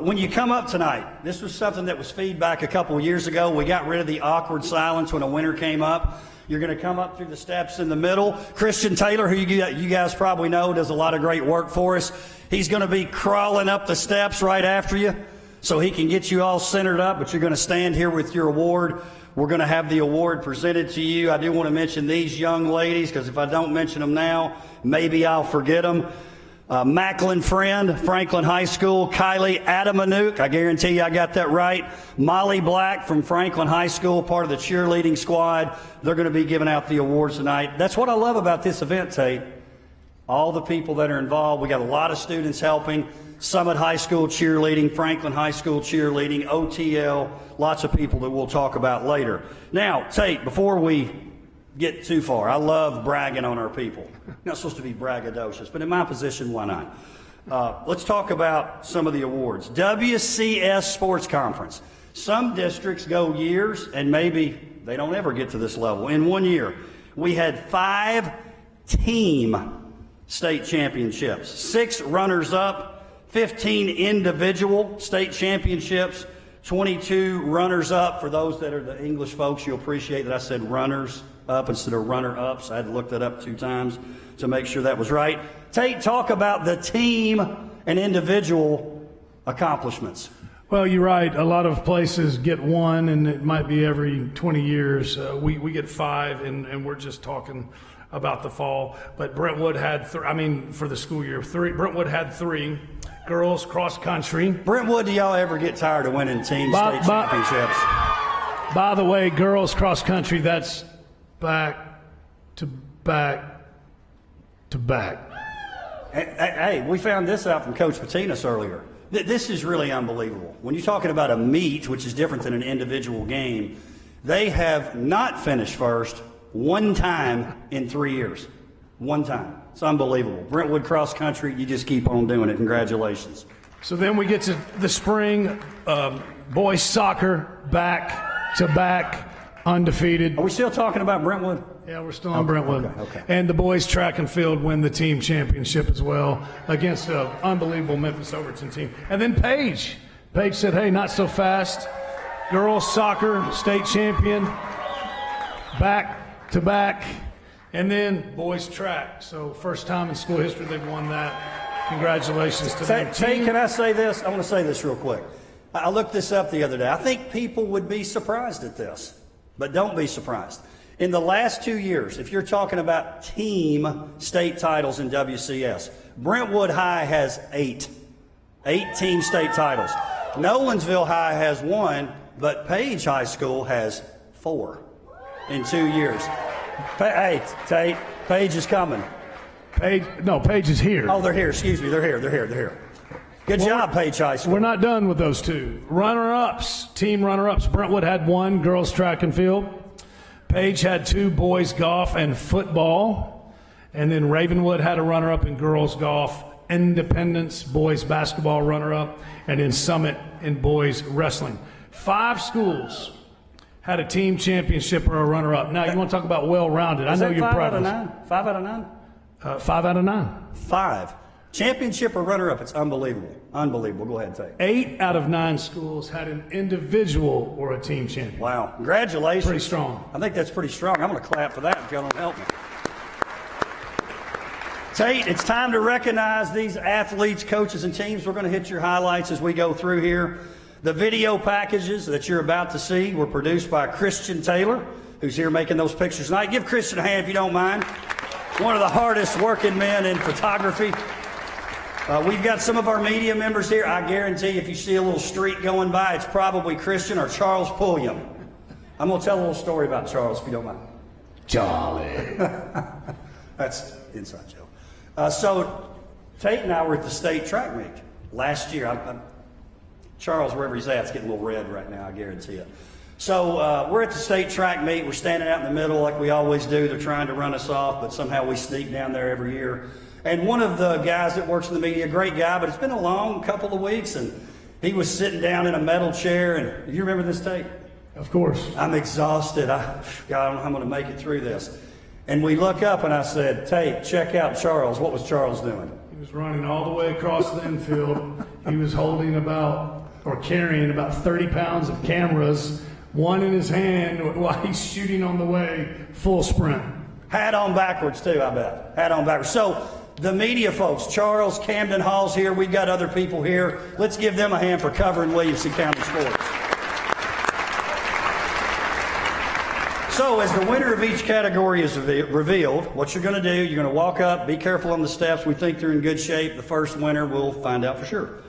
When you come up tonight, this was something that was feedback a couple of years ago. We got rid of the awkward silence when a winner came up. You're going to come up through the steps in the middle. Christian Taylor, who you guys probably know, does a lot of great work for us. He's going to be crawling up the steps right after you so he can get you all centered up, but you're going to stand here with your award. We're going to have the award presented to you. I do want to mention these young ladies, because if I don't mention them now, maybe I'll forget them. Macklin Friend, Franklin High School. Kylie Adamanuk, I guarantee you I got that right. Molly Black from Franklin High School, part of the cheerleading squad. They're going to be giving out the awards tonight. That's what I love about this event, Tate. All the people that are involved. We got a lot of students helping. Summit High School cheerleading, Franklin High School cheerleading, OTL, lots of people that we'll talk about later. Now, Tate, before we get too far, I love bragging on our people. Not supposed to be braggadocious, but in my position, why not? Let's talk about some of the awards. WCS Sports Conference. Some districts go years, and maybe they don't ever get to this level. In 1 year, we had 5 team state championships, 6 runners-up, 15 individual state championships, 22 runners-up. For those that are the English folks, you'll appreciate that I said runners-up instead of runner-ups. I had to look that up 2 times to make sure that was right. Tate, talk about the team and individual accomplishments. Well, you're right. A lot of places get 1, and it might be every 20 years. We get 5, and we're just talking about the fall. But Brentwood had, for the school year, 3. Brentwood had 3. Girls cross country. Brentwood, do y'all ever get tired of winning team state championships? By the way, girls cross country, that's back to back to back. Hey, we found this out from Coach Patinas earlier. This is really unbelievable. When you're talking about a meet, which is different than an individual game, they have not finished first 1 time in 3 years. 1 time. It's unbelievable. Brentwood cross country, you just keep on doing it. Congratulations. So then we get to the spring, boys soccer, back to back, undefeated. Are we still talking about Brentwood? Yeah, we're still on Brentwood. Okay. And the boys track and field win the team championship as well against an unbelievable Memphis Overton team. And then Paige said, hey, not so fast. Girls soccer, state champion, back to back. And then boys track. So first time in school history they've won that. Congratulations to them. Tate, can I say this? I want to say this real quick. I looked this up the other day. I think people would be surprised at this, but don't be surprised. In the last 2 years, if you're talking about team state titles in WCS, Brentwood High has 8 team state titles. Nolensville High has 1, but Page High School has 4 in 2 years. Hey, Tate, Page is coming. Page is here. Oh, they're here. Excuse me. They're here. Good job, Page High School. We're not done with those 2. Runner-ups, team runner-ups. Brentwood had 1, girls track and field. Page had 2, boys golf and football. And then Ravenwood had a runner-up in girls golf. Independence, boys basketball runner-up. And then Summit in boys wrestling. 5 schools had a team championship or a runner-up. Now, you want to talk about well-rounded. I know you're proud of us. 5 out of 9? 5 out of 9. 5. Championship or runner-up. It's unbelievable. Unbelievable. Go ahead, Tate. 8 out of 9 schools had an individual or a team champion. Wow. Congratulations. Pretty strong. I think that's pretty strong. I'm going to clap for that if y'all don't help me. Tate, it's time to recognize these athletes, coaches, and teams. We're going to hit your highlights as we go through here. The video packages that you're about to see were produced by Christian Taylor, who's here making those pictures tonight. Give Christian a hand if you don't mind. One of the hardest working men in photography. We've got some of our media members here. I guarantee if you see a little streak going by, it's probably Christian or Charles Pulliam. I'm going to tell a little story about Charles, if you don't mind. Charlie. That's inside joke. So Tate and I were at the state track meet last year. Charles, wherever he's at, it's getting a little red right now, I guarantee it. So we're at the state track meet. We're standing out in the middle like we always do. They're trying to run us off, but somehow we sneak down there every year. And one of the guys that works in the media, a great guy, but it's been a long couple of weeks, and he was sitting down in a metal chair. And you remember this, Tate? Of course. I'm exhausted. God, I don't know how I'm going to make it through this. And we look up, and I said, Tate, check out Charles. What was Charles doing? He was running all the way across the infield. He was holding carrying about 30 pounds of cameras, one in his hand while he's shooting on the way, full sprint. Hat on backwards, too, I bet. Hat on backwards. So the media folks, Charles, Camden Hall's here. We've got other people here. Let's give them a hand for covering Williamson County sports. So as the winner of each category is revealed, what you're going to do, you're going to walk up, be careful on the steps. We think they're in good shape. The first winner, we'll find out for sure.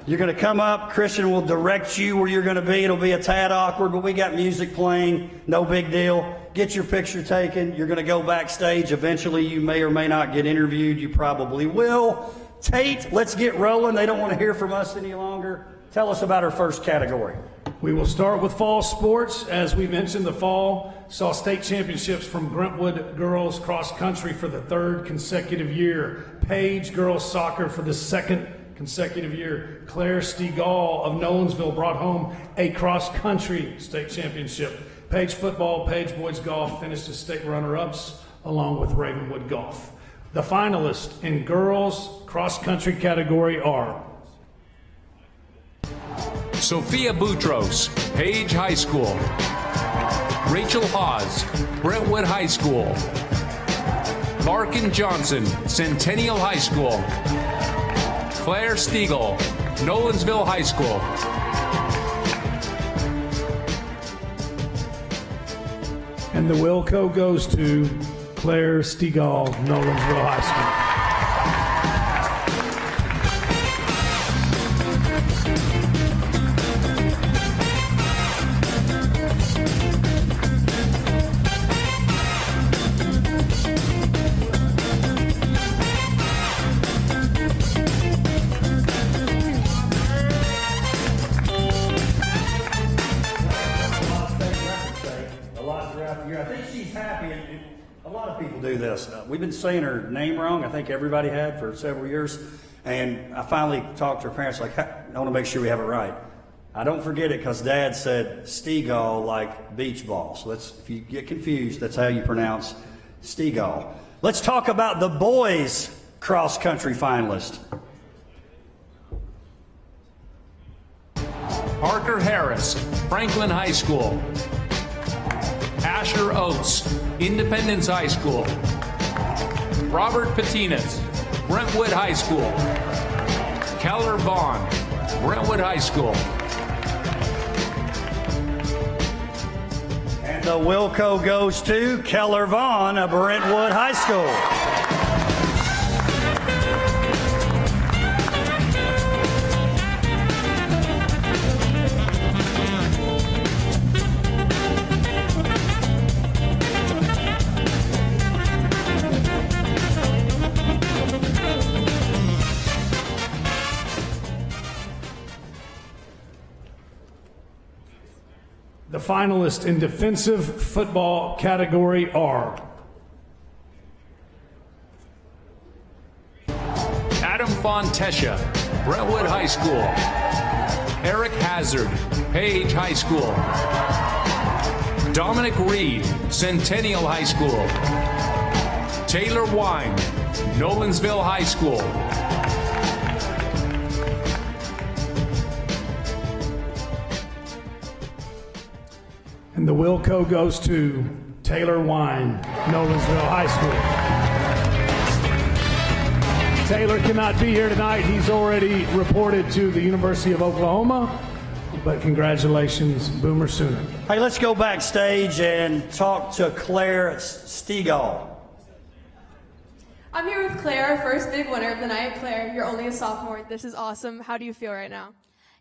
You're going to come up. Christian will direct you where you're going to be. It'll be a tad awkward, but we got music playing. No big deal. Get your picture taken. You're going to go backstage. Eventually, you may or may not get interviewed. You probably will. Tate, let's get rolling. They don't want to hear from us any longer. Tell us about our first category. We will start with fall sports. As we mentioned, the fall saw state championships from Brentwood girls cross country for the 3rd consecutive year. Page girls soccer for the 2nd consecutive year. Claire Stegall of Nolensville brought home a cross-country state championship. Page football, Page boys golf finished as state runner-ups along with Ravenwood golf. The finalists in girls cross-country category are Sophia Boutros, Page High School. Rachel Hawes, Brentwood High School. Larkin Johnson, Centennial High School. Claire Stiegel, Nolensville High School. And the Wilco goes to Claire Stiegel, Nolensville High School. Do this. We've been saying her name wrong. I think everybody had for several years. And I finally talked to her parents, like, I want to make sure we have it right. I don't forget it because Dad said Stiegel like beach ball. So that's, if you get confused, that's how you pronounce Stiegel. Let's talk about the boys cross-country finalist. Parker Harris, Franklin High School. Asher Oates, Independence High School. Robert Patinas, Brentwood High School. Keller Vaughn, Brentwood High School. And the Wilco goes to Keller Vaughn of Brentwood High School. The finalists in defensive football category are Adam Fontesha, Brentwood High School. Eric Hazard, Page High School. Dominic Reed, Centennial High School. Taylor Wine, Nolensville High School. And the Wilco goes to Taylor Wine, Nolensville High School. Taylor cannot be here tonight. He's already reported to the University of Oklahoma, but congratulations, Boomer Sooner. Hey, let's go backstage and talk to Claire Stiegel. I'm here with Claire, our first big winner of the night. Claire, you're only a sophomore. This is awesome. How do you feel right now?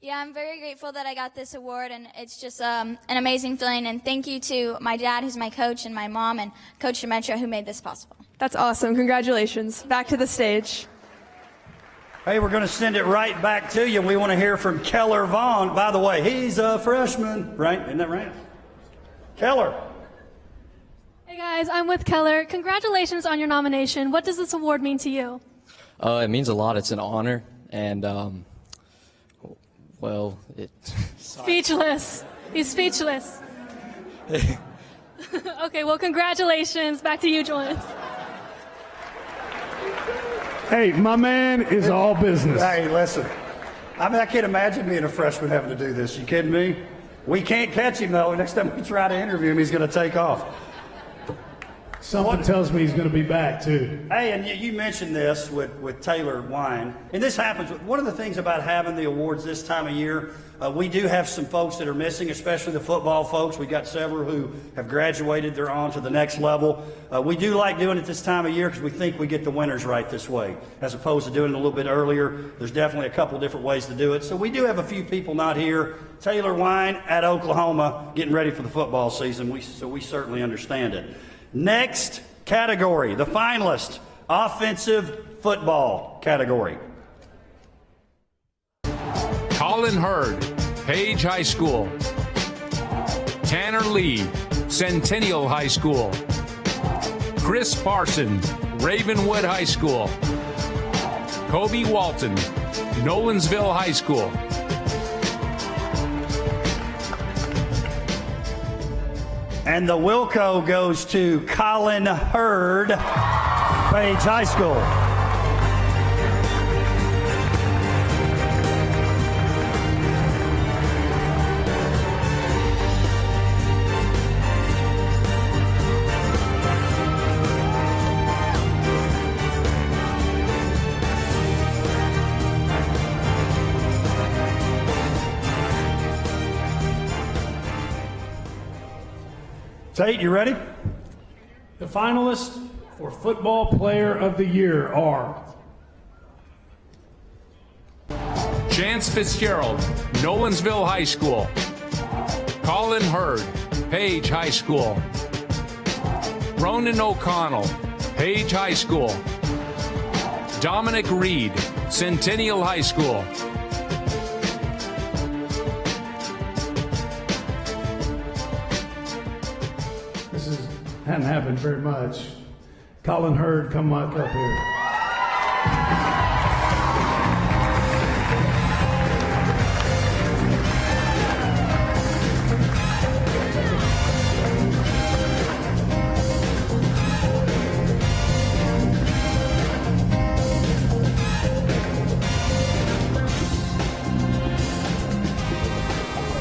Yeah, I'm very grateful that I got this award, and it's just an amazing feeling. And thank you to my dad, who's my coach, and my mom, and Coach Demetria, who made this possible. That's awesome. Congratulations. Back to the stage. Hey, we're going to send it right back to you. We want to hear from Keller Vaughn. By the way, he's a freshman, right? Isn't that right? Keller. Hey guys, I'm with Keller. Congratulations on your nomination. What does this award mean to you? It means a lot. It's an honor, and well, Speechless. He's speechless. Okay, well, congratulations. Back to you, Julian. Hey, my man is all business. Hey, listen. I mean, I can't imagine being a freshman having to do this. You kidding me? We can't catch him, though. Next time we try to interview him, he's going to take off. Something tells me he's going to be back, too. Hey, and you mentioned this with Taylor Wine. And this happens. One of the things about having the awards this time of year, we do have some folks that are missing, especially the football folks. We've got several who have graduated. They're on to the next level. We do like doing it this time of year because we think we get the winners right this way, as opposed to doing it a little bit earlier. There's definitely a couple different ways to do it. So we do have a few people not here. Taylor Wine at Oklahoma getting ready for the football season. So we certainly understand it. Next category, the finalist, offensive football category. Colin Hurd, Page High School. Tanner Lee, Centennial High School. Chris Parson, Ravenwood High School. Kobe Walton, Nolensville High School. And the Wilco goes to Colin Hurd Page High School. Tate, you ready? The finalists for Football Player of the Year are Chance Fitzgerald, Nolensville High School. Colin Hurd, Page High School. Ronan O'Connell, Page High School. Dominic Reed, Centennial High School. Hadn't happened very much. Colin Hurd, come up here.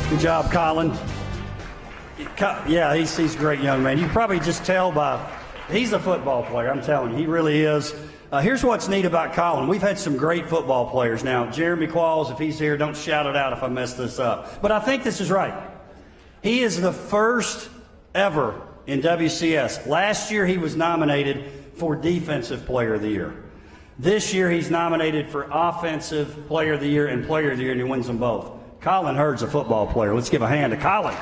Good job, Colin. Yeah, he's a great young man. You can probably just tell by, he's a football player, I'm telling you, he really is. Here's what's neat about Colin. We've had some great football players. Now, Jeremy Qualls, if he's here, don't shout it out if I mess this up. But I think this is right. He is the first ever in WCS. Last year, he was nominated for Defensive Player of the Year. This year, he's nominated for Offensive Player of the Year and Player of the Year, and he wins them both. Colin Hurd's a football player. Let's give a hand to Colin.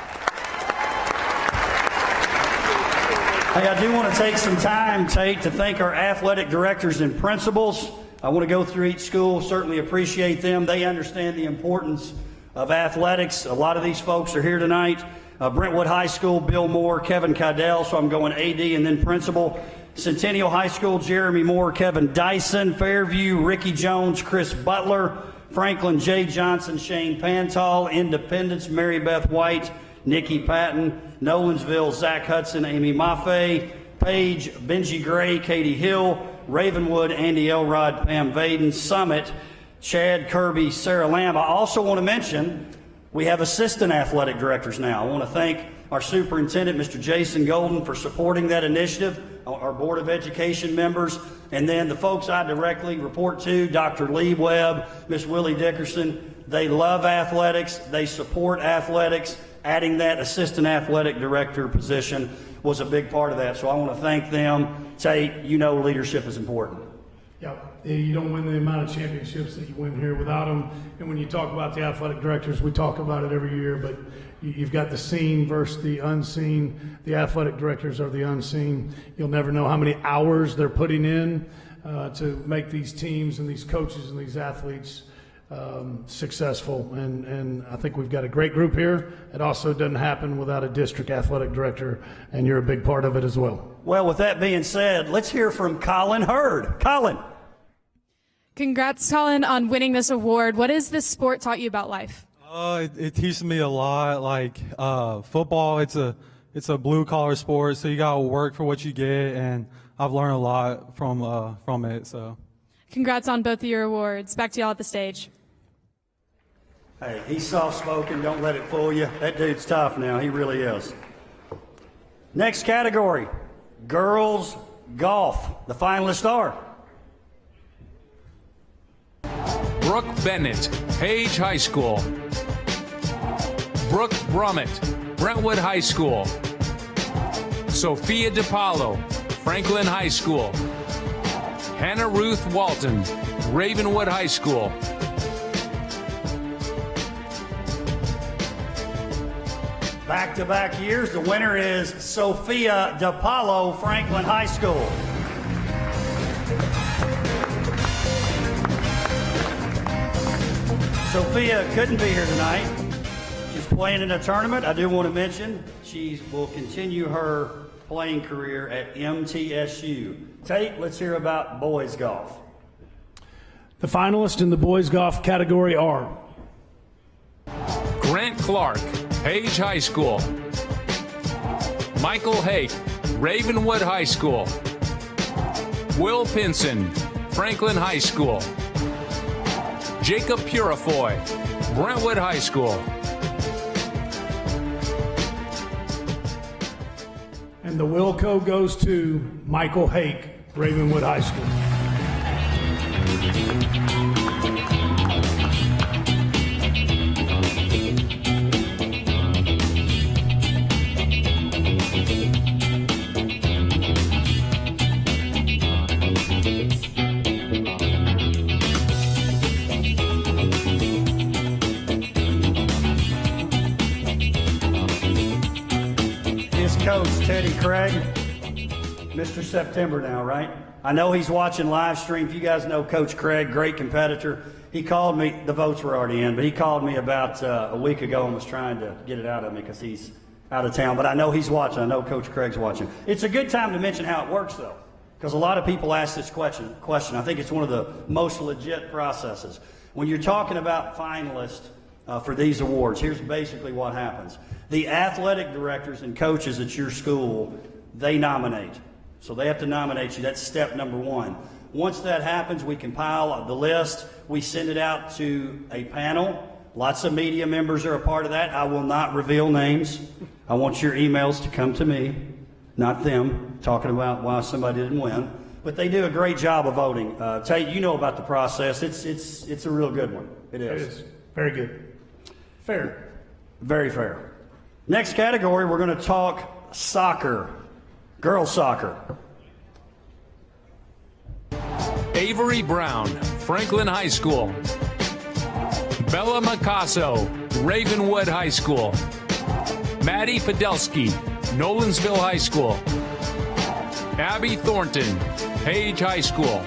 Hey, I do want to take some time, Tate, to thank our athletic directors and principals. I want to go through each school, certainly appreciate them. They understand the importance of athletics. A lot of these folks are here tonight. Brentwood High School, Bill Moore, Kevin Cadell, so I'm going AD and then principal. Centennial High School, Jeremy Moore, Kevin Dyson. Fairview, Ricky Jones, Chris Butler. Franklin J. Johnson, Shane Pantal. Independence, Mary Beth White, Nikki Patton. Nolensville, Zach Hudson, Amy Maffei. Page, Benji Gray, Katie Hill. Ravenwood, Andy Elrod, Pam Vaden. Summit, Chad Kirby, Sarah Lamb. I also want to mention we have assistant athletic directors now. I want to thank our superintendent, Mr. Jason Golden, for supporting that initiative, our Board of Education members, and then the folks I directly report to, Dr. Lee Webb, Miss Willie Dickerson. They love athletics. They support athletics. Adding that assistant athletic director position was a big part of that. So I want to thank them. Tate, you know leadership is important. Yeah, you don't win the amount of championships that you win here without them. And when you talk about the athletic directors, we talk about it every year, but you've got the seen versus the unseen. The athletic directors are the unseen. You'll never know how many hours they're putting in to make these teams and these coaches and these athletes successful, and I think we've got a great group here. It also doesn't happen without a district athletic director, and you're a big part of it as well. Well, with that being said, let's hear from Colin Hurd. Colin. Congrats, Colin, on winning this award. What has this sport taught you about life? It teaches me a lot. Like football, it's a blue collar sport, so you gotta work for what you get, and I've learned a lot from it. So, congrats on both of your awards. Back to y'all at the stage. Hey, he's soft-spoken. Don't let it fool you. That dude's tough now. He really is. Next category, girls golf. The finalists are Brooke Bennett, Page High School. Brooke Brummett, Brentwood High School. Sophia DiPaolo, Franklin High School. Hannah Ruth Walton, Ravenwood High School. Back-to-back years, the winner is Sophia DiPaolo, Franklin High School. Sophia couldn't be here tonight. She's playing in a tournament. I do want to mention she will continue her playing career at MTSU. Tate, let's hear about boys golf. The finalists in the boys golf category are Grant Clark, Page High School. Michael Hake, Ravenwood High School. Will Pinson, Franklin High School. Jacob Purifoy, Brentwood High School. And the Wilco goes to Michael Hake, Ravenwood High School. Coach Teddy Craig, Mr. September now, right? I know he's watching live stream. If you guys know Coach Craig, great competitor. He called me, the votes were already in, but he called me about a week ago and was trying to get it out of me because he's out of town. But I know he's watching. I know Coach Craig's watching. It's a good time to mention how it works, though, because a lot of people ask this question. I think it's one of the most legit processes. When you're talking about finalists for these awards, here's basically what happens. The athletic directors and coaches at your school, they nominate. So they have to nominate you. That's step number one. Once that happens, we compile the list. We send it out to a panel. Lots of media members are a part of that. I will not reveal names. I want your emails to come to me, not them, talking about why somebody didn't win. But they do a great job of voting. Tate, you know about the process. It's a real good one. It is. It is. Very good. Fair. Very fair. Next category, we're going to talk soccer, girls soccer. Avery Brown, Franklin High School. Bella Micasso, Ravenwood High School. Maddie Podelsky, Nolensville High School. Abby Thornton, Page High School.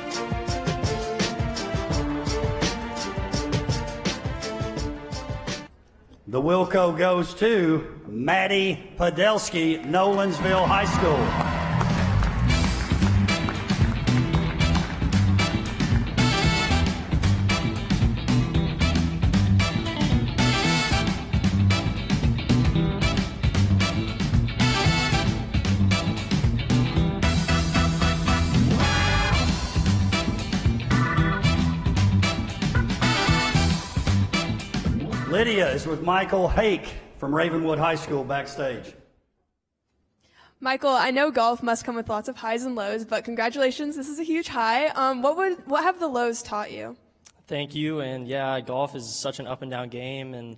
The Wilco goes to Maddie Podelsky, Nolensville High School. Lydia is with Michael Hake from Ravenwood High School backstage. Michael, I know golf must come with lots of highs and lows, but congratulations, this is a huge high. What have the lows taught you? Thank you, and yeah, golf is such an up and down game, and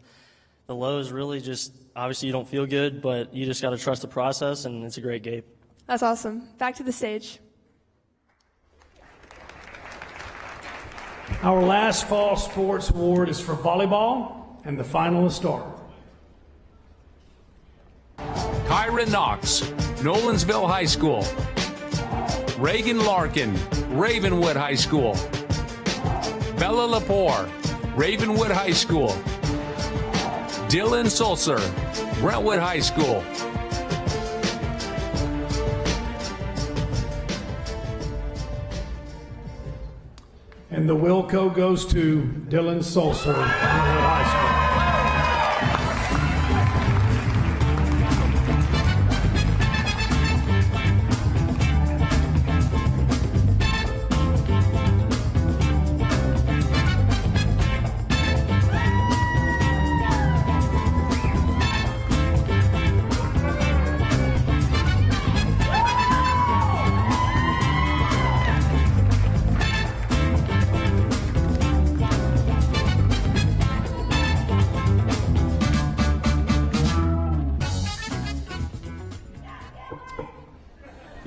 the lows really just, obviously you don't feel good, but you just got to trust the process, and it's a great game. That's awesome. Back to the stage. Our last fall sports award is for volleyball, and the finalists are Kyra Knox, Nolensville High School. Reagan Larkin, Ravenwood High School. Bella Lepore, Ravenwood High School. Dylan Sulzer, Brentwood High School. And the Wilco goes to Dylan Sulzer, Brentwood High School.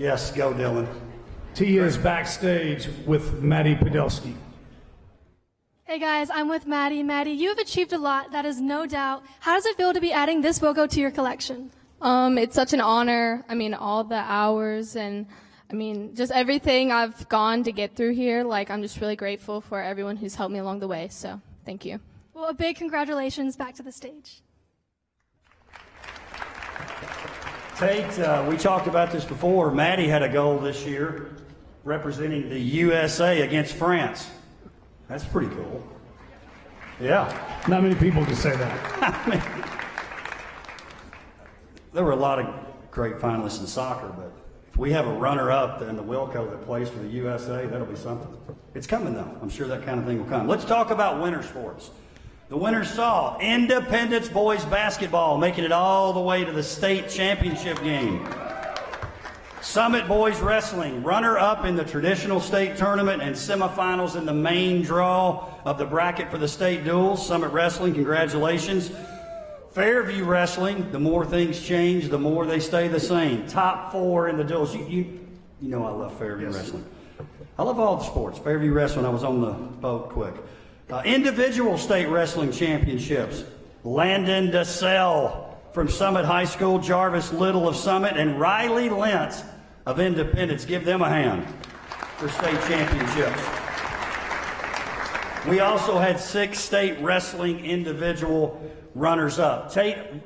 Yes, go Dylan. Tia is backstage with Maddie Podelsky. Hey guys, I'm with Maddie. Maddie, you have achieved a lot, that is no doubt. How does it feel to be adding this Wilco to your collection? It's such an honor. I mean, all the hours and just everything I've gone to get through here. Like, I'm just really grateful for everyone who's helped me along the way. So, thank you. Well, a big congratulations. Back to the stage. Tate, we talked about this before. Maddie had a goal this year representing the USA against France. That's pretty cool. Yeah. Not many people can say that. There were a lot of great finalists in soccer, but if we have a runner-up in the WILLCO that plays for the USA. That'll be something. It's coming, though. I'm sure that kind of thing will come. Let's talk about winter sports. The winners saw Independence boys basketball making it all the way to the state championship game. Summit boys wrestling, runner-up in the traditional state tournament and semifinals in the main draw of the bracket for the state duels. Summit wrestling, congratulations. Fairview wrestling, the more things change, the more they stay the same. Top 4 in the duels. You know I love Fairview wrestling. I love all the sports. Fairview wrestling, I was on the boat quick. Individual state wrestling championships. Landon DeSalle from Summit High School, Jarvis Little of Summit, and Riley Lentz of Independence. Give them a hand for state championships. We also had 6 state wrestling individual runners-up.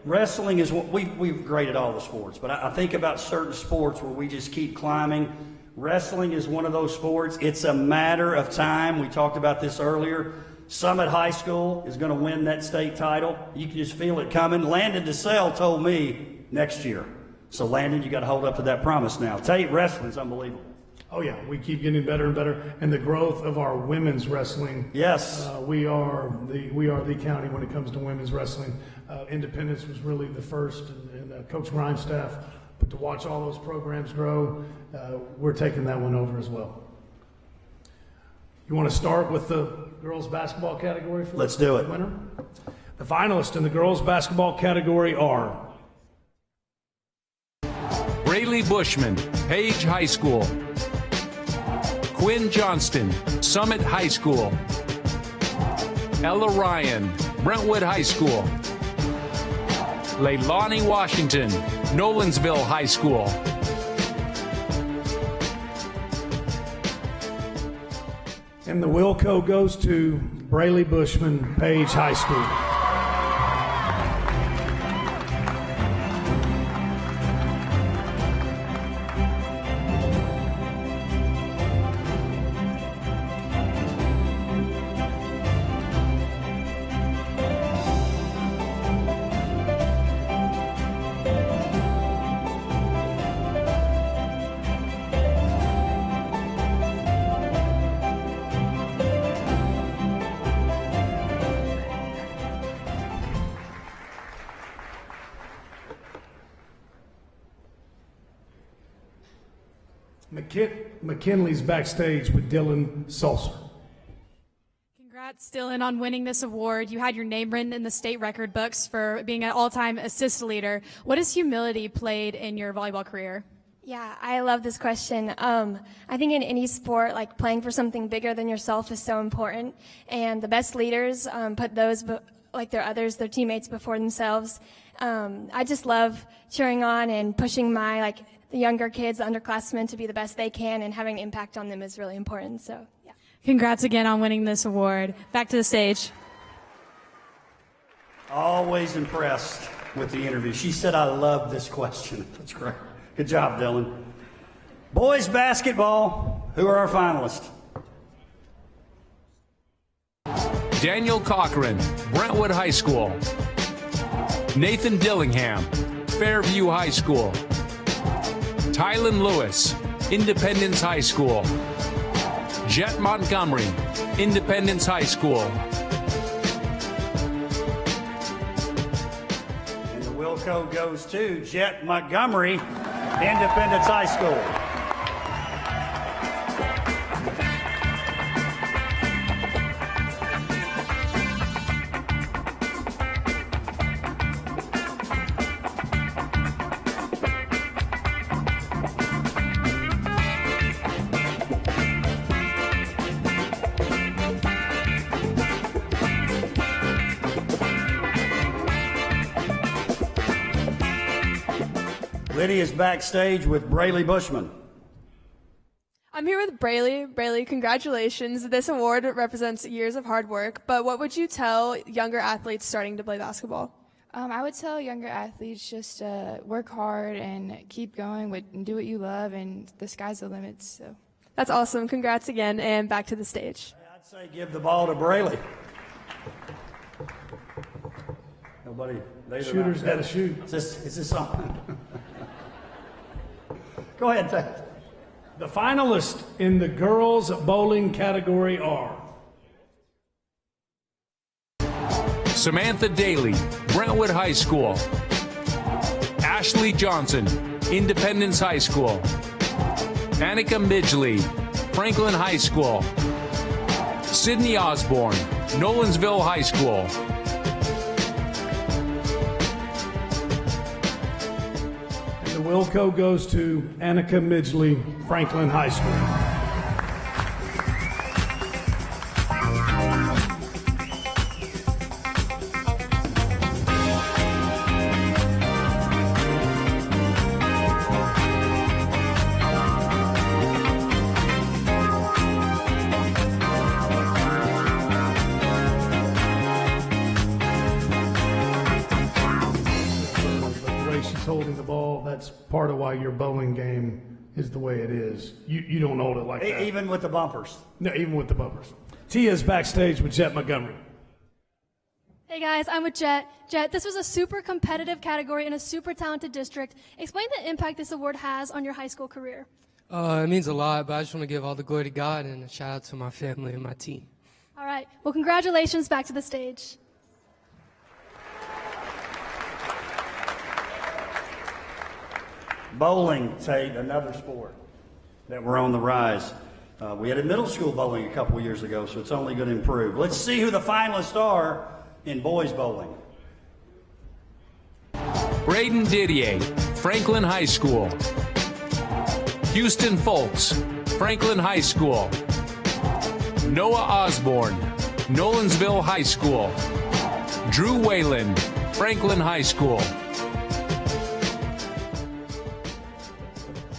Wrestling is what we've graded all the sports, but I think about certain sports where we just keep climbing. Wrestling is one of those sports. It's a matter of time. We talked about this earlier. Summit High School is going to win that state title. You can just feel it coming. Landon DeSalle told me next year. So Landon, you got to hold up to that promise now. Tate wrestling is unbelievable. Oh yeah, we keep getting better and better, and the growth of our women's wrestling. Yes, we are the county when it comes to women's wrestling. Independence was really the first, and Coach Grindstaff. But to watch all those programs grow, we're taking that one over as well. You want to start with the girls basketball category? Let's do it. Winner? The finalists in the girls basketball category are Braylee Bushman, Page High School. Quinn Johnston, Summit High School. Ella Ryan, Brentwood High School. Leilani Washington, Nolensville High School. And the WILLCO goes to Braylee Bushman, Page High School. McKinley's backstage with Dylan Salser. Congrats, Dylan, on winning this award. You had your name written in the state record books for being an all-time assist leader. What has humility played in your volleyball career? Yeah, I love this question. I think in any sport, like playing for something bigger than yourself is so important. And the best leaders put those, their teammates before themselves. I just love cheering on and pushing the younger kids, the underclassmen, to be the best they can, and having an impact on them is really important. So, yeah. Congrats again on winning this award. Back to the stage. Always impressed with the interview. She said, I love this question. That's great. Good job, Dylan. Boys basketball, who are our finalists? Daniel Cochran, Brentwood High School. Nathan Dillingham, Fairview High School. Tylen Lewis, Independence High School. Jet Montgomery, Independence High School. And the WILLCO goes to Jet Montgomery, Independence High School. Lydia's backstage with Braylee Bushman. I'm here with Braylee. Braylee, congratulations. This award represents years of hard work, but what would you tell younger athletes starting to play basketball? I would tell younger athletes just work hard and keep going and do what you love, and the sky's the limit. So that's awesome. Congrats again, and back to the stage. I'd say give the ball to Braylee. Nobody. Shooters got to shoot. Is this on? Go ahead, Tate. The finalists in the girls bowling category are Samantha Daly, Brentwood High School. Ashley Johnson, Independence High School. Annika Midgley, Franklin High School. Sydney Osborne, Nolensville High School. and the Wilco goes to Annika Midgley, Franklin High School. Holding the ball, that's part of why your bowling game is the way it is. You don't hold it like that. Even with the bumpers? No, even with the bumpers. Tia's backstage with Jet Montgomery. Hey guys, I'm with Jet. Jet, this was a super competitive category in a super talented district. Explain the impact this award has on your high school career. It means a lot, but I just want to give all the glory to God and a shout out to my family and my team. All right, well, congratulations. Back to the stage. Bowling, Tate, another sport that we're on the rise. We had a middle school bowling a couple of years ago, so it's only going to improve. Let's see who the finalists are in boys bowling. Braden Didier, Franklin High School. Houston Folks, Franklin High School. Noah Osborne, Nolensville High School. Drew Wayland, Franklin High School.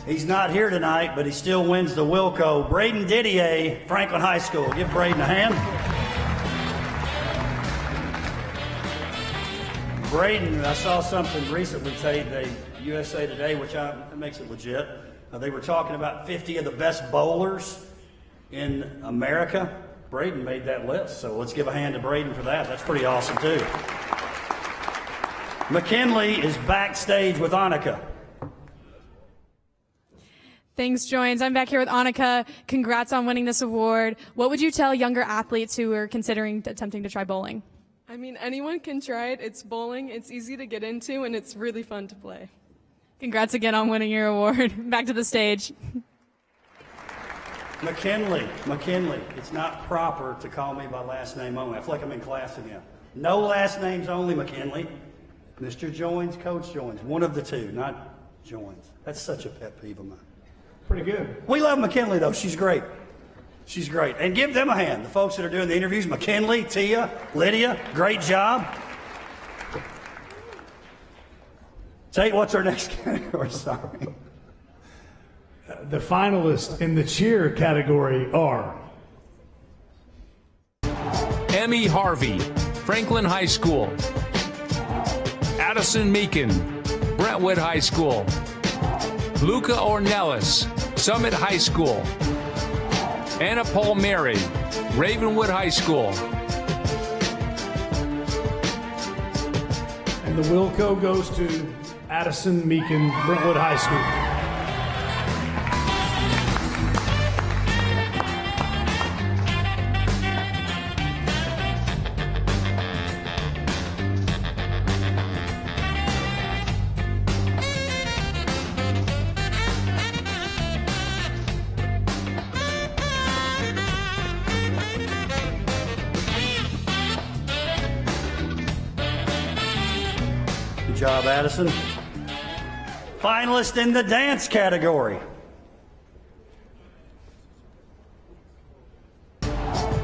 He's not here tonight, but he still wins the Wilco. Braden Didier, Franklin High School. Give Braden a hand. Braden, I saw something recently, Tate, USA Today, which that makes it legit. They were talking about 50 of the best bowlers in America. Braden made that list, so let's give a hand to Braden for that. That's pretty awesome, too. McKinley is backstage with Annika. Thanks, Joins. I'm back here with Annika. Congrats on winning this award. What would you tell younger athletes who are considering attempting to try bowling? I mean, anyone can try it. It's bowling. It's easy to get into, and it's really fun to play. Congrats again on winning your award. Back to the stage. McKinley, it's not proper to call me by last name only. I feel like I'm in class again. No last names only, McKinley. Mr. Joins, Coach Joins. One of the two, not Joins. That's such a pet peeve of mine. Pretty good. We love McKinley, though. She's great. She's great. And give them a hand, the folks that are doing the interviews. McKinley, Tia, Lydia, great job. Tate, what's our next category? Sorry. The finalists in the cheer category are Emmy Harvey, Franklin High School. Addison Meakin, Brentwood High School. Luca Ornelas, Summit High School. Anna Palmieri, Ravenwood High School. And the Wilco goes to Addison Meakin, Brentwood High School. Good job, Addison. Finalist in the dance category.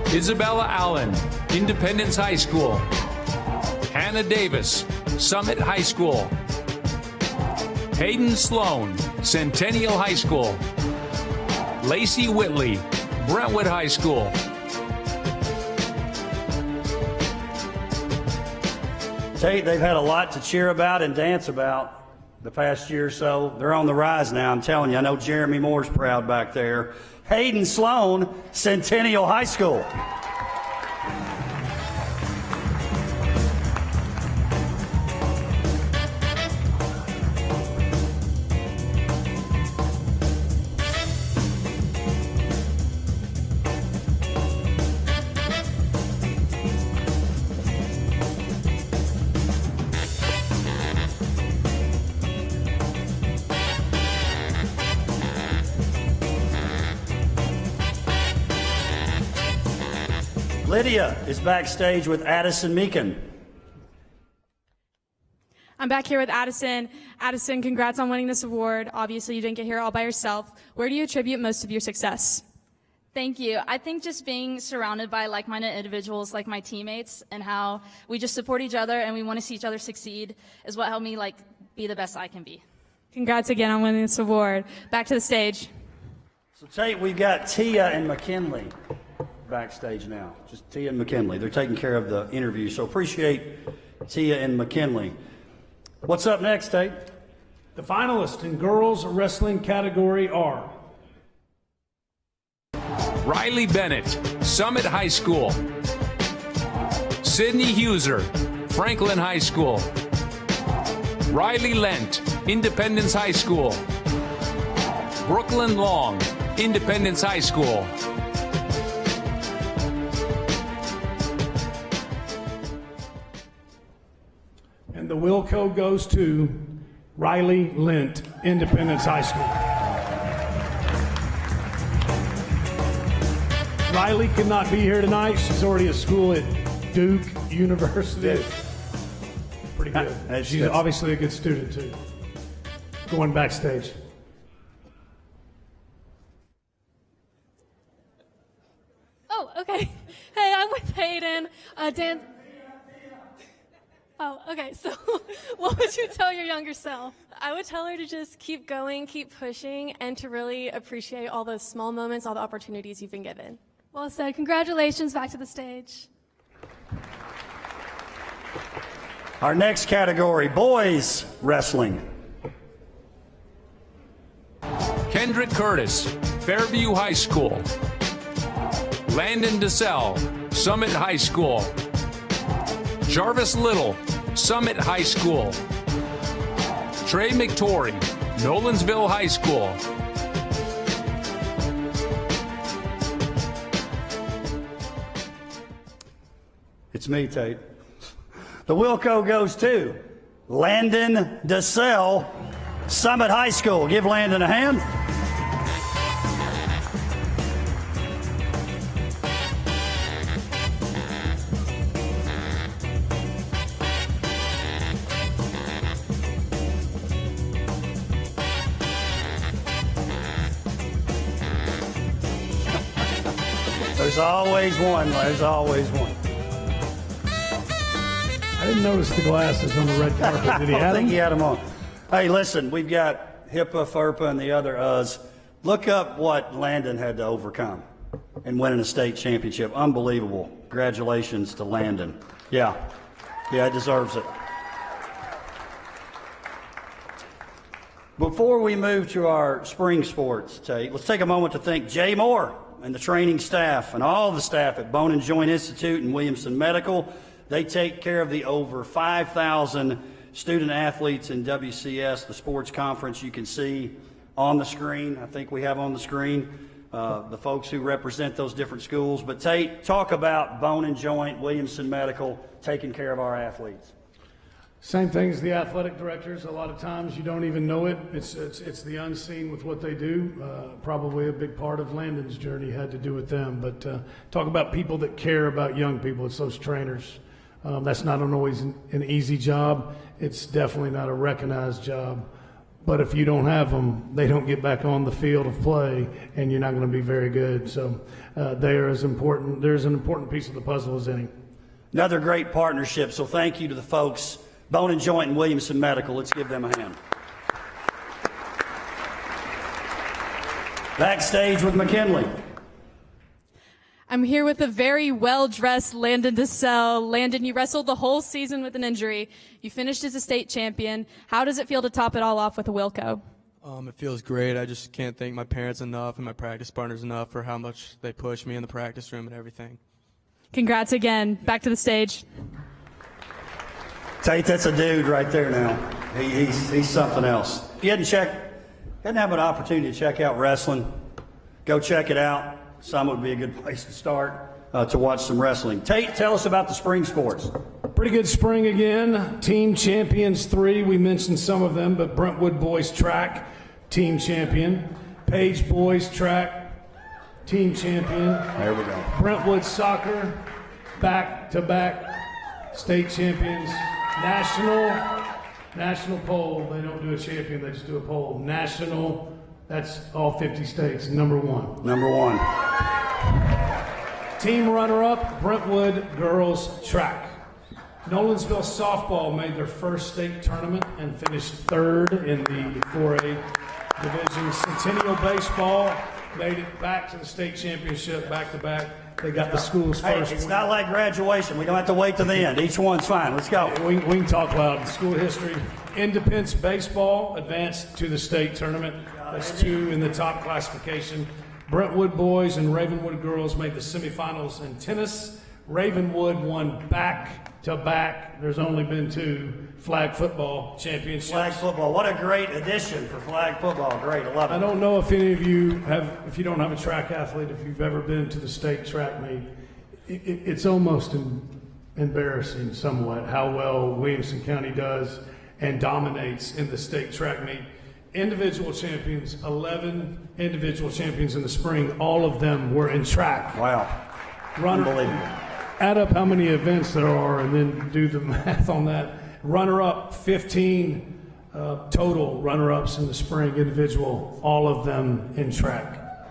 Isabella Allen, Independence High School. Hannah Davis, Summit High School. Hayden Sloan, Centennial High School. Lacey Whitley, Brentwood High School. Tate, they've had a lot to cheer about and dance about the past year or so. They're on the rise now, I'm telling you. I know Jeremy Moore's proud back there. Hayden Sloan, Centennial High School. Lydia is backstage with Addison Meekin. I'm back here with Addison. Addison, congrats on winning this award. Obviously, you didn't get here all by yourself. Where do you attribute most of your success? Thank you. I think just being surrounded by like-minded individuals like my teammates and how we just support each other and we want to see each other succeed is what helped me be the best I can be. Congrats again on winning this award. Back to the stage. So Tate, we've got Tia and McKinley backstage now. Just Tia and McKinley. They're taking care of the interview. So appreciate Tia and McKinley. What's up next, Tate? The finalists in girls wrestling category are Riley Bennett, Summit High School. Sydney Huser, Franklin High School. Riley Lent, Independence High School. Brooklyn Long, Independence High School. And the WILLCO goes to Riley Lent, Independence High School. Riley could not be here tonight. She's already at school at Duke University. Pretty good. She's obviously a good student, too. Going backstage. Oh, okay. Hey, I'm with Hayden. Dan. Oh, okay. So, what would you tell your younger self? I would tell her to just keep going, keep pushing, and to really appreciate all those small moments, all the opportunities you've been given. Well said. Congratulations. Back to the stage. Our next category, boys wrestling. Kendrick Curtis, Fairview High School. Landon DeSalle, Summit High School. Jarvis Little, Summit High School. Trey McTorrey, Nolensville High School. It's me, Tate. The WILLCO goes to Landon DeSalle, Summit High School. Give Landon a hand. There's always one. There's always one. I didn't notice the glasses on the red carpet. Did he I have think them? he had them on. Hey, listen, we've got HIPAA, FERPA, and the other us. Look up what Landon had to overcome in winning a state championship. Unbelievable. Congratulations to Landon. Yeah, it deserves it. Before we move to our spring sports, Tate, let's take a moment to thank Jay Moore and the training staff and all the staff at Bone and Joint Institute and Williamson Medical. They take care of the over 5,000 student athletes in WCS, the sports conference you can see on the screen. I think we have on the screen the folks who represent those different schools. But Tate, talk about Bone and Joint, Williamson Medical, taking care of our athletes. Same thing as the athletic directors. A lot of times you don't even know it. It's the unseen with what they do. Probably a big part of Landon's journey had to do with them. But talk about people that care about young people. It's those trainers. That's not always an easy job. It's definitely not a recognized job. But if you don't have them, they don't get back on the field of play, and you're not going to be very good. So they are as important. There's an important piece of the puzzle as any. Another great partnership. So thank you to the folks, Bone and Joint and Williamson Medical. Let's give them a hand. Backstage with McKinley. I'm here with a very well-dressed Landon DeSalle. Landon, you wrestled the whole season with an injury. You finished as a state champion. How does it feel to top it all off with a WILLCO? It feels great. I just can't thank my parents enough and my practice partners enough for how much they push me in the practice room and everything. Congrats again. Back to the stage. Tate, that's a dude right there now. He's something else. If you hadn't have an opportunity to check out wrestling, go check it out. Summit would be a good place to start to watch some wrestling. Tate, tell us about the spring sports. Pretty good spring again. Team champions 3. We mentioned some of them, but Brentwood boys track, team champion. Page boys track, team champion. There we go. Brentwood soccer, back-to-back state champions, national poll. They don't do a champion, they just do a poll. National, that's all 50 states, number one. Number one. Team runner-up, Brentwood girls track. Nolensville softball made their first state tournament and finished third in the 4A division. Centennial baseball made it back to the state championship back-to-back. They got the school's first. It's not like graduation. We don't have to wait to the end. Each one's fine. Let's go. We can talk about school history. Independence baseball advanced to the state tournament. That's 2 in the top classification. Brentwood boys and Ravenwood girls made the semifinals in tennis. Ravenwood won back-to-back. There's only been 2 flag football championships. Flag football. What a great addition for flag football. Great. I love it. I don't know if any of you have, if you don't have a track athlete, if you've ever been to the state track meet, it's almost embarrassing somewhat how well Williamson County does and dominates in the state track meet. Individual champions, 11 individual champions in the spring, all of them were in track. Wow. Unbelievable. Add up how many events there are and then do the math on that. Runner-up, 15 total runner-ups in the spring, individual, all of them in track.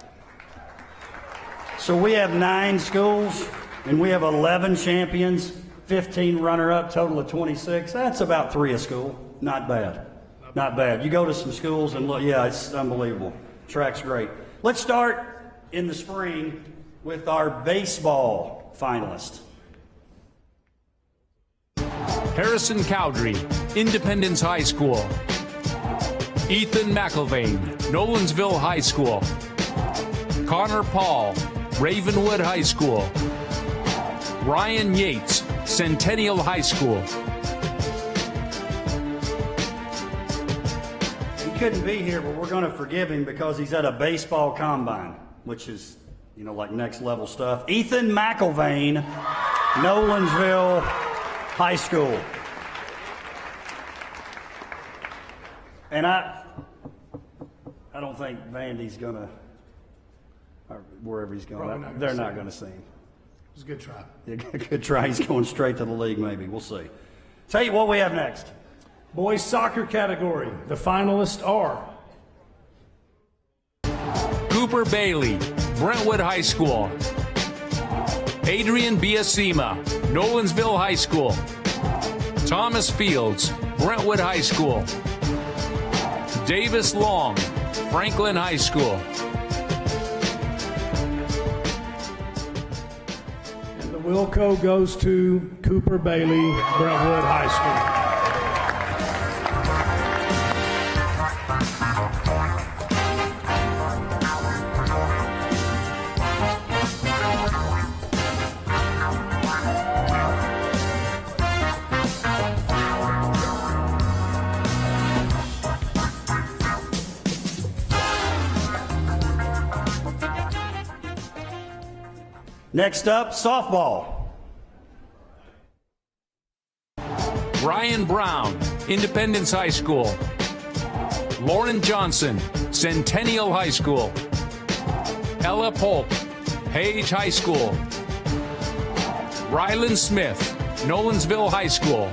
So we have 9 schools, and we have 11 champions, 15 runner-up, total of 26. That's about 3 a school. Not bad. Not bad. You go to some schools and look, yeah, it's unbelievable. Track's great. Let's start in the spring with our baseball finalist. Harrison Cowdery, Independence High School. Ethan McIlvain, Nolensville High School. Connor Paul, Ravenwood High School. Ryan Yates, Centennial High School. He couldn't be here, but we're going to forgive him because he's at a baseball combine, which is, you know, like next level stuff. Ethan McIlvain, Nolensville High School. And I don't think Vandy's going to, or wherever he's going, they're not going to see him. It was a good try. Yeah, good try. He's going straight to the league, maybe. We'll see. Tell you what we have next. Boys soccer category. The finalists are Cooper Bailey, Brentwood High School. Adrian Biasima, Nolensville High School. Thomas Fields, Brentwood High School. Davis Long, Franklin High School. And the Wilco goes to Cooper Bailey, Brentwood High School. Next up, softball. Ryan Brown, Independence High School. Lauren Johnson, Centennial High School. Ella Polk, Page High School. Rylan Smith, Nolensville High School.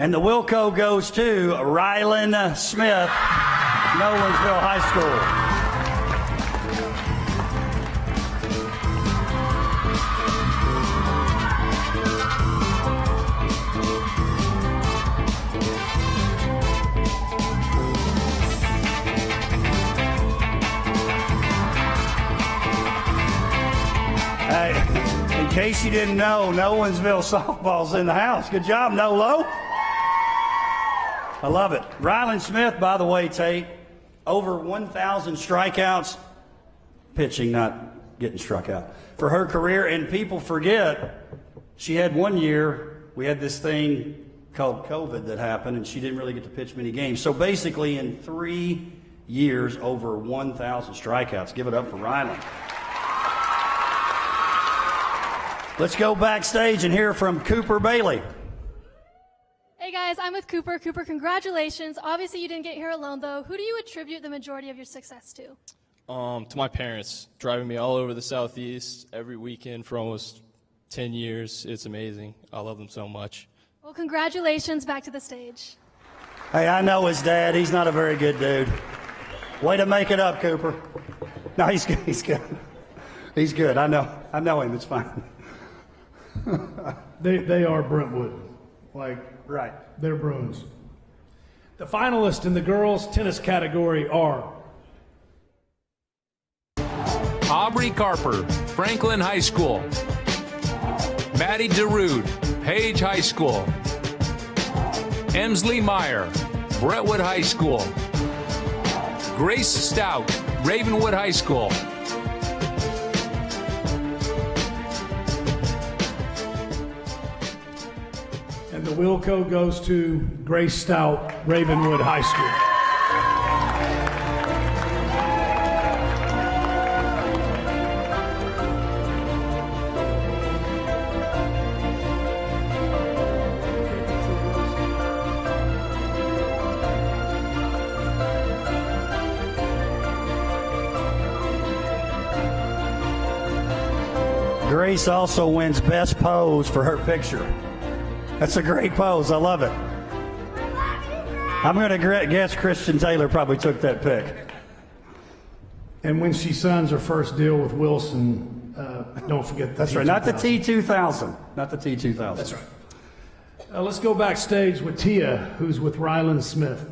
And the Wilco goes to Rylan Smith, Nolensville High School. In case you didn't know, Nolensville softball's in the house. Good job, Nolo. I love it. Rylan Smith, by the way, Tate, over 1,000 strikeouts, pitching, not getting struck out, for her career. And people forget, she had 1 year, we had this thing called COVID that happened, and she didn't really get to pitch many games. So basically, in 3 years, over 1,000 strikeouts. Give it up for Rylan. Let's go backstage and hear from Cooper Bailey. Hey guys, I'm with Cooper. Cooper, congratulations. Obviously you didn't get here alone though. Who do you attribute the majority of your success to? To my parents, driving me all over the Southeast every weekend for almost 10 years. It's amazing. I love them so much. Well, congratulations. Back to the stage. Hey, I know his dad. He's not a very good dude. Way to make it up, Cooper. No, he's good. He's good. He's good. I know him. It's fine. They are Brentwood. Like, right. They're Bruins. The finalists in the girls' tennis category are Aubrey Carper, Franklin High School. Maddie DeRude, Page High School. Emsley Meyer, Brentwood High School. Grace Stout, Ravenwood High School. And the Wilco goes to Grace Stout, Ravenwood High School. Grace also wins Best Pose for her picture. That's a great pose. I love it. I'm going to guess Christian Taylor probably took that pic. And when she signs her first deal with Wilson, don't forget the That's right. Not the T2000. Not the T2000. That's right. Let's go backstage with Tia, who's with Rylan Smith.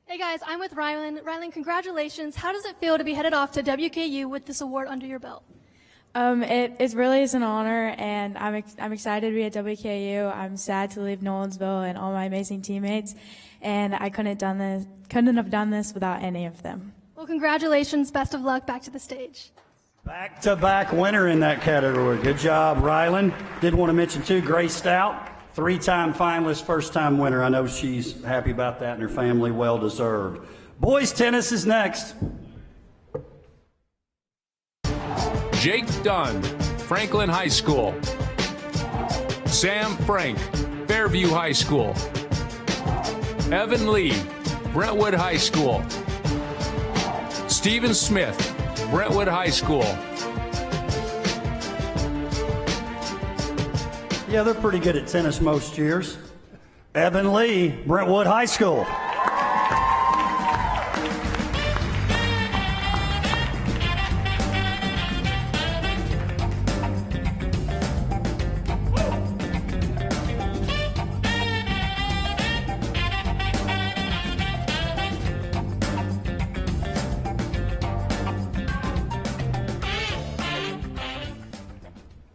Hey guys, I'm with Rylan. Rylan, congratulations. How does it feel to be headed off to WKU with this award under your belt? It really is an honor, and I'm excited to be at WKU. I'm sad to leave Nolensville and all my amazing teammates, and I couldn't have done this without any of them. Well, congratulations. Best of luck. Back to the stage. Back-to-back winner in that category. Good job, Rylan. Did want to mention, too, Grace Stout, 3-time finalist, first-time winner. I know she's happy about that, and her family well-deserved. Boys tennis is next. Jake Dunn, Franklin High School. Sam Frank, Fairview High School. Evan Lee, Brentwood High School. Stephen Smith, Brentwood High School. Yeah, they're pretty good at tennis most years. Evan Lee, Brentwood High School.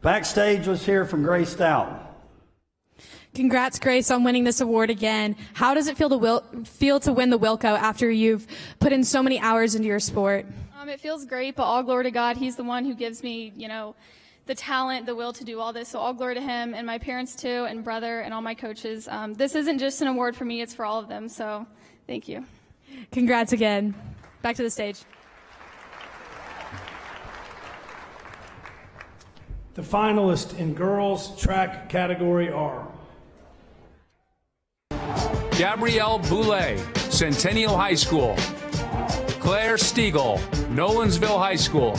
Backstage, let's hear from Grace Stout. Congrats, Grace, on winning this award again. How does it feel to win the Wilco after you've put in so many hours into your sport? It feels great, but all glory to God. He's the one who gives me, the talent, the will to do all this. So all glory to him and my parents too, and brother and all my coaches. This isn't just an award for me, it's for all of them. So thank you. Congrats again. Back to the stage. The finalists in girls track category are Gabrielle Boulay, Centennial High School. Claire Stiegel, Nolensville High School.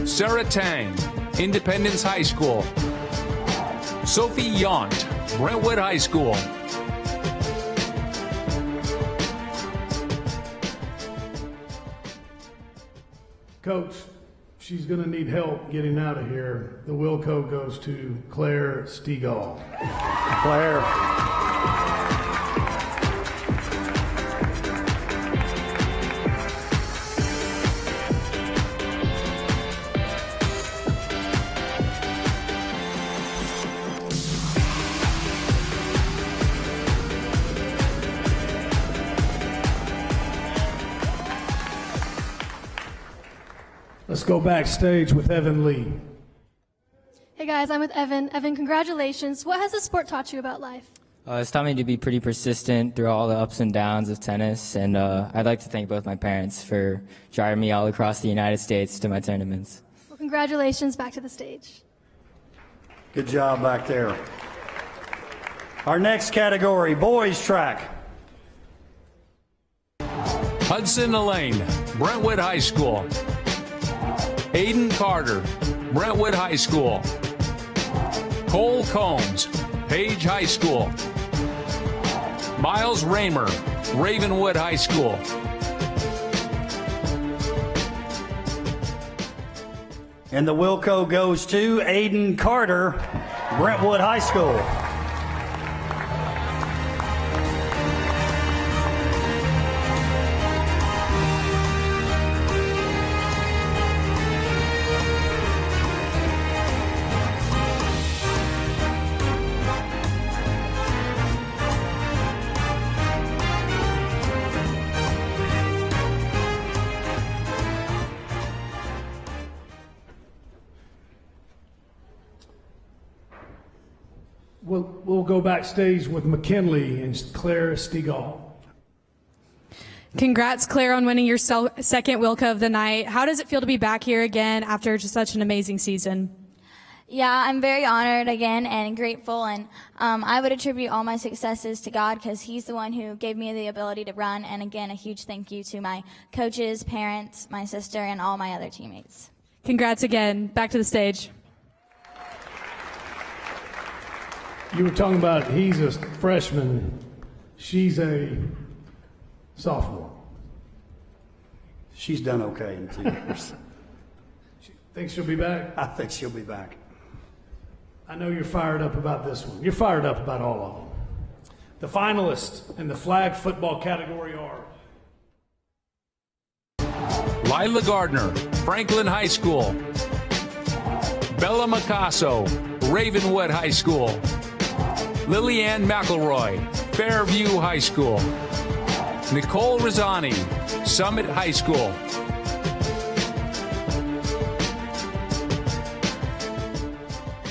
Sarah Tang, Independence High School. Sophie Yont, Brentwood High School. Coach. She's going to need help getting out of here. The Wilco goes to Claire Stiegel. Claire. Let's go backstage with Evan Lee. Hey guys, I'm with Evan. Evan, congratulations. What has this sport taught you about life? It's taught me to be pretty persistent through all the ups and downs of tennis, and I'd like to thank both my parents for driving me all across the United States to my tournaments. Well, congratulations. Back to the stage. Good job back there. Our next category, boys track. Hudson Elaine, Brentwood High School. Aiden Carter, Brentwood High School. Cole Combs, Page High School. Miles Raymer, Ravenwood High School. And the Wilco goes to Aiden Carter, Brentwood High School. We'll go backstage with McKinley and Claire Stegall. Congrats, Claire, on winning your second Wilco of the night. How does it feel to be back here again after just such an amazing season? Yeah, I'm very honored again and grateful, and I would attribute all my successes to God because He's the one who gave me the ability to run, and again, a huge thank you to my coaches, parents, my sister, and all my other teammates. Congrats again. Back to the stage. You were talking about he's a freshman, she's a sophomore. She's done okay in 2 years. Think she'll be back? I think she'll be back. I know you're fired up about this one. You're fired up about all of them. The finalists in the flag football category are Lila Gardner, Franklin High School. Bella Micasso, Ravenwood High School. Lillianne McElroy, Fairview High School. Nicole Rosani, Summit High School.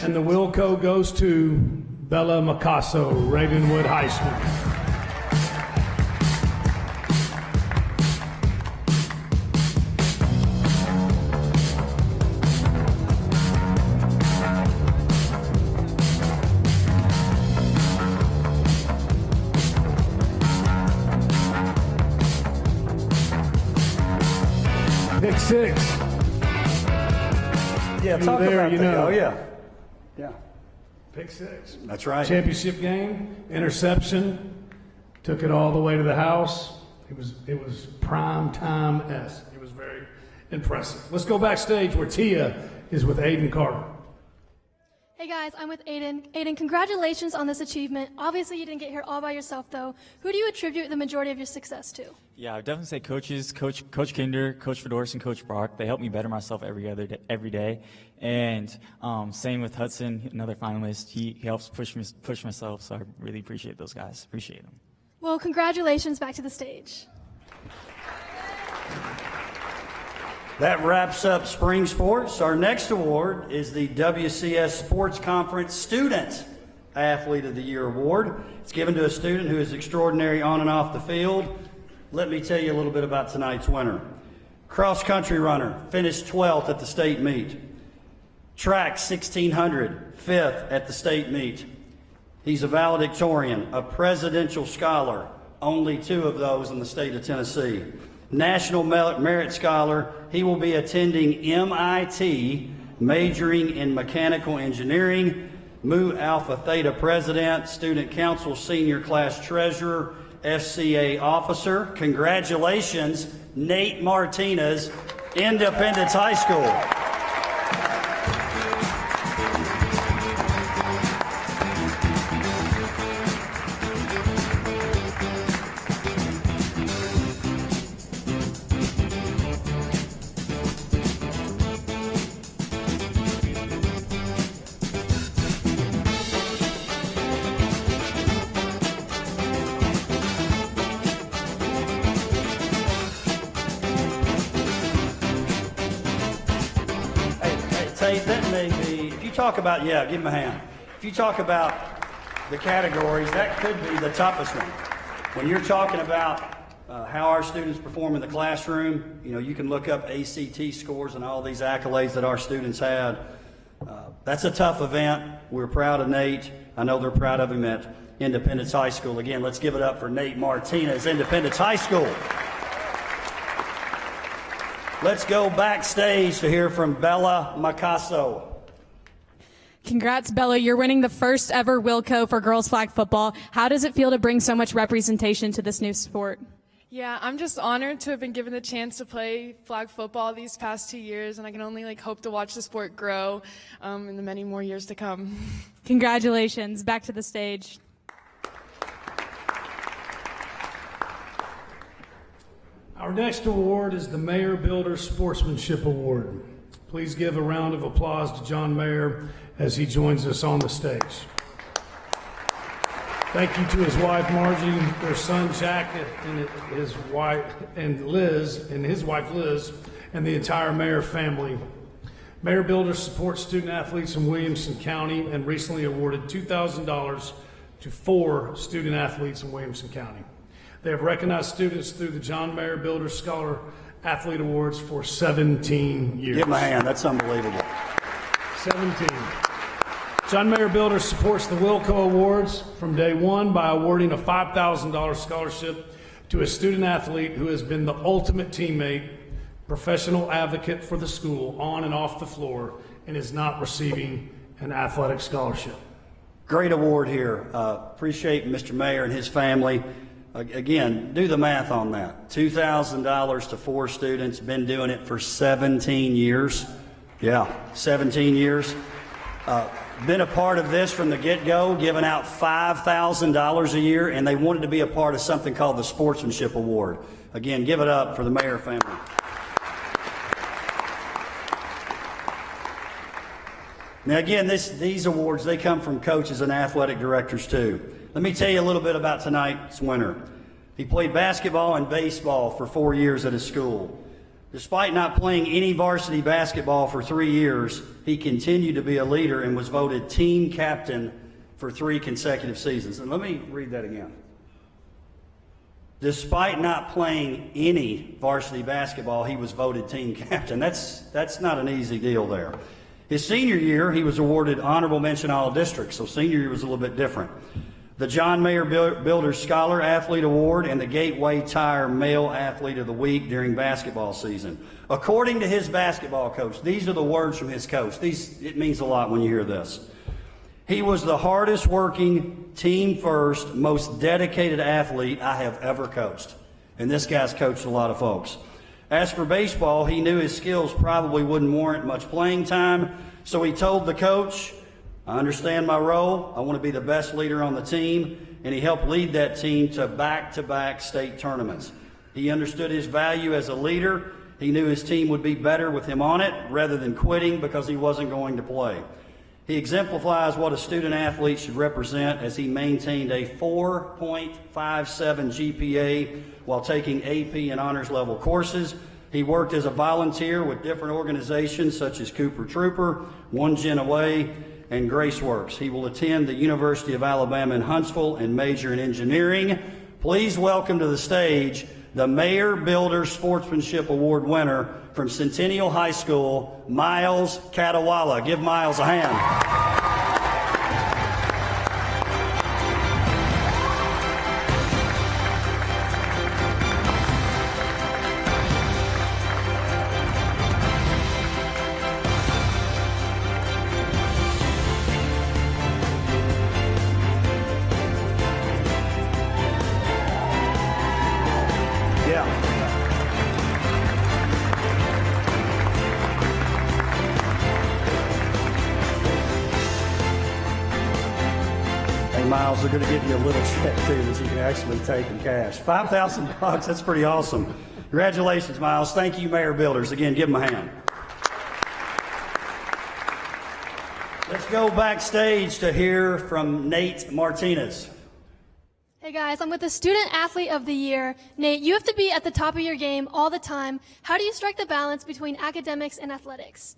And the Wilco goes to Bella Micasso, Ravenwood High School. Pick six. Yeah, talk there, about you that. know. Oh, yeah. Yeah. Pick six. That's right. Championship game, interception, took it all the way to the house. It was prime time-esque. It was very impressive. Let's go backstage where Tia is with Aiden Carter. Hey guys, I'm with Aiden. Aiden, congratulations on this achievement. Obviously, you didn't get here all by yourself, though. Who do you attribute the majority of your success to? Yeah, I would definitely say coaches, Coach Kinder, Coach Fedoris, and Coach Brock. They help me better myself every day. And same with Hudson, another finalist. He helps push myself, so I really appreciate those guys. Appreciate them. Well, congratulations. Back to the stage. That wraps up spring sports. Our next award is the WCS Sports Conference Student Athlete of the Year Award. It's given to a student who is extraordinary on and off the field. Let me tell you a little bit about tonight's winner. Cross-country runner, finished 12th at the state meet. Track 1600, 5th at the state meet. He's a valedictorian, a presidential scholar, only 2 of those in the state of Tennessee. National Merit Scholar. He will be attending MIT, majoring in mechanical engineering. Mu Alpha Theta President, Student Council Senior Class Treasurer, FCA Officer. Congratulations, Nate Martinez, Independence High School. That may be, if you talk about, yeah, give him a hand. If you talk about the categories, that could be the toughest one. When you're talking about how our students perform in the classroom, you know, you can look up ACT scores and all these accolades that our students had. That's a tough event. We're proud of Nate. I know they're proud of him at Independence High School. Again, let's give it up for Nate Martinez, Independence High School. Let's go backstage to hear from Bella Macasso. Congrats, Bella. You're winning the first ever WILLCO for girls flag football. How does it feel to bring so much representation to this new sport? Yeah, I'm just honored to have been given the chance to play flag football these past 2 years, and I can only hope to watch the sport grow in the many more years to come. Congratulations. Back to the stage. Our next award is the Mayor Builder Sportsmanship Award. Please give a round of applause to John Mayer as he joins us on the stage. Thank you to his wife Margie, their son Jack, and his wife Liz, and the entire Mayer family. Mayor Builder supports student athletes in Williamson County and recently awarded $2,000 to 4 student athletes in Williamson County. They have recognized students through the John Mayer Builder Scholar Athlete Awards for 17 years. Give him a hand. That's unbelievable. 17. John Mayer Builder supports the WILLCO Awards from day one by awarding a $5,000 scholarship to a student athlete who has been the ultimate teammate, professional advocate for the school on and off the floor, and is not receiving an athletic scholarship. Great award here. Appreciate Mr. Mayer and his family. Again, do the math on that. $2,000 to 4 students, been doing it for 17 years. Yeah, 17 years. Been a part of this from the get-go, giving out $5,000 a year, and they wanted to be a part of something called the Sportsmanship Award. Again, give it up for the Mayer family. Now again, these awards, they come from coaches and athletic directors too. Let me tell you a little bit about tonight's winner. He played basketball and baseball for 4 years at his school. Despite not playing any varsity basketball for 3 years, he continued to be a leader and was voted team captain for 3 consecutive seasons. And let me read that again. Despite not playing any varsity basketball, he was voted team captain. That's not an easy deal there. His senior year, he was awarded honorable mention all district, so senior year was a little bit different. The John Mayer Builder Scholar Athlete Award and the Gateway Tire Male Athlete of the Week during basketball season. According to his basketball coach, these are the words from his coach. It means a lot when you hear this. He was the hardest working, team first, most dedicated athlete I have ever coached. And this guy's coached a lot of folks. As for baseball, he knew his skills probably wouldn't warrant much playing time, so he told the coach, I understand my role. I want to be the best leader on the team, and he helped lead that team to back-to-back state tournaments. He understood his value as a leader. He knew his team would be better with him on it rather than quitting because he wasn't going to play. He exemplifies what a student athlete should represent as he maintained a 4.57 GPA while taking AP and honors level courses. He worked as a volunteer with different organizations such as Cooper Trooper, One Gen Away, and Graceworks. He will attend the University of Alabama in Huntsville and major in engineering. Please welcome to the stage the Mayer Builder Sportsmanship Award winner from Centennial High School, Miles Cadawala. Give Miles a hand. Miles, they're going to give you a little check too that you can actually take in cash. $5,000, that's pretty awesome. Congratulations, Miles. Thank you, Mayer Builders. Again, give them a hand. Let's go backstage to hear from Nate Martinez. Hey guys, I'm with the Student Athlete of the Year. Nate, you have to be at the top of your game all the time. How do you strike the balance between academics and athletics?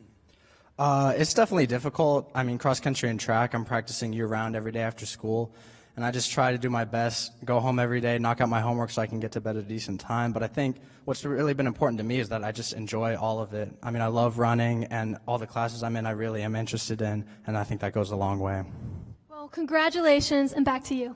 It's definitely difficult. I mean, cross country and track, I'm practicing year-round every day after school, and I just try to do my best, go home every day, knock out my homework so I can get to bed at a decent time. But I think what's really been important to me is that I just enjoy all of it. I mean, I love running, and all the classes I'm in I really am interested in, and I think that goes a long way. Well, congratulations, and back to you.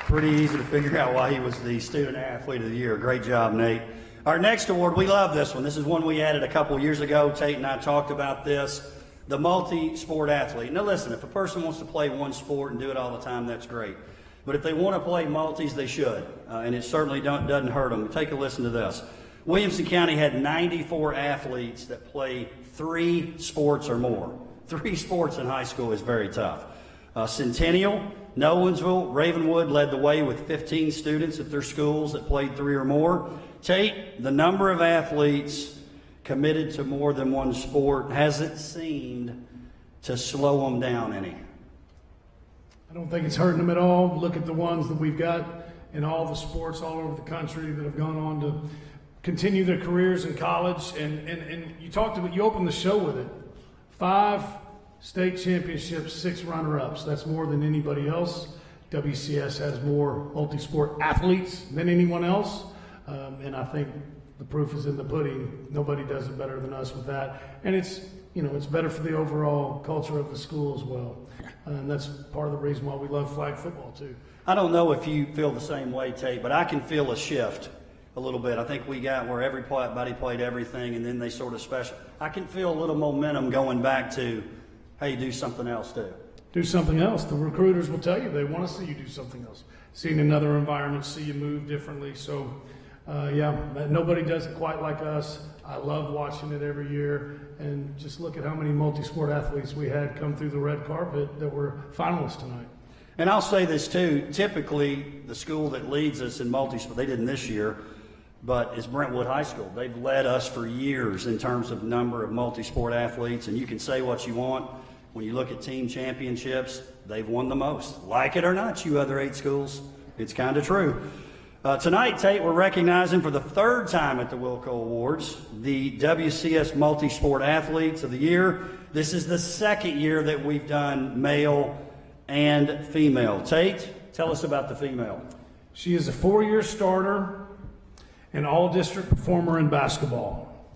Pretty easy to figure out why he was the Student Athlete of the Year. Great job, Nate. Our next award, we love this one. This is one we added a couple years ago. Tate and I talked about this. The multi-sport athlete. Now listen, if a person wants to play one sport and do it all the time, that's great. But if they want to play multis, they should. And it certainly doesn't hurt them. Take a listen to this. Williamson County had 94 athletes that play 3 sports or more. 3 sports in high school is very tough. Centennial, Nolensville, Ravenwood led the way with 15 students at their schools that played 3 or more. Tate, the number of athletes committed to more than one sport, has it seemed to slow them down any? I don't think it's hurting them at all. Look at the ones that we've got in all the sports all over the country that have gone on to continue their careers in college. And you talked about, you opened the show with it. 5 state championships, 6 runner-ups. That's more than anybody else. WCS has more multi-sport athletes than anyone else. And I think the proof is in the pudding. Nobody does it better than us with that. And it's, you know, it's better for the overall culture of the school as well. And that's part of the reason why we love flag football too. I don't know if you feel the same way, Tate, but I can feel a shift a little bit. I think we got where everybody played everything and then they sort of special. I can feel a little momentum going back to, hey, do something else too. Do something else. The recruiters will tell you they want to see you do something else. See in another environment, see you move differently. So, nobody does it quite like us. I love watching it every year. And just look at how many multi-sport athletes we had come through the red carpet that were finalists tonight. And I'll say this too, typically the school that leads us in multi-sport, they didn't this year, but it's Brentwood High School. They've led us for years in terms of number of multi-sport athletes, and you can say what you want. When you look at team championships, they've won the most. Like it or not, you other 8 schools, it's kind of true. Tonight, Tate, we're recognizing for the 3rd time at the WILLCO Awards the WCS Multi-Sport Athletes of the Year. This is the 2nd year that we've done male and female. Tate, tell us about the female. She is a 4-year starter, an all-district performer in basketball,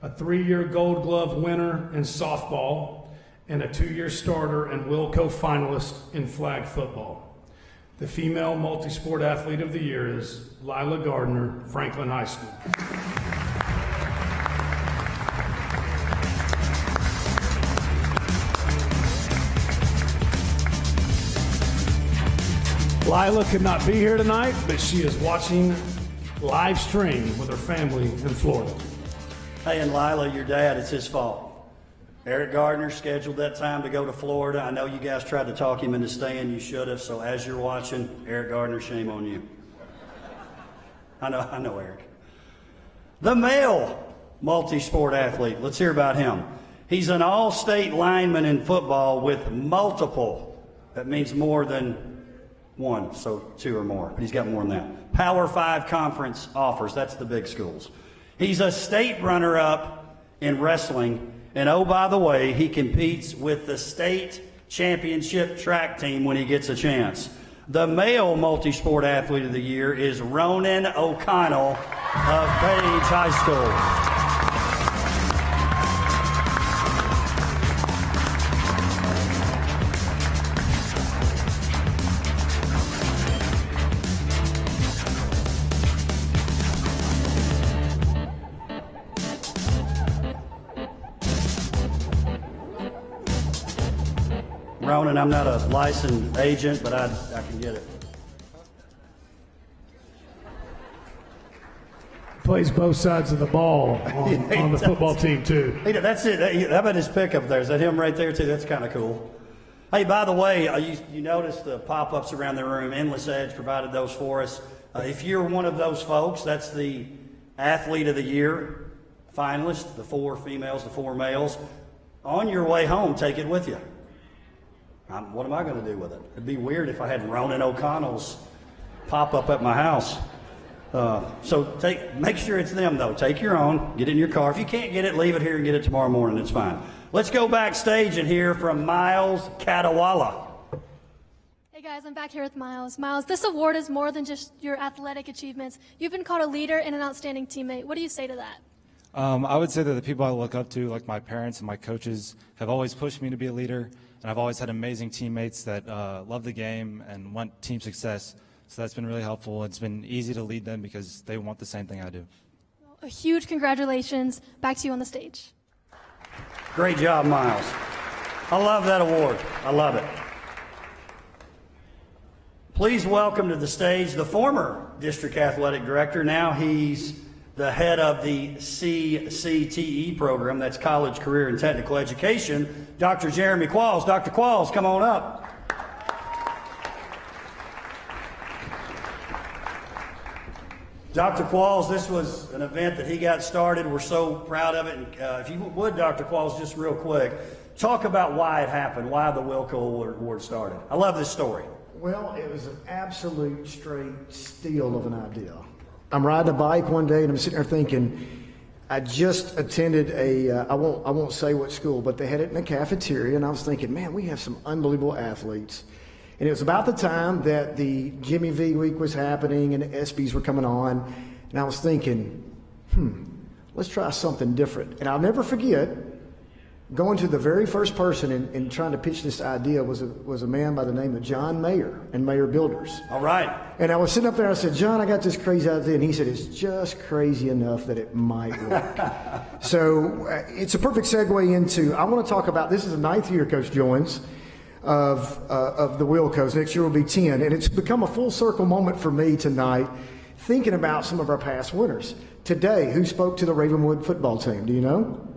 a 3-year Gold Glove winner in softball, and a 2-year starter and WILLCO finalist in flag football. The female multi-sport athlete of the year is Lila Gardner, Franklin High School. Lila could not be here tonight, but she is watching live stream with her family in Florida. Hey, and Lila, your dad, it's his fault. Eric Gardner scheduled that time to go to Florida. I know you guys tried to talk him into staying. You should have. So as you're watching, Eric Gardner, shame on you. I know Eric. The male multi-sport athlete. Let's hear about him. He's an all-state lineman in football with multiple. That means more than 1, so 2 or more. But he's got more than that. Power 5 conference offers. That's the big schools. He's a state runner-up in wrestling. And oh, by the way, he competes with the state championship track team when he gets a chance. The male multi-sport athlete of the year is Ronan O'Connell of Page High School. Ronan, I'm not a licensed agent, but I can get it. Plays both sides of the ball on the football team, too. Hey, that's it. How about his pickup there? Is that him right there, too? That's kind of cool. Hey, by the way, you notice the pop-ups around the room. Endless Edge provided those for us. If you're one of those folks, that's the Athlete of the Year finalist, the 4 females, the 4 males. On your way home, take it with you. What am I going to do with it? It'd be weird if I had Ronan O'Connell's pop-up at my house. So make sure it's them, though. Take your own. Get it in your car. If you can't get it, leave it here and get it tomorrow morning. It's fine. Let's go backstage and hear from Miles Cadawala. Hey guys, I'm back here with Miles. Miles, this award is more than just your athletic achievements. You've been called a leader and an outstanding teammate. What do you say to that? I would say that the people I look up to, like my parents and my coaches, have always pushed me to be a leader. And I've always had amazing teammates that love the game and want team success. So that's been really helpful. It's been easy to lead them because they want the same thing I do. A huge congratulations. Back to you on the stage. Great job, Miles. I love that award. I love it. Please welcome to the stage the former district athletic director. Now he's the head of the CCTE program, that's College, Career, and Technical Education, Dr. Jeremy Qualls. Dr. Qualls, come on up. Dr. Qualls, this was an event that he got started. We're so proud of it. And, if you would, Dr. Qualls, just real quick, talk about why it happened, why the WILLCO Award started. I love this story. Well, it was an absolute straight steal of an idea. I'm riding a bike one day and I'm sitting there thinking, I just attended I won't say what school, but they had it in a cafeteria, and I was thinking, man, we have some unbelievable athletes. And it was about the time that the Jimmy V week was happening and the ESPYs were coming on, and I was thinking, let's try something different. And I'll never forget going to the very first person and trying to pitch this idea was a man by the name of John Mayer and Mayer Builders. All right. And I was sitting up there, I said, John, I got this crazy idea. And he said, it's just crazy enough that it might work. So it's a perfect segue into, I want to talk about, this is the 9th year Coach joins of the WILLCOs. Next year will be 10. And it's become a full circle moment for me tonight, thinking about some of our past winners. Today, who spoke to the Ravenwood football team? Do you know?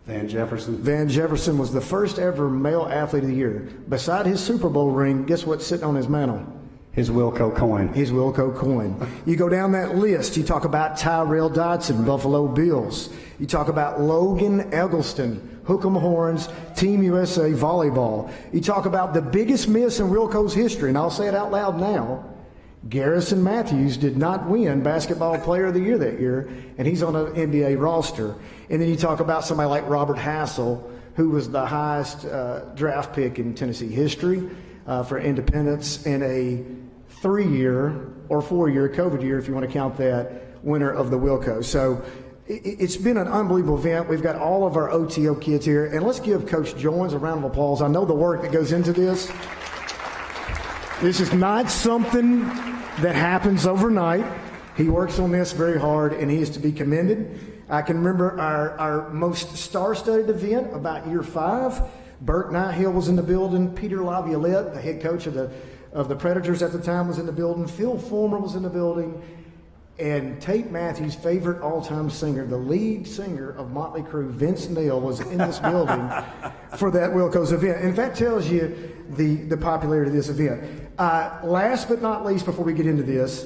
Van Jefferson. Van Jefferson was the first ever male athlete of the year. Beside his Super Bowl ring, guess what's sitting on his mantle? His WILLCO coin. His WILLCO coin. You go down that list, you talk about Tyrell Dodson, Buffalo Bills. You talk about Logan Eggleston, Hook'em Horns, Team USA Volleyball. You talk about the biggest miss in WILLCO's history, and I'll say it out loud now. Garrison Matthews did not win Basketball Player of the Year that year, and he's on an NBA roster. And then you talk about somebody like Robert Hassel, who was the highest draft pick in Tennessee history for independence, and a 3-year or 4-year COVID year, if you want to count that, winner of the WILLCO. So it's been an unbelievable event. We've got all of our OTL kids here, and let's give Coach Jones a round of applause. I know the work that goes into this. This is not something that happens overnight. He works on this very hard, and he is to be commended. I can remember our most star-studded event about year 5. Bert Nighthill was in the building. Peter Laviolette, the head coach of the Predators at the time, was in the building. Phil Fulmer was in the building. And Tate Matthews' favorite all-time singer, the lead singer of Motley Crue, Vince Neil, was in this building for that WILLCO's event. And that tells you the popularity of this event. Last but not least, before we get into this,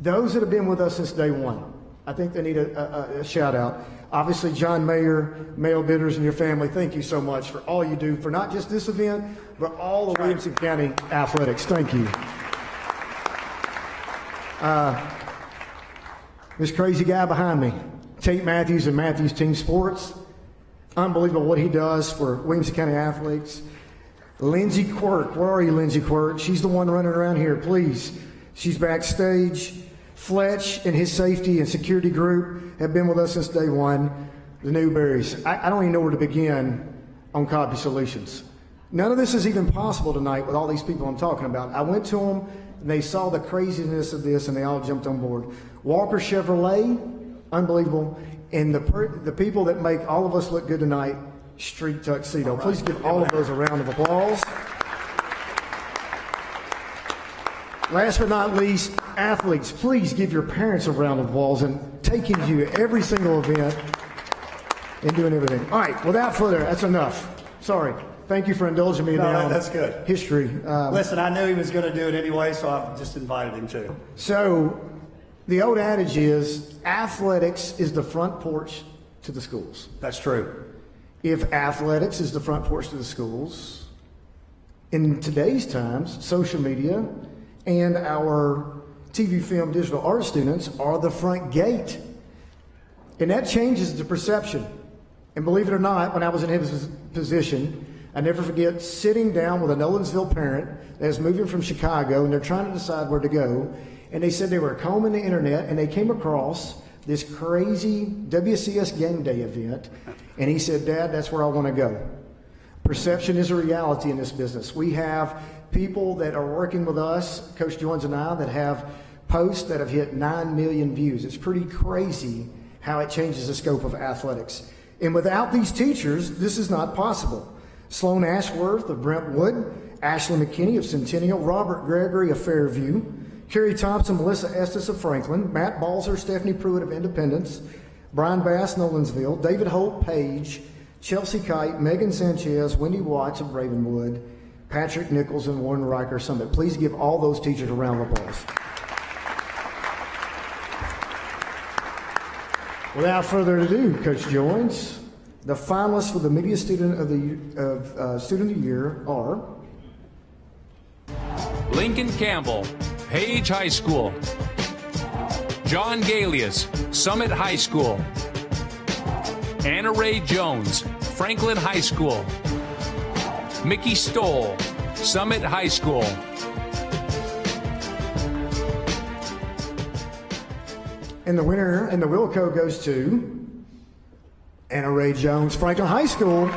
those that have been with us since day one, I think they need a shout out. Obviously, John Mayer, Mayo Bidders, and your family, thank you so much for all you do for not just this event, but all the Williamson County athletics. Thank you. This crazy guy behind me, Tate Matthews and Matthews Team Sports. Unbelievable what he does for Williamson County athletes. Lindsay Quirk, where are you, Lindsay Quirk? She's the one running around here, please. She's backstage. Fletch and his safety and security group have been with us since day one. The Newberries. I don't even know where to begin on Copy Solutions. None of this is even possible tonight with all these people I'm talking about. I went to them, and they saw the craziness of this, and they all jumped on board. Walker Chevrolet, unbelievable. And the people that make all of us look good tonight, Street Tuxedo. Please give all of those a round of applause. Last but not least, athletes, please give your parents a round of applause and taking you to every single event and doing everything. All right, without further, that's enough. Sorry. Thank you for indulging me now. That's good. History. Listen, I knew he was going to do it anyway, so I just invited him to. So the old adage is athletics is the front porch to the schools. That's true. If athletics is the front porch to the schools, in today's times, social media and our TV, film, digital art students are the front gate. And that changes the perception. And believe it or not, when I was in his position, I never forget sitting down with a Nolensville parent that was moving from Chicago, and they're trying to decide where to go. And they said they were combing the internet, and they came across this crazy WCS game day event. And he said, Dad, that's where I want to go. Perception is a reality in this business. We have people that are working with us, Coach Jones and I, that have posts that have hit 9 million views. It's pretty crazy how it changes the scope of athletics. And without these teachers, this is not possible. Sloan Ashworth of Brentwood, Ashley McKinney of Centennial, Robert Gregory of Fairview, Kerry Thompson, Melissa Estes of Franklin, Matt Balzer, Stephanie Pruitt of Independence, Brian Bass, Nolensville, David Holt, Page, Chelsea Kite, Megan Sanchez, Wendy Watts of Ravenwood, Patrick Nichols, and Warren Riker Summit. Please give all those teachers a round of applause. Without further ado, Coach Jones, the finalists for the Media Student of the Year are Lincoln Campbell, Page High School. John Galius, Summit High School. Anna Ray Jones, Franklin High School. Mickey Stoll, Summit High School. And the winner in the Wilco goes to Anna Ray Jones, Franklin High School.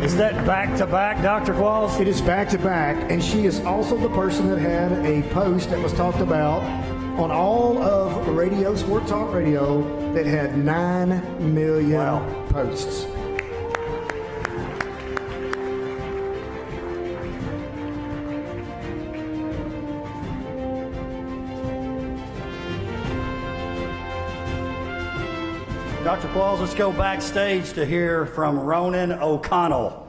Is that back-to-back, Dr. Qualls? It is back-to-back, and she is also the person that had a post that was talked about on all of radio, Sport Talk Radio, that had 9 million posts. Dr. Qualls, let's go backstage to hear from Ronan O'Connell.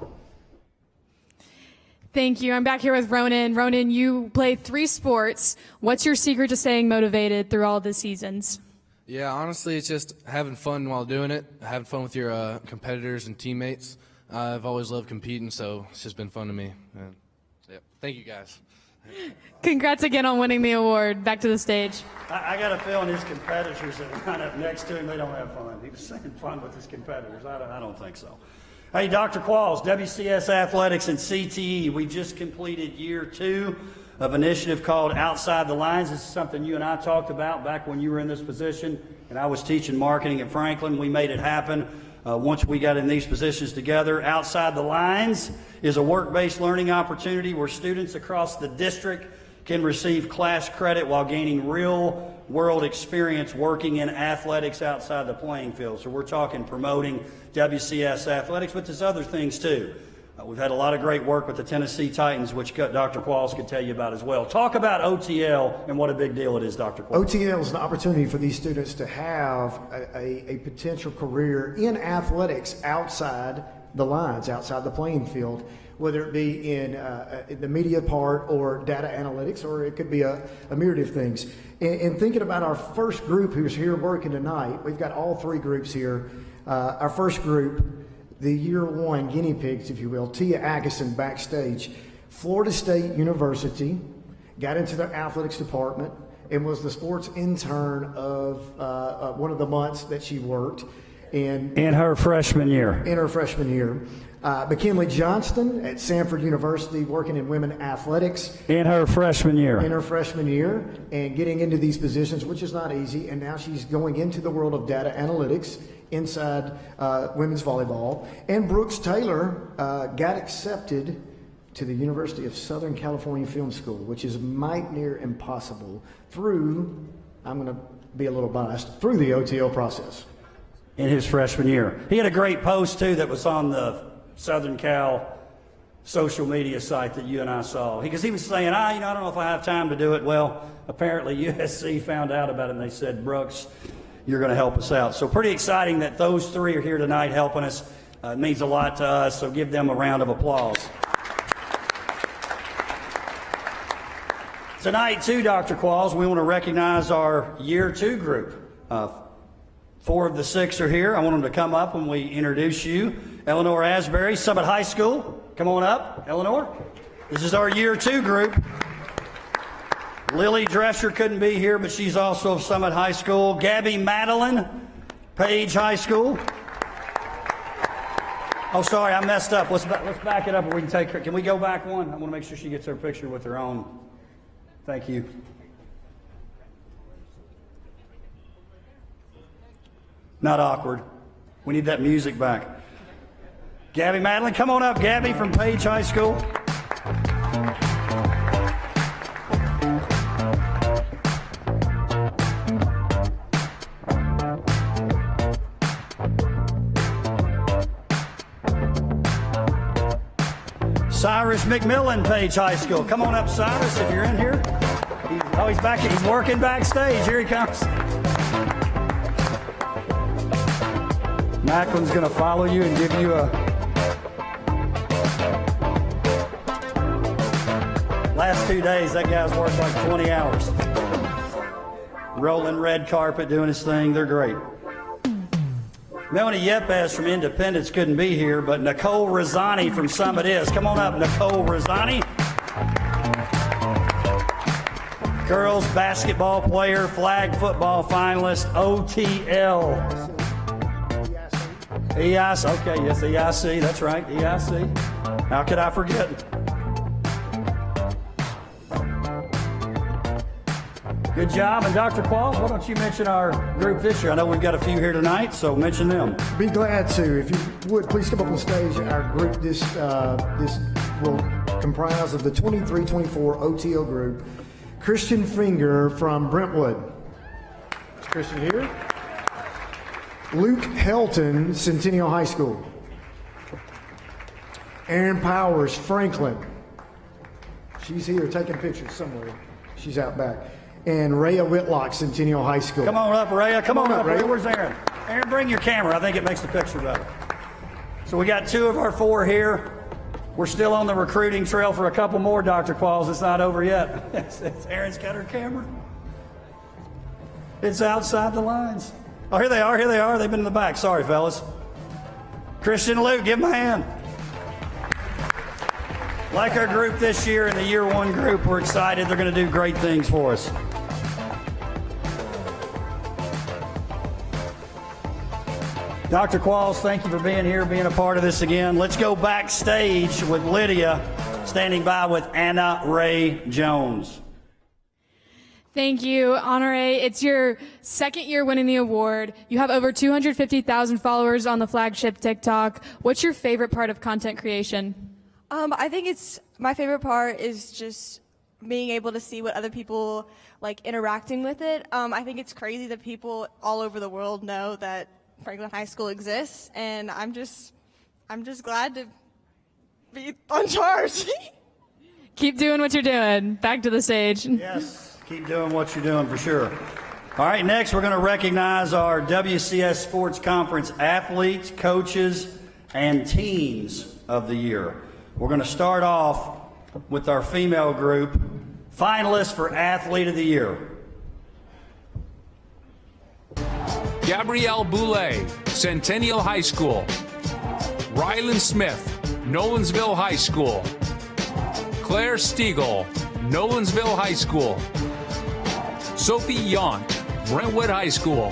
Thank you. I'm back here with Ronan. Ronan, you play 3 sports. What's your secret to staying motivated through all the seasons? Yeah, honestly, it's just having fun while doing it, having fun with your competitors and teammates. I've always loved competing, so it's just been fun to me. And, yeah, thank you, guys. Congrats again on winning the award. Back to the stage. I got a feeling his competitors that line up next to him, they don't have fun. He was saying fun with his competitors. I don't think so. Hey, Dr. Qualls, WCS Athletics and CTE, we just completed year 2 of an initiative called Outside the Lines. This is something you and I talked about back when you were in this position, and I was teaching marketing at Franklin. We made it happen. Once we got in these positions together. Outside the Lines is a work-based learning opportunity where students across the district can receive class credit while gaining real-world experience working in athletics outside the playing field. So we're talking promoting WCS athletics, but there's other things too. We've had a lot of great work with the Tennessee Titans, which Dr. Qualls could tell you about as well. Talk about OTL and what a big deal it is, Dr. Qualls. OTL is an opportunity for these students to have a potential career in athletics outside the lines, outside the playing field, whether it be in the media part or data analytics, or it could be a myriad of things. And thinking about our first group who's here working tonight, we've got all 3 groups here. Our first group, the year 1 guinea pigs, if you will, Tia Agason backstage, Florida State University, got into the athletics department and was the sports intern of one of the months that she worked. And in her freshman year. McKinley Johnston at Samford University, working in women athletics. In her freshman year. And getting into these positions, which is not easy. And now she's going into the world of data analytics inside women's volleyball. And Brooks Taylor got accepted to the University of Southern California Film School, which is might near impossible through, I'm going to be a little biased, through the OTL process. In his freshman year. He had a great post, too, that was on the Southern Cal social media site that you and I saw. Because he was saying, I don't know if I have time to do it. Well, apparently USC found out about it, and they said, Brooks, you're going to help us out. So pretty exciting that those 3 are here tonight helping us. It means a lot to us, so give them a round of applause. Tonight, too, Dr. Qualls, we want to recognize our year 2 group. 4 of the 6 are here. I want them to come up when we introduce you. Eleanor Asbury, Summit High School. Come on up, Eleanor. This is our year 2 group. Lily Drescher couldn't be here, but she's also of Summit High School. Gabby Madeline, Page High School. Oh, sorry, I messed up. Let's back it up, or we can take her. Can we go back one? I want to make sure she gets her picture with her own. Thank you. Not awkward. We need that music back. Gabby Madeline, come on up, Gabby from Page High School. Cyrus McMillan, Page High School. Come on up, Cyrus, if you're in here. He's back. He's working backstage. Here he comes. Macklin's going to follow you and give you a... Last 2 days, that guy's worked like 20 hours. Rolling red carpet, doing his thing. They're great. Melanie Yepes from Independence couldn't be here, but Nicole Rosani from Summit is. Come on up, Nicole Rosani. Girls basketball player, flag football finalist, OTL. EIC, okay, yes, EIC, that's right, EIC. How could I forget? Good job. And Dr. Qualls, why don't you mention our group this year? I know we've got a few here tonight, so mention them. Be glad to. If you would, please come up on stage. Our group this will comprise of the 23-24 OTL group. Christian Finger from Brentwood. Is Christian here? Luke Helton, Centennial High School. Aaron Powers, Franklin. She's here taking pictures somewhere. She's out back. And Rhea Whitlock, Centennial High School. Come on up, Rhea. Come on up, Rhea. Where's Aaron? Aaron, bring your camera. I think it makes the picture better. So we got 2 of our 4 here. We're still on the recruiting trail for a couple more, Dr. Qualls. It's not over yet. Aaron's got her camera. It's outside the lines. Oh, here they are. Here they are. They've been in the back. Sorry, fellas. Christian and Luke, give them a hand. Like our group this year in the year 1 group, we're excited. They're going to do great things for us. Dr. Qualls, thank you for being here, being a part of this again. Let's go backstage with Lydia, standing by with Anna Ray Jones. Thank you, Honore. It's your 2nd year winning the award. You have over 250,000 followers on the flagship TikTok. What's your favorite part of content creation? I think my favorite part is just being able to see what other people like interacting with it. I think it's crazy that people all over the world know that Franklin High School exists, and I'm just glad to be on charge. Keep doing what you're doing. Back to the stage. Yes, keep doing what you're doing for sure. All right, next we're going to recognize our WCS Sports Conference athletes, coaches, and teams of the year. We're going to start off with our female group, finalists for Athlete of the Year. Gabrielle Boulay, Centennial High School. Rylan Smith, Nolensville High School. Claire Stiegel, Nolensville High School. Sophie Yont, Brentwood High School.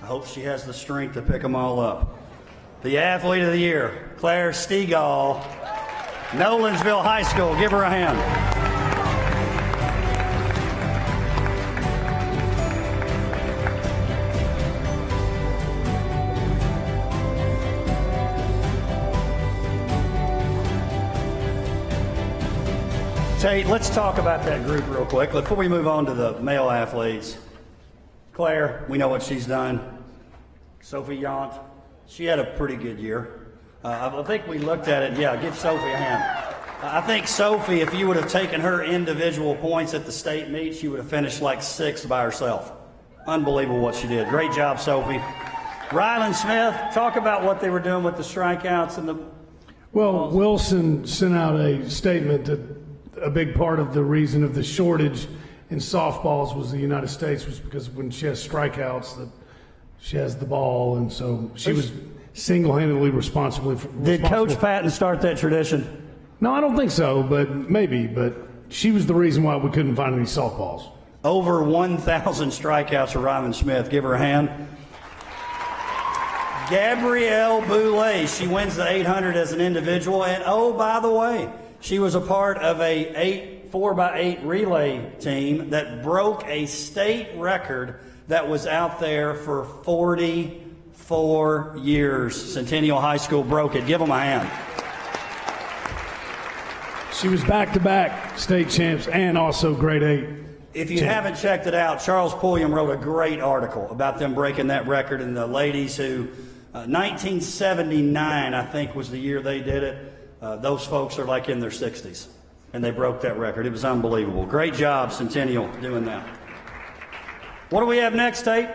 I hope she has the strength to pick them all up. The Athlete of the Year, Claire Stiegel, Nolensville High School. Give her a hand. Tate, let's talk about that group real quick before we move on to the male athletes. Claire, we know what she's done. Sophie Yont, she had a pretty good year. I think we looked at it. Yeah, give Sophie a hand. I think Sophie, if you would have taken her individual points at the state meet, she would have finished like 6th by herself. Unbelievable what she did. Great job, Sophie. Rylan Smith, talk about what they were doing with the strikeouts and the... Well, Wilson sent out a statement that a big part of the reason of the shortage in softballs was the United States was because when she has strikeouts that she has the ball, and so she was single-handedly responsible for. Did Coach Patton start that tradition? No, I don't think so, but maybe. But she was the reason why we couldn't find any softballs. Over 1,000 strikeouts for Ryman Smith. Give her a hand. Gabrielle Boulay, she wins the 800 as an individual, and oh, by the way, she was a part of a 4x8 relay team that broke a state record that was out there for 44 years. Centennial High School broke it. Give them a hand. She was back-to-back state champs and also grade 8. If you haven't checked it out, Charles Pulliam wrote a great article about them breaking that record, and the ladies who, 1979, I think, was the year they did it. Those folks are like in their 60s, and they broke that record. It was unbelievable. Great job, Centennial, doing that. What do we have next, Tate?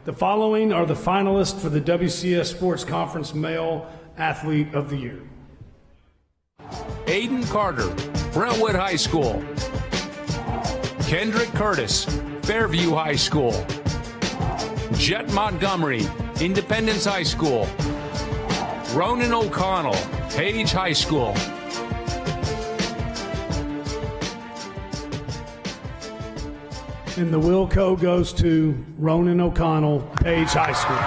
The following are the finalists for the WCS Sports Conference Male Athlete of the Year. Aiden Carter, Brentwood High School. Kendrick Curtis, Fairview High School. Jet Montgomery, Independence High School. Ronan O'Connell, Page High School. And the Wilco goes to Ronan O'Connell, Page High School.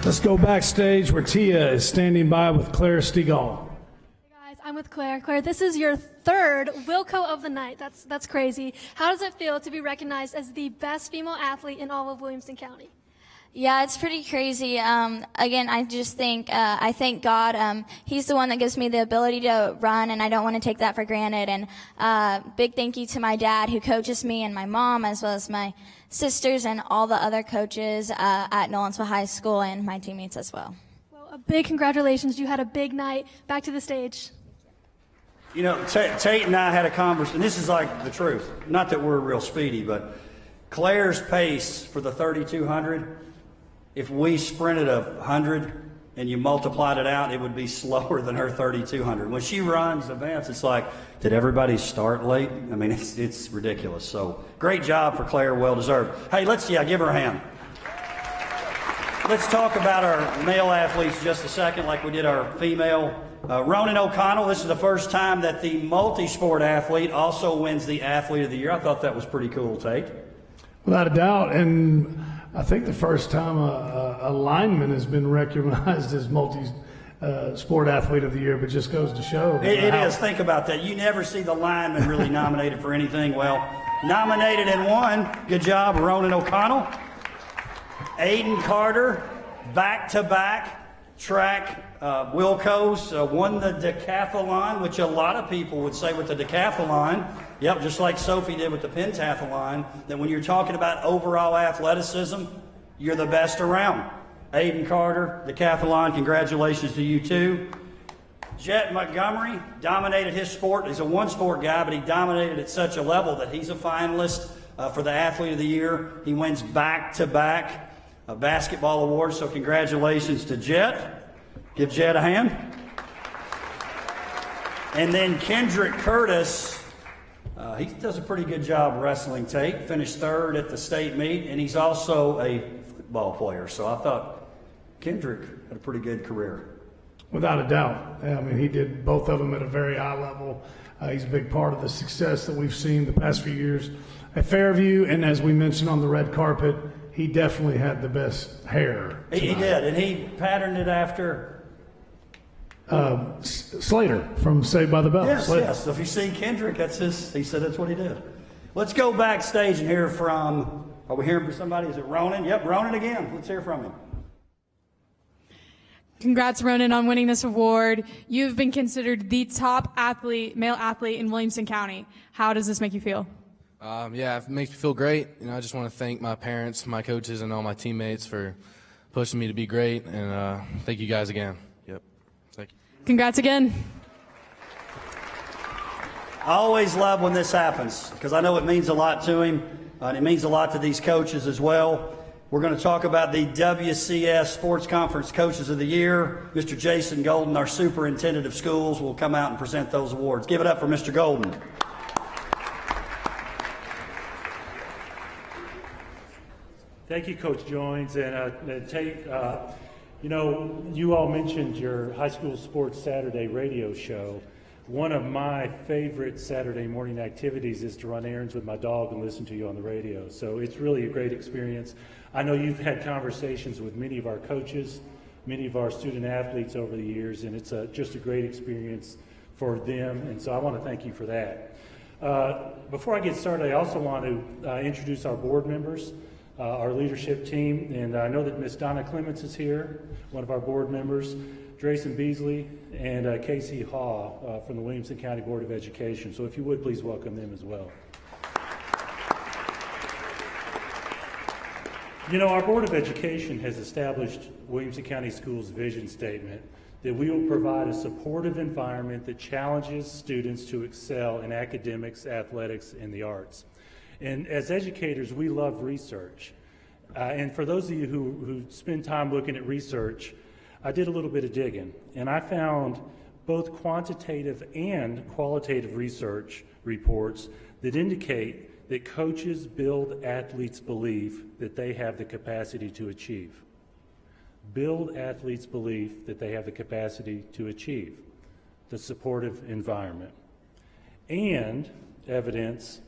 Let's go backstage where Tia is standing by with Claire Stegall. Hey guys, I'm with Claire. Claire, this is your third Wilco of the night. That's crazy. How does it feel to be recognized as the best female athlete in all of Williamson County? Yeah, it's pretty crazy. Again, I just think, I thank God. He's the one that gives me the ability to run, and I don't want to take that for granted. And big thank you to my dad who coaches me, and my mom, as well as my sisters and all the other coaches at Nolensville High School, and my teammates as well. Well, a big congratulations. You had a big night. Back to the stage. You know, Tate and I had a conversation, and this is like the truth. Not that we're real speedy, but Claire's pace for the 3,200, if we sprinted 100 and you multiplied it out, it would be slower than her 3,200. When she runs events, it's like, did everybody start late? I mean, it's ridiculous. So great job for Claire, well deserved. Hey, give her a hand. Let's talk about our male athletes just a second, like we did our female. Ronan O'Connell, this is the first time that the multi-sport athlete also wins the Athlete of the Year. I thought that was pretty cool, Tate. Without a doubt, and I think the first time a lineman has been recognized as multi-sport athlete of the year, but just goes to show. It is. Think about that. You never see the lineman really nominated for anything. Well, nominated and won. Good job, Ronan O'Connell. Aiden Carter, back-to-back track Wilco's, won the decathlon, which a lot of people would say with the decathlon, yep, just like Sophie did with the pentathlon, that when you're talking about overall athleticism, you're the best around. Aiden Carter, decathlon, congratulations to you too. Jet Montgomery dominated his sport. He's a one-sport guy, but he dominated at such a level that he's a finalist for the Athlete of the Year. He wins back-to-back basketball awards, so congratulations to Jet. Give Jet a hand. And then Kendrick Curtis, he does a pretty good job wrestling, Tate. Finished third at the state meet, and he's also a football player. So I thought Kendrick had a pretty good career. Without a doubt. I mean, he did both of them at a very high level. He's a big part of the success that we've seen the past few years at Fairview, and as we mentioned on the red carpet, he definitely had the best hair. He did, and he patterned it after Slater from Saved by the Bell. Yes, Slater. yes. So if you see Kendrick, he said that's what he did. Let's go backstage and hear from, are we hearing from somebody? Is it Ronan? Yep, Ronan again. Let's hear from him. Congrats, Ronan, on winning this award. You've been considered the top male athlete in Williamson County. How does this make you feel? Yeah, it makes me feel great. I just want to thank my parents, my coaches, and all my teammates for pushing me to be great. And thank you guys again. Yep. Thank you. Congrats again. I always love when this happens because I know it means a lot to him, and it means a lot to these coaches as well. We're going to talk about the WCS Sports Conference Coaches of the Year. Mr. Jason Golden, our superintendent of schools, will come out and present those awards. Give it up for Mr. Golden. Thank you, Coach Joins, and Tate. You know, you all mentioned your high school sports Saturday radio show. One of my favorite Saturday morning activities is to run errands with my dog and listen to you on the radio. So it's really a great experience. I know you've had conversations with many of our coaches, many of our student athletes over the years, and it's just a great experience for them. And so I want to thank you for that. Before I get started, I also want to introduce our board members, our leadership team, and I know that Miss Donna Clements is here, one of our board members, Drayson Beasley, and Casey Haw from the Williamson County Board of Education. So if you would, please welcome them as well. You know, our Board of Education has established Williamson County Schools' vision statement that we will provide a supportive environment that challenges students to excel in academics, athletics, and the arts. And as educators, we love research. And for those of you who spend time looking at research, I did a little bit of digging, and I found both quantitative and qualitative research reports that indicate that coaches build athletes' belief that they have the capacity to achieve. Build athletes' belief that they have the capacity to achieve the supportive environment. And evidence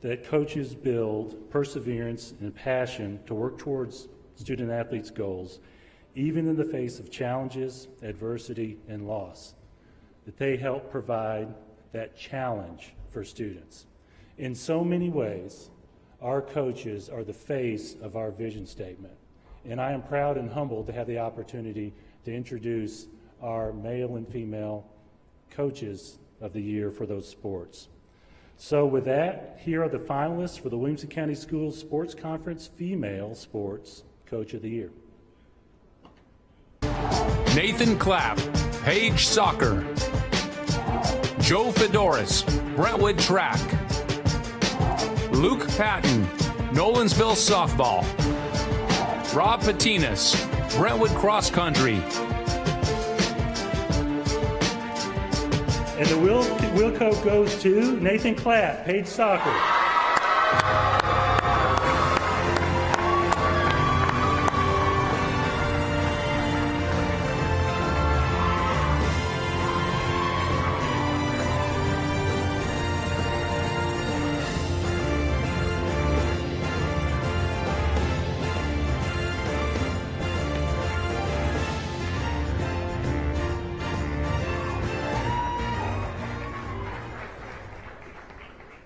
that coaches build perseverance and passion to work towards student athletes' goals, even in the face of challenges, adversity, and loss, that they help provide that challenge for students. In so many ways, our coaches are the face of our vision statement, and I am proud and humbled to have the opportunity to introduce our male and female coaches of the year for those sports. So with that, here are the finalists for the Williamson County Schools Sports Conference Female Sports Coach of the Year. Nathan Clapp, Page Soccer. Joe Fedoris, Brentwood Track. Luke Patton, Nolensville Softball. Rob Patinas, Brentwood Cross Country. And the WILLCO goes to Nathan Clapp, Page Soccer.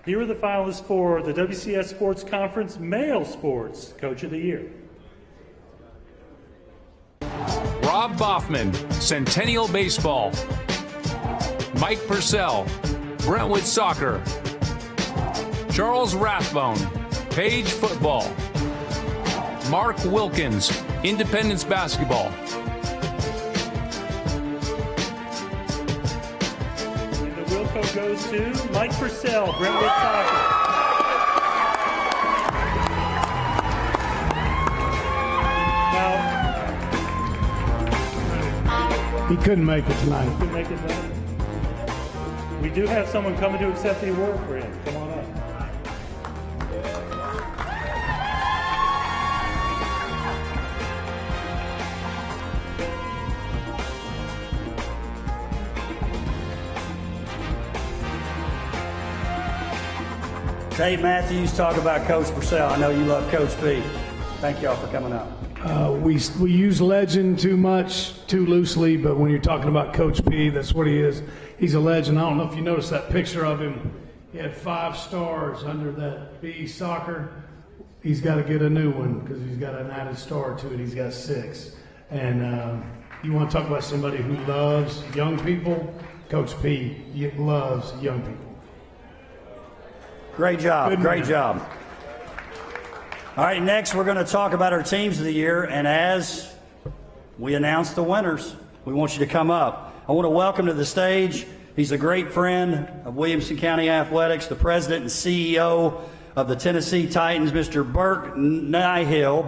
Here are the finalists for the WCS Sports Conference Male Sports Coach of the Year. Rob Boffman, Centennial Baseball. Mike Purcell, Brentwood Soccer. Charles Rathbone, Page Football. Mark Wilkins, Independence Basketball. Goes to Mike Purcell, Brentwood Soccer. Now, he couldn't make it tonight. Couldn't make it tonight. We do have someone coming to accept the award for him. Come on up. Dave Matthews, talk about Coach Purcell. I know you love Coach P. Thank y'all for coming up. We use legend too much, too loosely, but when you're talking about Coach P, that's what he is. He's a legend. I don't know if you noticed that picture of him. He had 5 stars under that B soccer. He's got to get a new one because he's got an added star to it. He's got 6. And you want to talk about somebody who loves young people? Coach P loves young people. Great job. Great job. All right, next we're going to talk about our teams of the year, and as we announce the winners, we want you to come up. I want to welcome to the stage, he's a great friend of Williamson County Athletics, the president and CEO of the Tennessee Titans, Mr. Burke Nihill,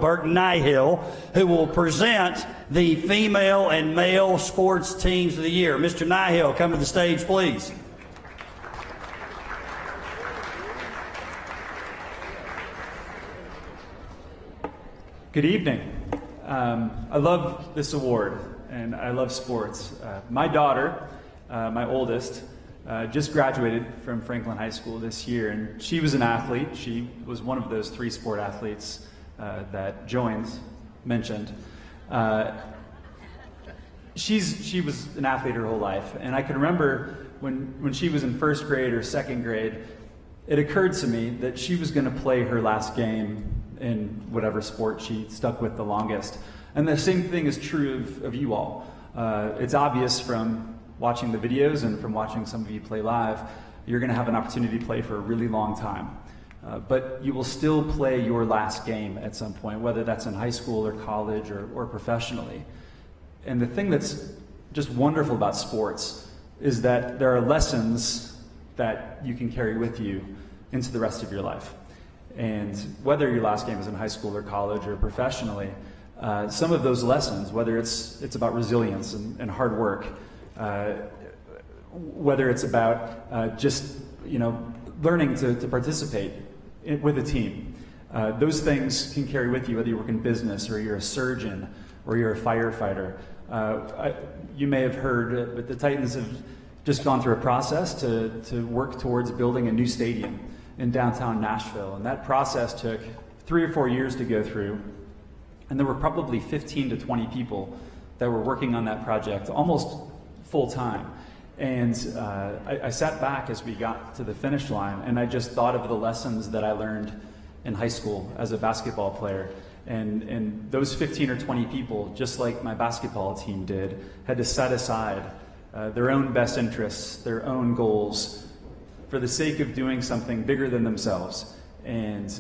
who will present the female and male sports teams of the year. Mr. Nihill, come to the stage, please. Good evening. I love this award, and I love sports. My daughter, my oldest, just graduated from Franklin High School this year, and she was an athlete. She was one of those 3 sport athletes that Joins mentioned. She was an athlete her whole life, and I can remember when she was in 1st grade or 2nd grade, it occurred to me that she was going to play her last game in whatever sport she stuck with the longest. And the same thing is true of you all. It's obvious from watching the videos and from watching some of you play live, you're going to have an opportunity to play for a really long time. But you will still play your last game at some point, whether that's in high school or college or professionally. And the thing that's just wonderful about sports is that there are lessons that you can carry with you into the rest of your life. And whether your last game is in high school or college or professionally, some of those lessons, whether it's about resilience and hard work, whether it's about just learning to participate with a team, those things can carry with you whether you work in business or you're a surgeon or you're a firefighter. You may have heard, but the Titans have just gone through a process to work towards building a new stadium in downtown Nashville. And that process took 3 or 4 years to go through. And there were probably 15 to 20 people that were working on that project almost full time. And I sat back as we got to the finish line, and I just thought of the lessons that I learned in high school as a basketball player. And those 15 or 20 people, just like my basketball team did, had to set aside their own best interests, their own goals, for the sake of doing something bigger than themselves. And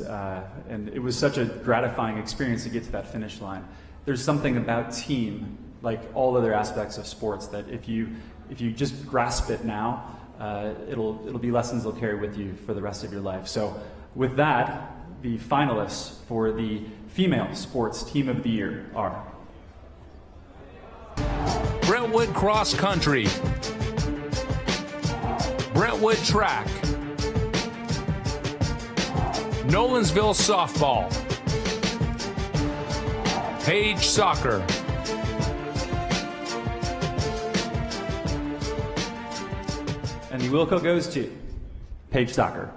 it was such a gratifying experience to get to that finish line. There's something about team, like all other aspects of sports, that if you just grasp it now, it'll be lessons you'll carry with you for the rest of your life. So with that, the finalists for the Female Sports Team of the Year are Brentwood Cross Country, Brentwood Track, Nolensville Softball, Page Soccer, and the Wilco goes to Page Soccer.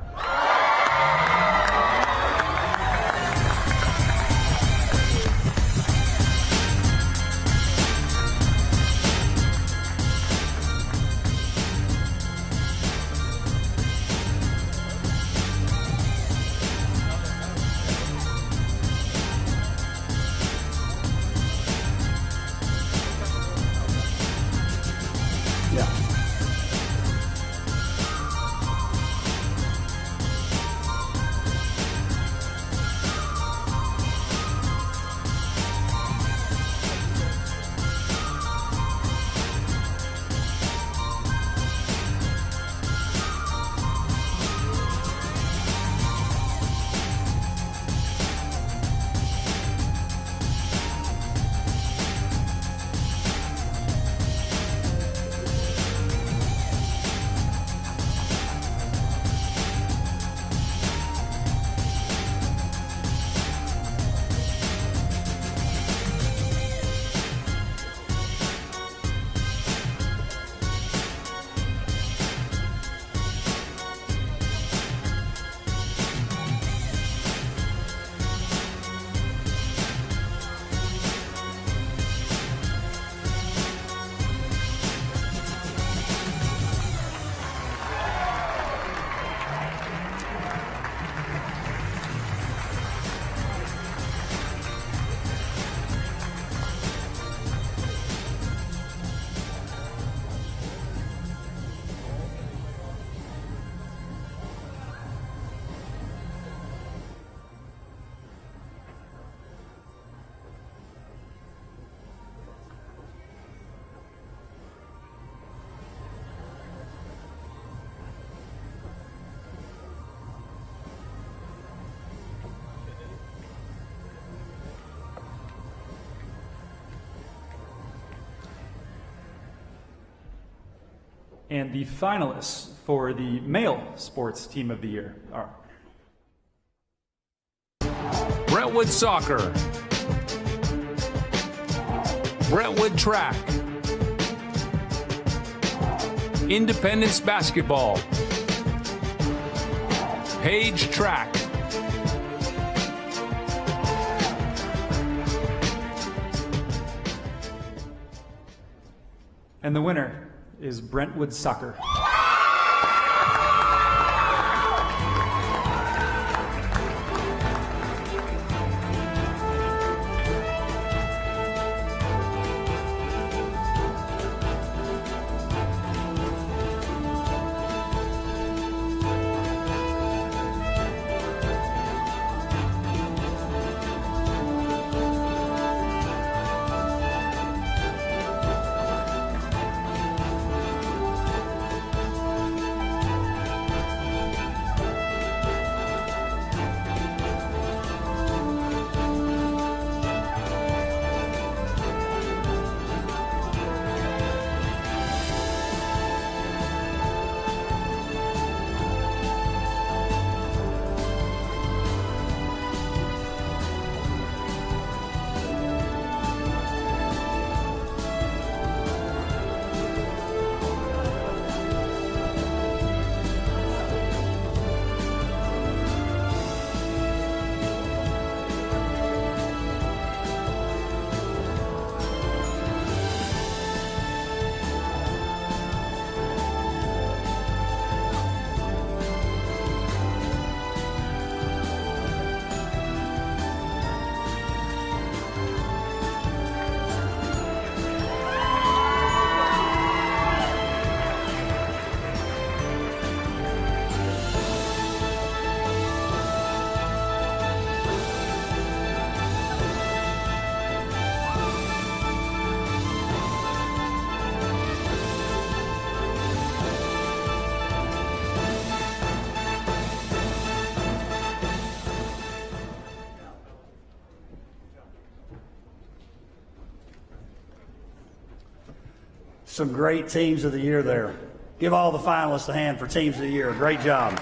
And the finalists for the Male Sports Team of the Year are Brentwood Soccer, Brentwood Track, Independence Basketball, Page Track, And the winner is Brentwood Soccer. Some great teams of the year there. Give all the finalists a hand for teams of the year. Great job.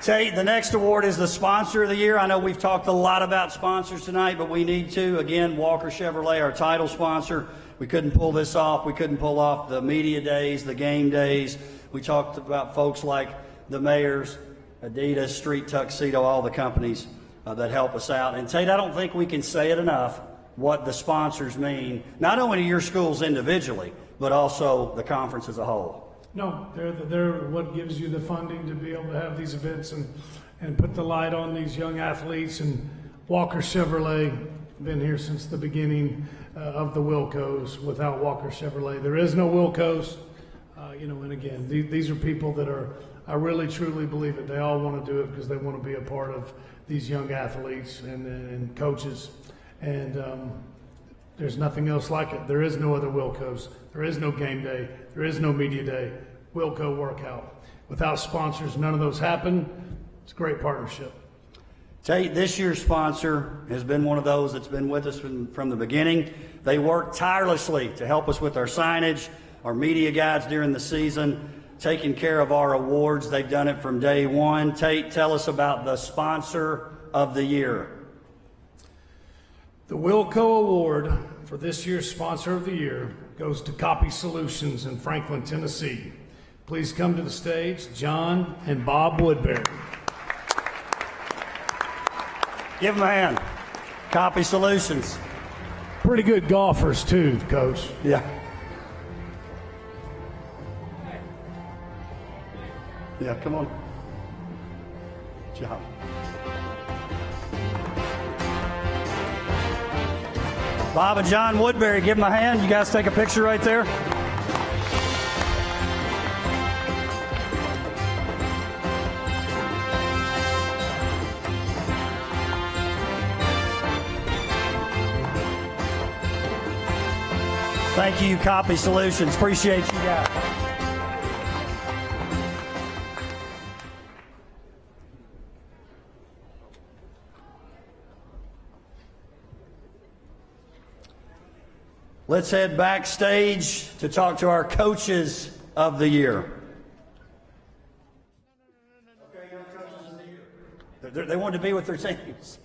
Tate, the next award is the sponsor of the year. I know we've talked a lot about sponsors tonight, but we need to. Again, Walker Chevrolet, our title sponsor. We couldn't pull this off. We couldn't pull off the media days, the game days. We talked about folks like the Mayors, Adidas, Street Tuxedo, all the companies that help us out. And Tate, I don't think we can say it enough what the sponsors mean, not only to your schools individually, but also the conference as a whole. No, they're what gives you the funding to be able to have these events and put the light on these young athletes. And Walker Chevrolet, been here since the beginning of the Wilcos. Without Walker Chevrolet, there is no Wilcos. And again, these are people that I really truly believe it. They all want to do it because they want to be a part of these young athletes and coaches. And there's nothing else like it. There is no other Wilcos. There is no game day. There is no media day. Wilco workout. Without sponsors, none of those happen. It's a great partnership. Tate, this year's sponsor has been one of those that's been with us from the beginning. They work tirelessly to help us with our signage, our media guides during the season, taking care of our awards. They've done it from day one. Tate, tell us about the sponsor of the year. The Wilco Award for this year's Sponsor of the Year goes to Copy Solutions in Franklin, Tennessee. Please come to the stage, John and Bob Woodbury. Give them a hand. Copy Solutions. Pretty good golfers too, Coach. Yeah. Yeah, come on. Good job. Bob and John Woodbury, give them a hand. You guys take a picture right there. Thank you, Copy Solutions. Appreciate you guys. Let's head backstage to talk to our coaches of the year. They wanted to be with their teams.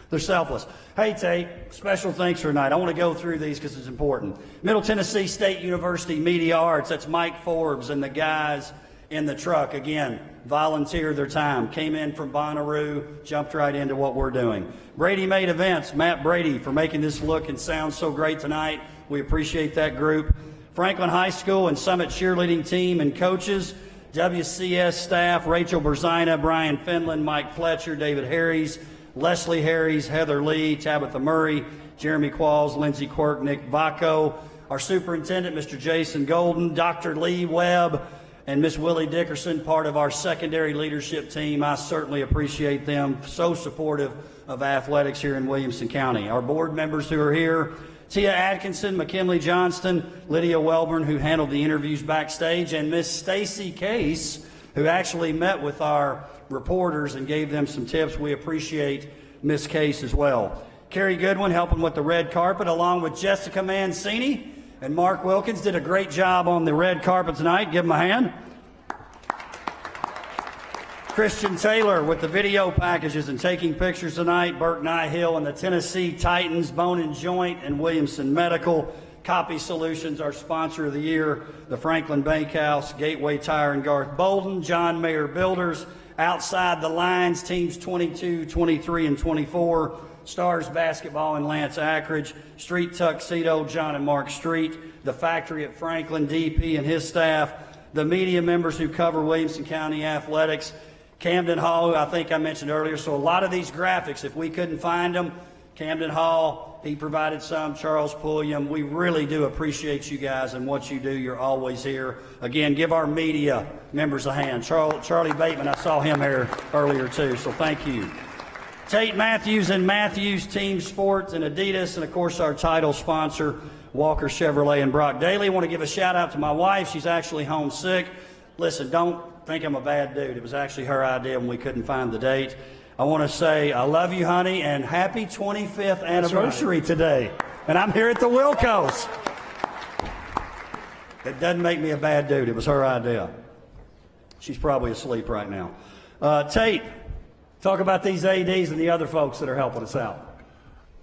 They're selfless. Hey, Tate, special thanks for tonight. I want to go through these because it's important. Middle Tennessee State University Media Arts, that's Mike Forbes and the guys in the truck. Again, volunteered their time, came in from Bonnaroo, jumped right into what we're doing. Brady Made Events, Matt Brady, for making this look and sound so great tonight. We appreciate that group. Franklin High School and Summit Cheerleading Team and coaches, WCS staff, Rachel Berzina, Brian Finland, Mike Fletcher, David Harries, Leslie Harries, Heather Lee, Tabitha Murray, Jeremy Qualls, Lindsey Quirk, Nick Vaco, our superintendent, Mr. Jason Golden, Dr. Lee Webb, and Miss Willie Dickerson, part of our secondary leadership team. I certainly appreciate them, so supportive of athletics here in Williamson County. Our board members who are here, Tia Atkinson, McKinley Johnston, Lydia Welburn, who handled the interviews backstage, and Miss Stacy Case, who actually met with our reporters and gave them some tips. We appreciate Miss Case as well. Carrie Goodwin helping with the red carpet, along with Jessica Mancini and Mark Wilkins, did a great job on the red carpet tonight. Give them a hand. Christian Taylor with the video packages and taking pictures tonight. Burke Niehill and the Tennessee Titans, Bone and Joint, and Williamson Medical. Copy Solutions, our sponsor of the year. The Franklin Bakehouse, Gateway Tire and Garth Bolden, John Mayer Builders, Outside the Lines, teams 22, 23, and 24. Stars Basketball and Lance Ackridge, Street Tuxedo, John and Mark Street, The Factory at Franklin, DP and his staff, the media members who cover Williamson County athletics, Camden Hall, who I think I mentioned earlier. So a lot of these graphics, if we couldn't find them, Camden Hall, he provided some, Charles Pulliam. We really do appreciate you guys and what you do. You're always here. Again, give our media members a hand. Charlie Bateman, I saw him here earlier too, so thank you. Tate Matthews and Matthews Team Sports and Adidas, and of course our title sponsor, Walker Chevrolet and Brock Daly. I want to give a shout out to my wife. She's actually homesick. Listen, don't think I'm a bad dude. It was actually her idea when we couldn't find the date. I want to say I love you, honey, and happy 25th anniversary today. And I'm here at the WILLCO's. It doesn't make me a bad dude. It was her idea. She's probably asleep right now. Tate, talk about these ADs and the other folks that are helping us out.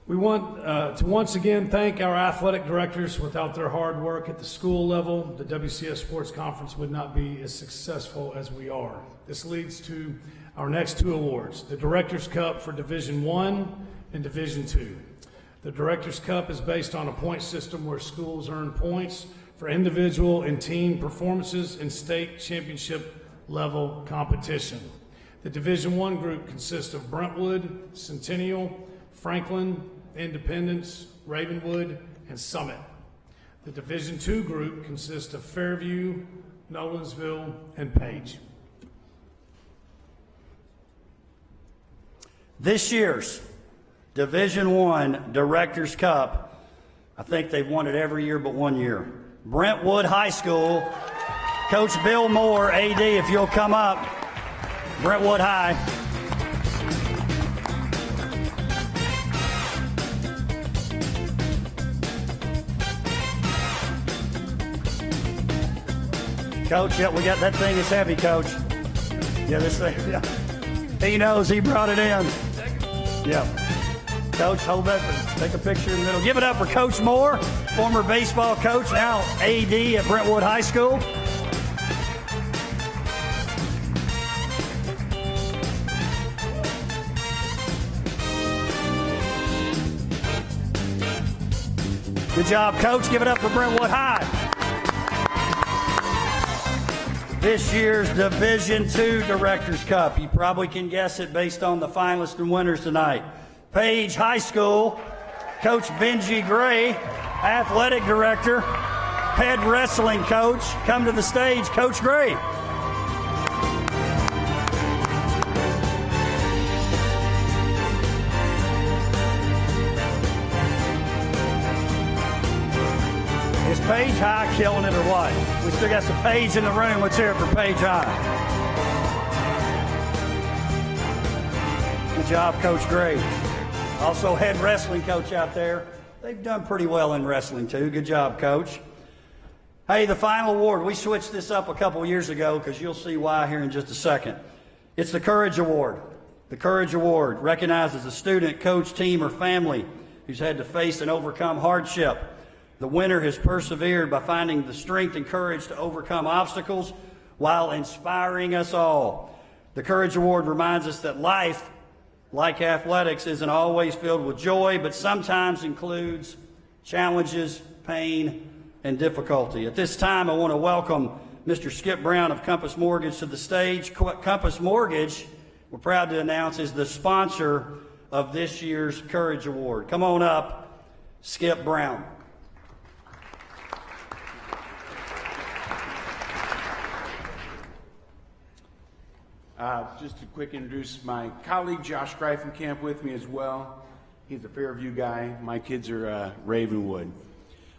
We want to once again thank our athletic directors. Without their hard work at the school level, the WCS Sports Conference would not be as successful as we are. This leads to our next two awards, the Directors Cup for Division I and Division II. The Directors Cup is based on a point system where schools earn points for individual and team performances in state championship level competition. The Division I group consists of Brentwood, Centennial, Franklin, Independence, Ravenwood, and Summit. The Division II group consists of Fairview, Nolensville, and Page. This year's Division I Directors Cup, I think they've won it every year but 1 year. Brentwood High School, Coach Bill Moore, AD, if you'll come up. Brentwood High. Coach, yeah, we got that thing is heavy, Coach. Yeah, this thing, yeah. He knows, he brought it in. Yeah. Coach, hold that, take a picture in the middle. Give it up for Coach Moore, former baseball coach, now AD at Brentwood High School. Good job, Coach. Give it up for Brentwood High. This year's Division II Directors Cup. You probably can guess it based on the finalists and winners tonight. Page High School, Coach Benji Gray, Athletic Director, Head Wrestling Coach. Come to the stage, Coach Gray. Is Page High killing it or what? We still got some Page in the room. Let's hear it for Page High. Good job, Coach Gray. Also head wrestling coach out there. They've done pretty well in wrestling too. Good job, Coach. Hey, the final award. We switched this up a couple years ago because you'll see why here in just a second. It's the Courage Award. The Courage Award recognizes a student, coach, team, or family who's had to face and overcome hardship. The winner has persevered by finding the strength and courage to overcome obstacles while inspiring us all. The Courage Award reminds us that life, like athletics, isn't always filled with joy, but sometimes includes challenges, pain, and difficulty. At this time, I want to welcome Mr. Skip Brown of Compass Mortgage to the stage. Compass Mortgage, we're proud to announce, is the sponsor of this year's Courage Award. Come on up, Skip Brown. Just to quick introduce my colleague Josh Greifenkamp with me as well. He's a Fairview guy. My kids are Ravenwood.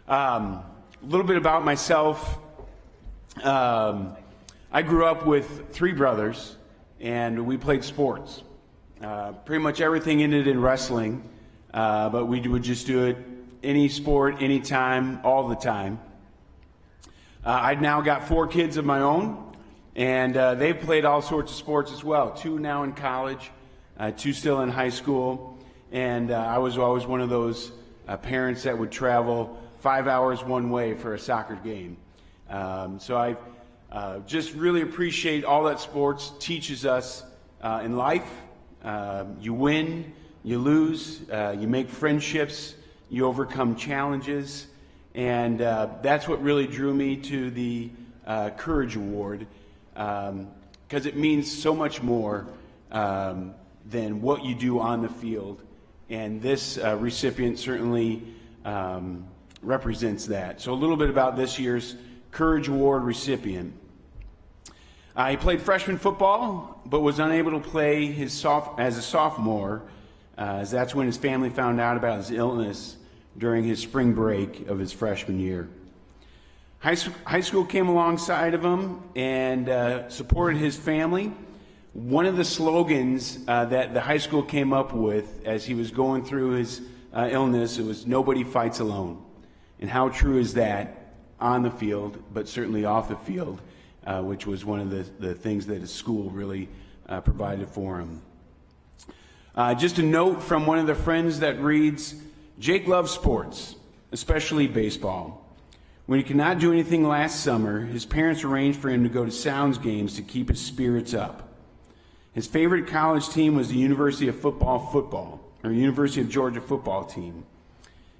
A little bit about myself. I grew up with 3 brothers, and we played sports. Pretty much everything ended in wrestling, but we would just do it any sport, anytime, all the time. I've now got 4 kids of my own, and they've played all sorts of sports as well. 2 now in college, 2 still in high school, and I was always one of those parents that would travel 5 hours one way for a soccer game. So I just really appreciate all that sports teaches us in life. You win, you lose, you make friendships, you overcome challenges, and that's what really drew me to the Courage Award, because it means so much more than what you do on the field, and this recipient certainly represents that. So a little bit about this year's Courage Award recipient. He played freshman football, but was unable to play as a sophomore, as that's when his family found out about his illness during his spring break of his freshman year. High school came alongside of him and supported his family. One of the slogans that the high school came up with as he was going through his illness, it was "Nobody fights alone." And how true is that on the field, but certainly off the field, which was one of the things that his school really provided for him. Just a note from one of the friends that reads, Jake loves sports, especially baseball. When he could not do anything last summer, his parents arranged for him to go to Sounds games to keep his spirits up. His favorite college team was the University of University of Georgia football team.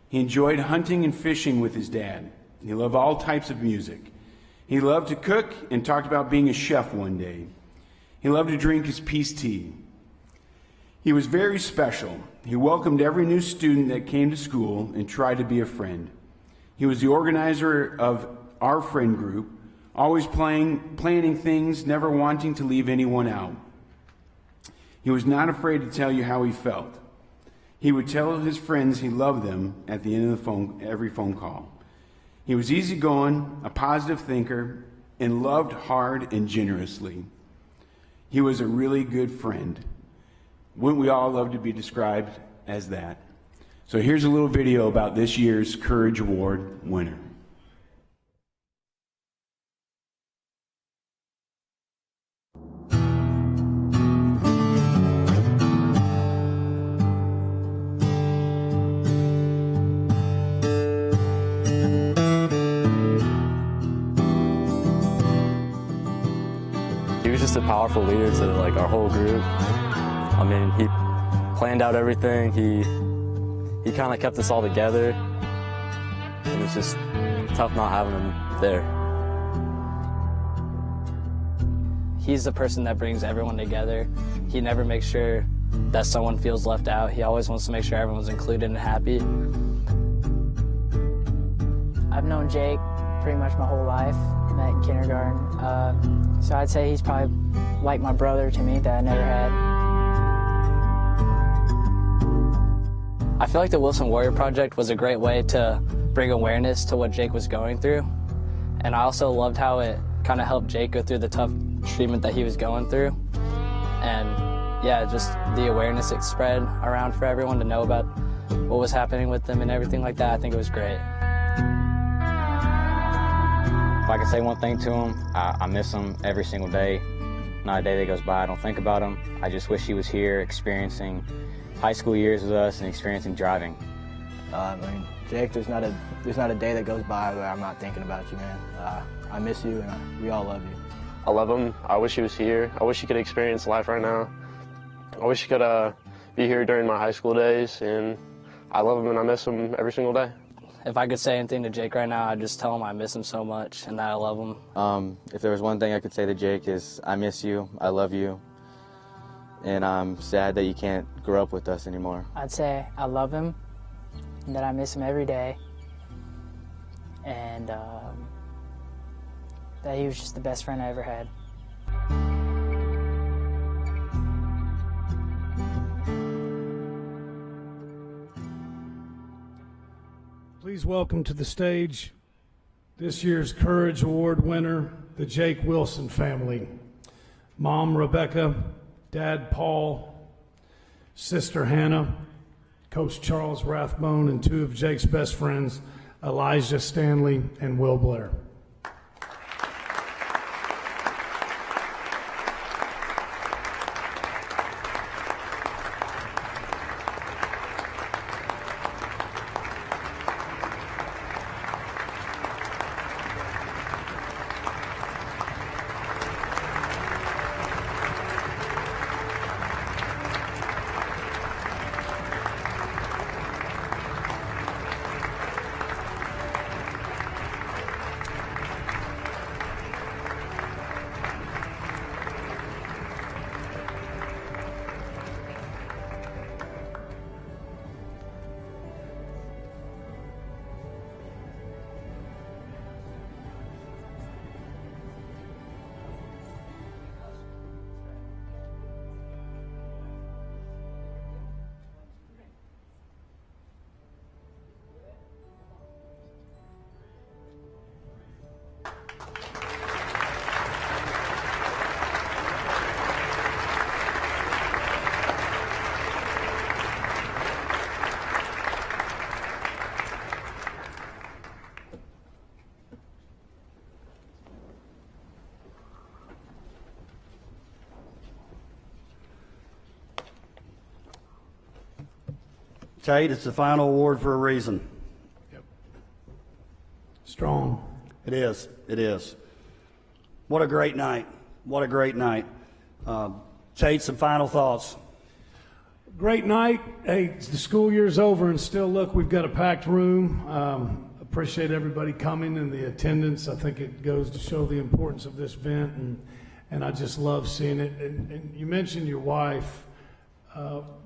He enjoyed hunting and fishing with his dad. He loved all types of music. He loved to cook and talked about being a chef one day. He loved to drink his peace tea. He was very special. He welcomed every new student that came to school and tried to be a friend. He was the organizer of our friend group, always planning things, never wanting to leave anyone out. He was not afraid to tell you how he felt. He would tell his friends he loved them at the end of every phone call. He was easygoing, a positive thinker, and loved hard and generously. He was a really good friend. Wouldn't we all love to be described as that? So here's a little video about this year's Courage Award winner. He was just a powerful leader to like our whole group. I mean, he planned out everything. He kind of kept us all together, and it's just tough not having him there. He's the person that brings everyone together. He never makes sure that someone feels left out. He always wants to make sure everyone's included and happy. I've known Jake pretty much my whole life, met in kindergarten. So I'd say he's probably like my brother to me that I never had. I feel like the Wilson Warrior Project was a great way to bring awareness to what Jake was going through. And I also loved how it kind of helped Jake go through the tough treatment that he was going through. And yeah, just the awareness it spread around for everyone to know about what was happening with them and everything like that. I think it was great. If I could say one thing to him, I miss him every single day. Not a day that goes by I don't think about him. I just wish he was here experiencing high school years with us and experiencing driving. I mean, Jake, there's not a day that goes by where I'm not thinking about you, man. I miss you, and we all love you. I love him. I wish he was here. I wish he could experience life right now. I wish he could be here during my high school days, and I love him and I miss him every single day. If I could say anything to Jake right now, I'd just tell him I miss him so much and that I love him. If there was one thing I could say to Jake is I miss you, I love you, and I'm sad that you can't grow up with us anymore. I'd say I love him and that I miss him every day, and that he was just the best friend I ever had. Please welcome to the stage this year's Courage Award winner, the Jake Wilson family. Mom Rebecca, Dad Paul, Sister Hannah, Coach Charles Rathbone, and two of Jake's best friends, Elijah Stanley and Will Blair. Tate, it's the final award for a reason. Yep. Strong. It is. It is. What a great night. What a great night. Tate, some final thoughts. Great night. Hey, the school year's over, and still, look, we've got a packed room. Appreciate everybody coming and the attendance. I think it goes to show the importance of this event, and I just love seeing it. And you mentioned your wife.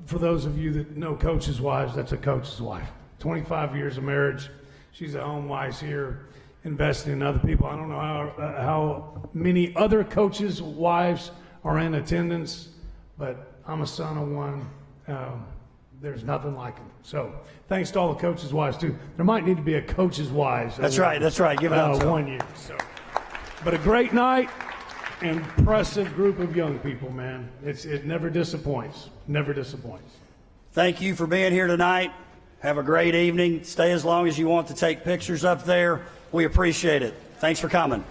For those of you that know coaches' wives, that's a coach's wife. 25 years of marriage. She's a home wife here, investing in other people. I don't know how many other coaches' wives are in attendance, but I'm a son of one. There's nothing like them. So thanks to all the coaches' wives, too. There might need to be a coach's wives. That's right. That's right. Give it up to 1 year. So. But a great night. Impressive group of young people, man. It never disappoints. Never disappoints. Thank you for being here tonight. Have a great evening. Stay as long as you want to take pictures up there. We appreciate it. Thanks for coming.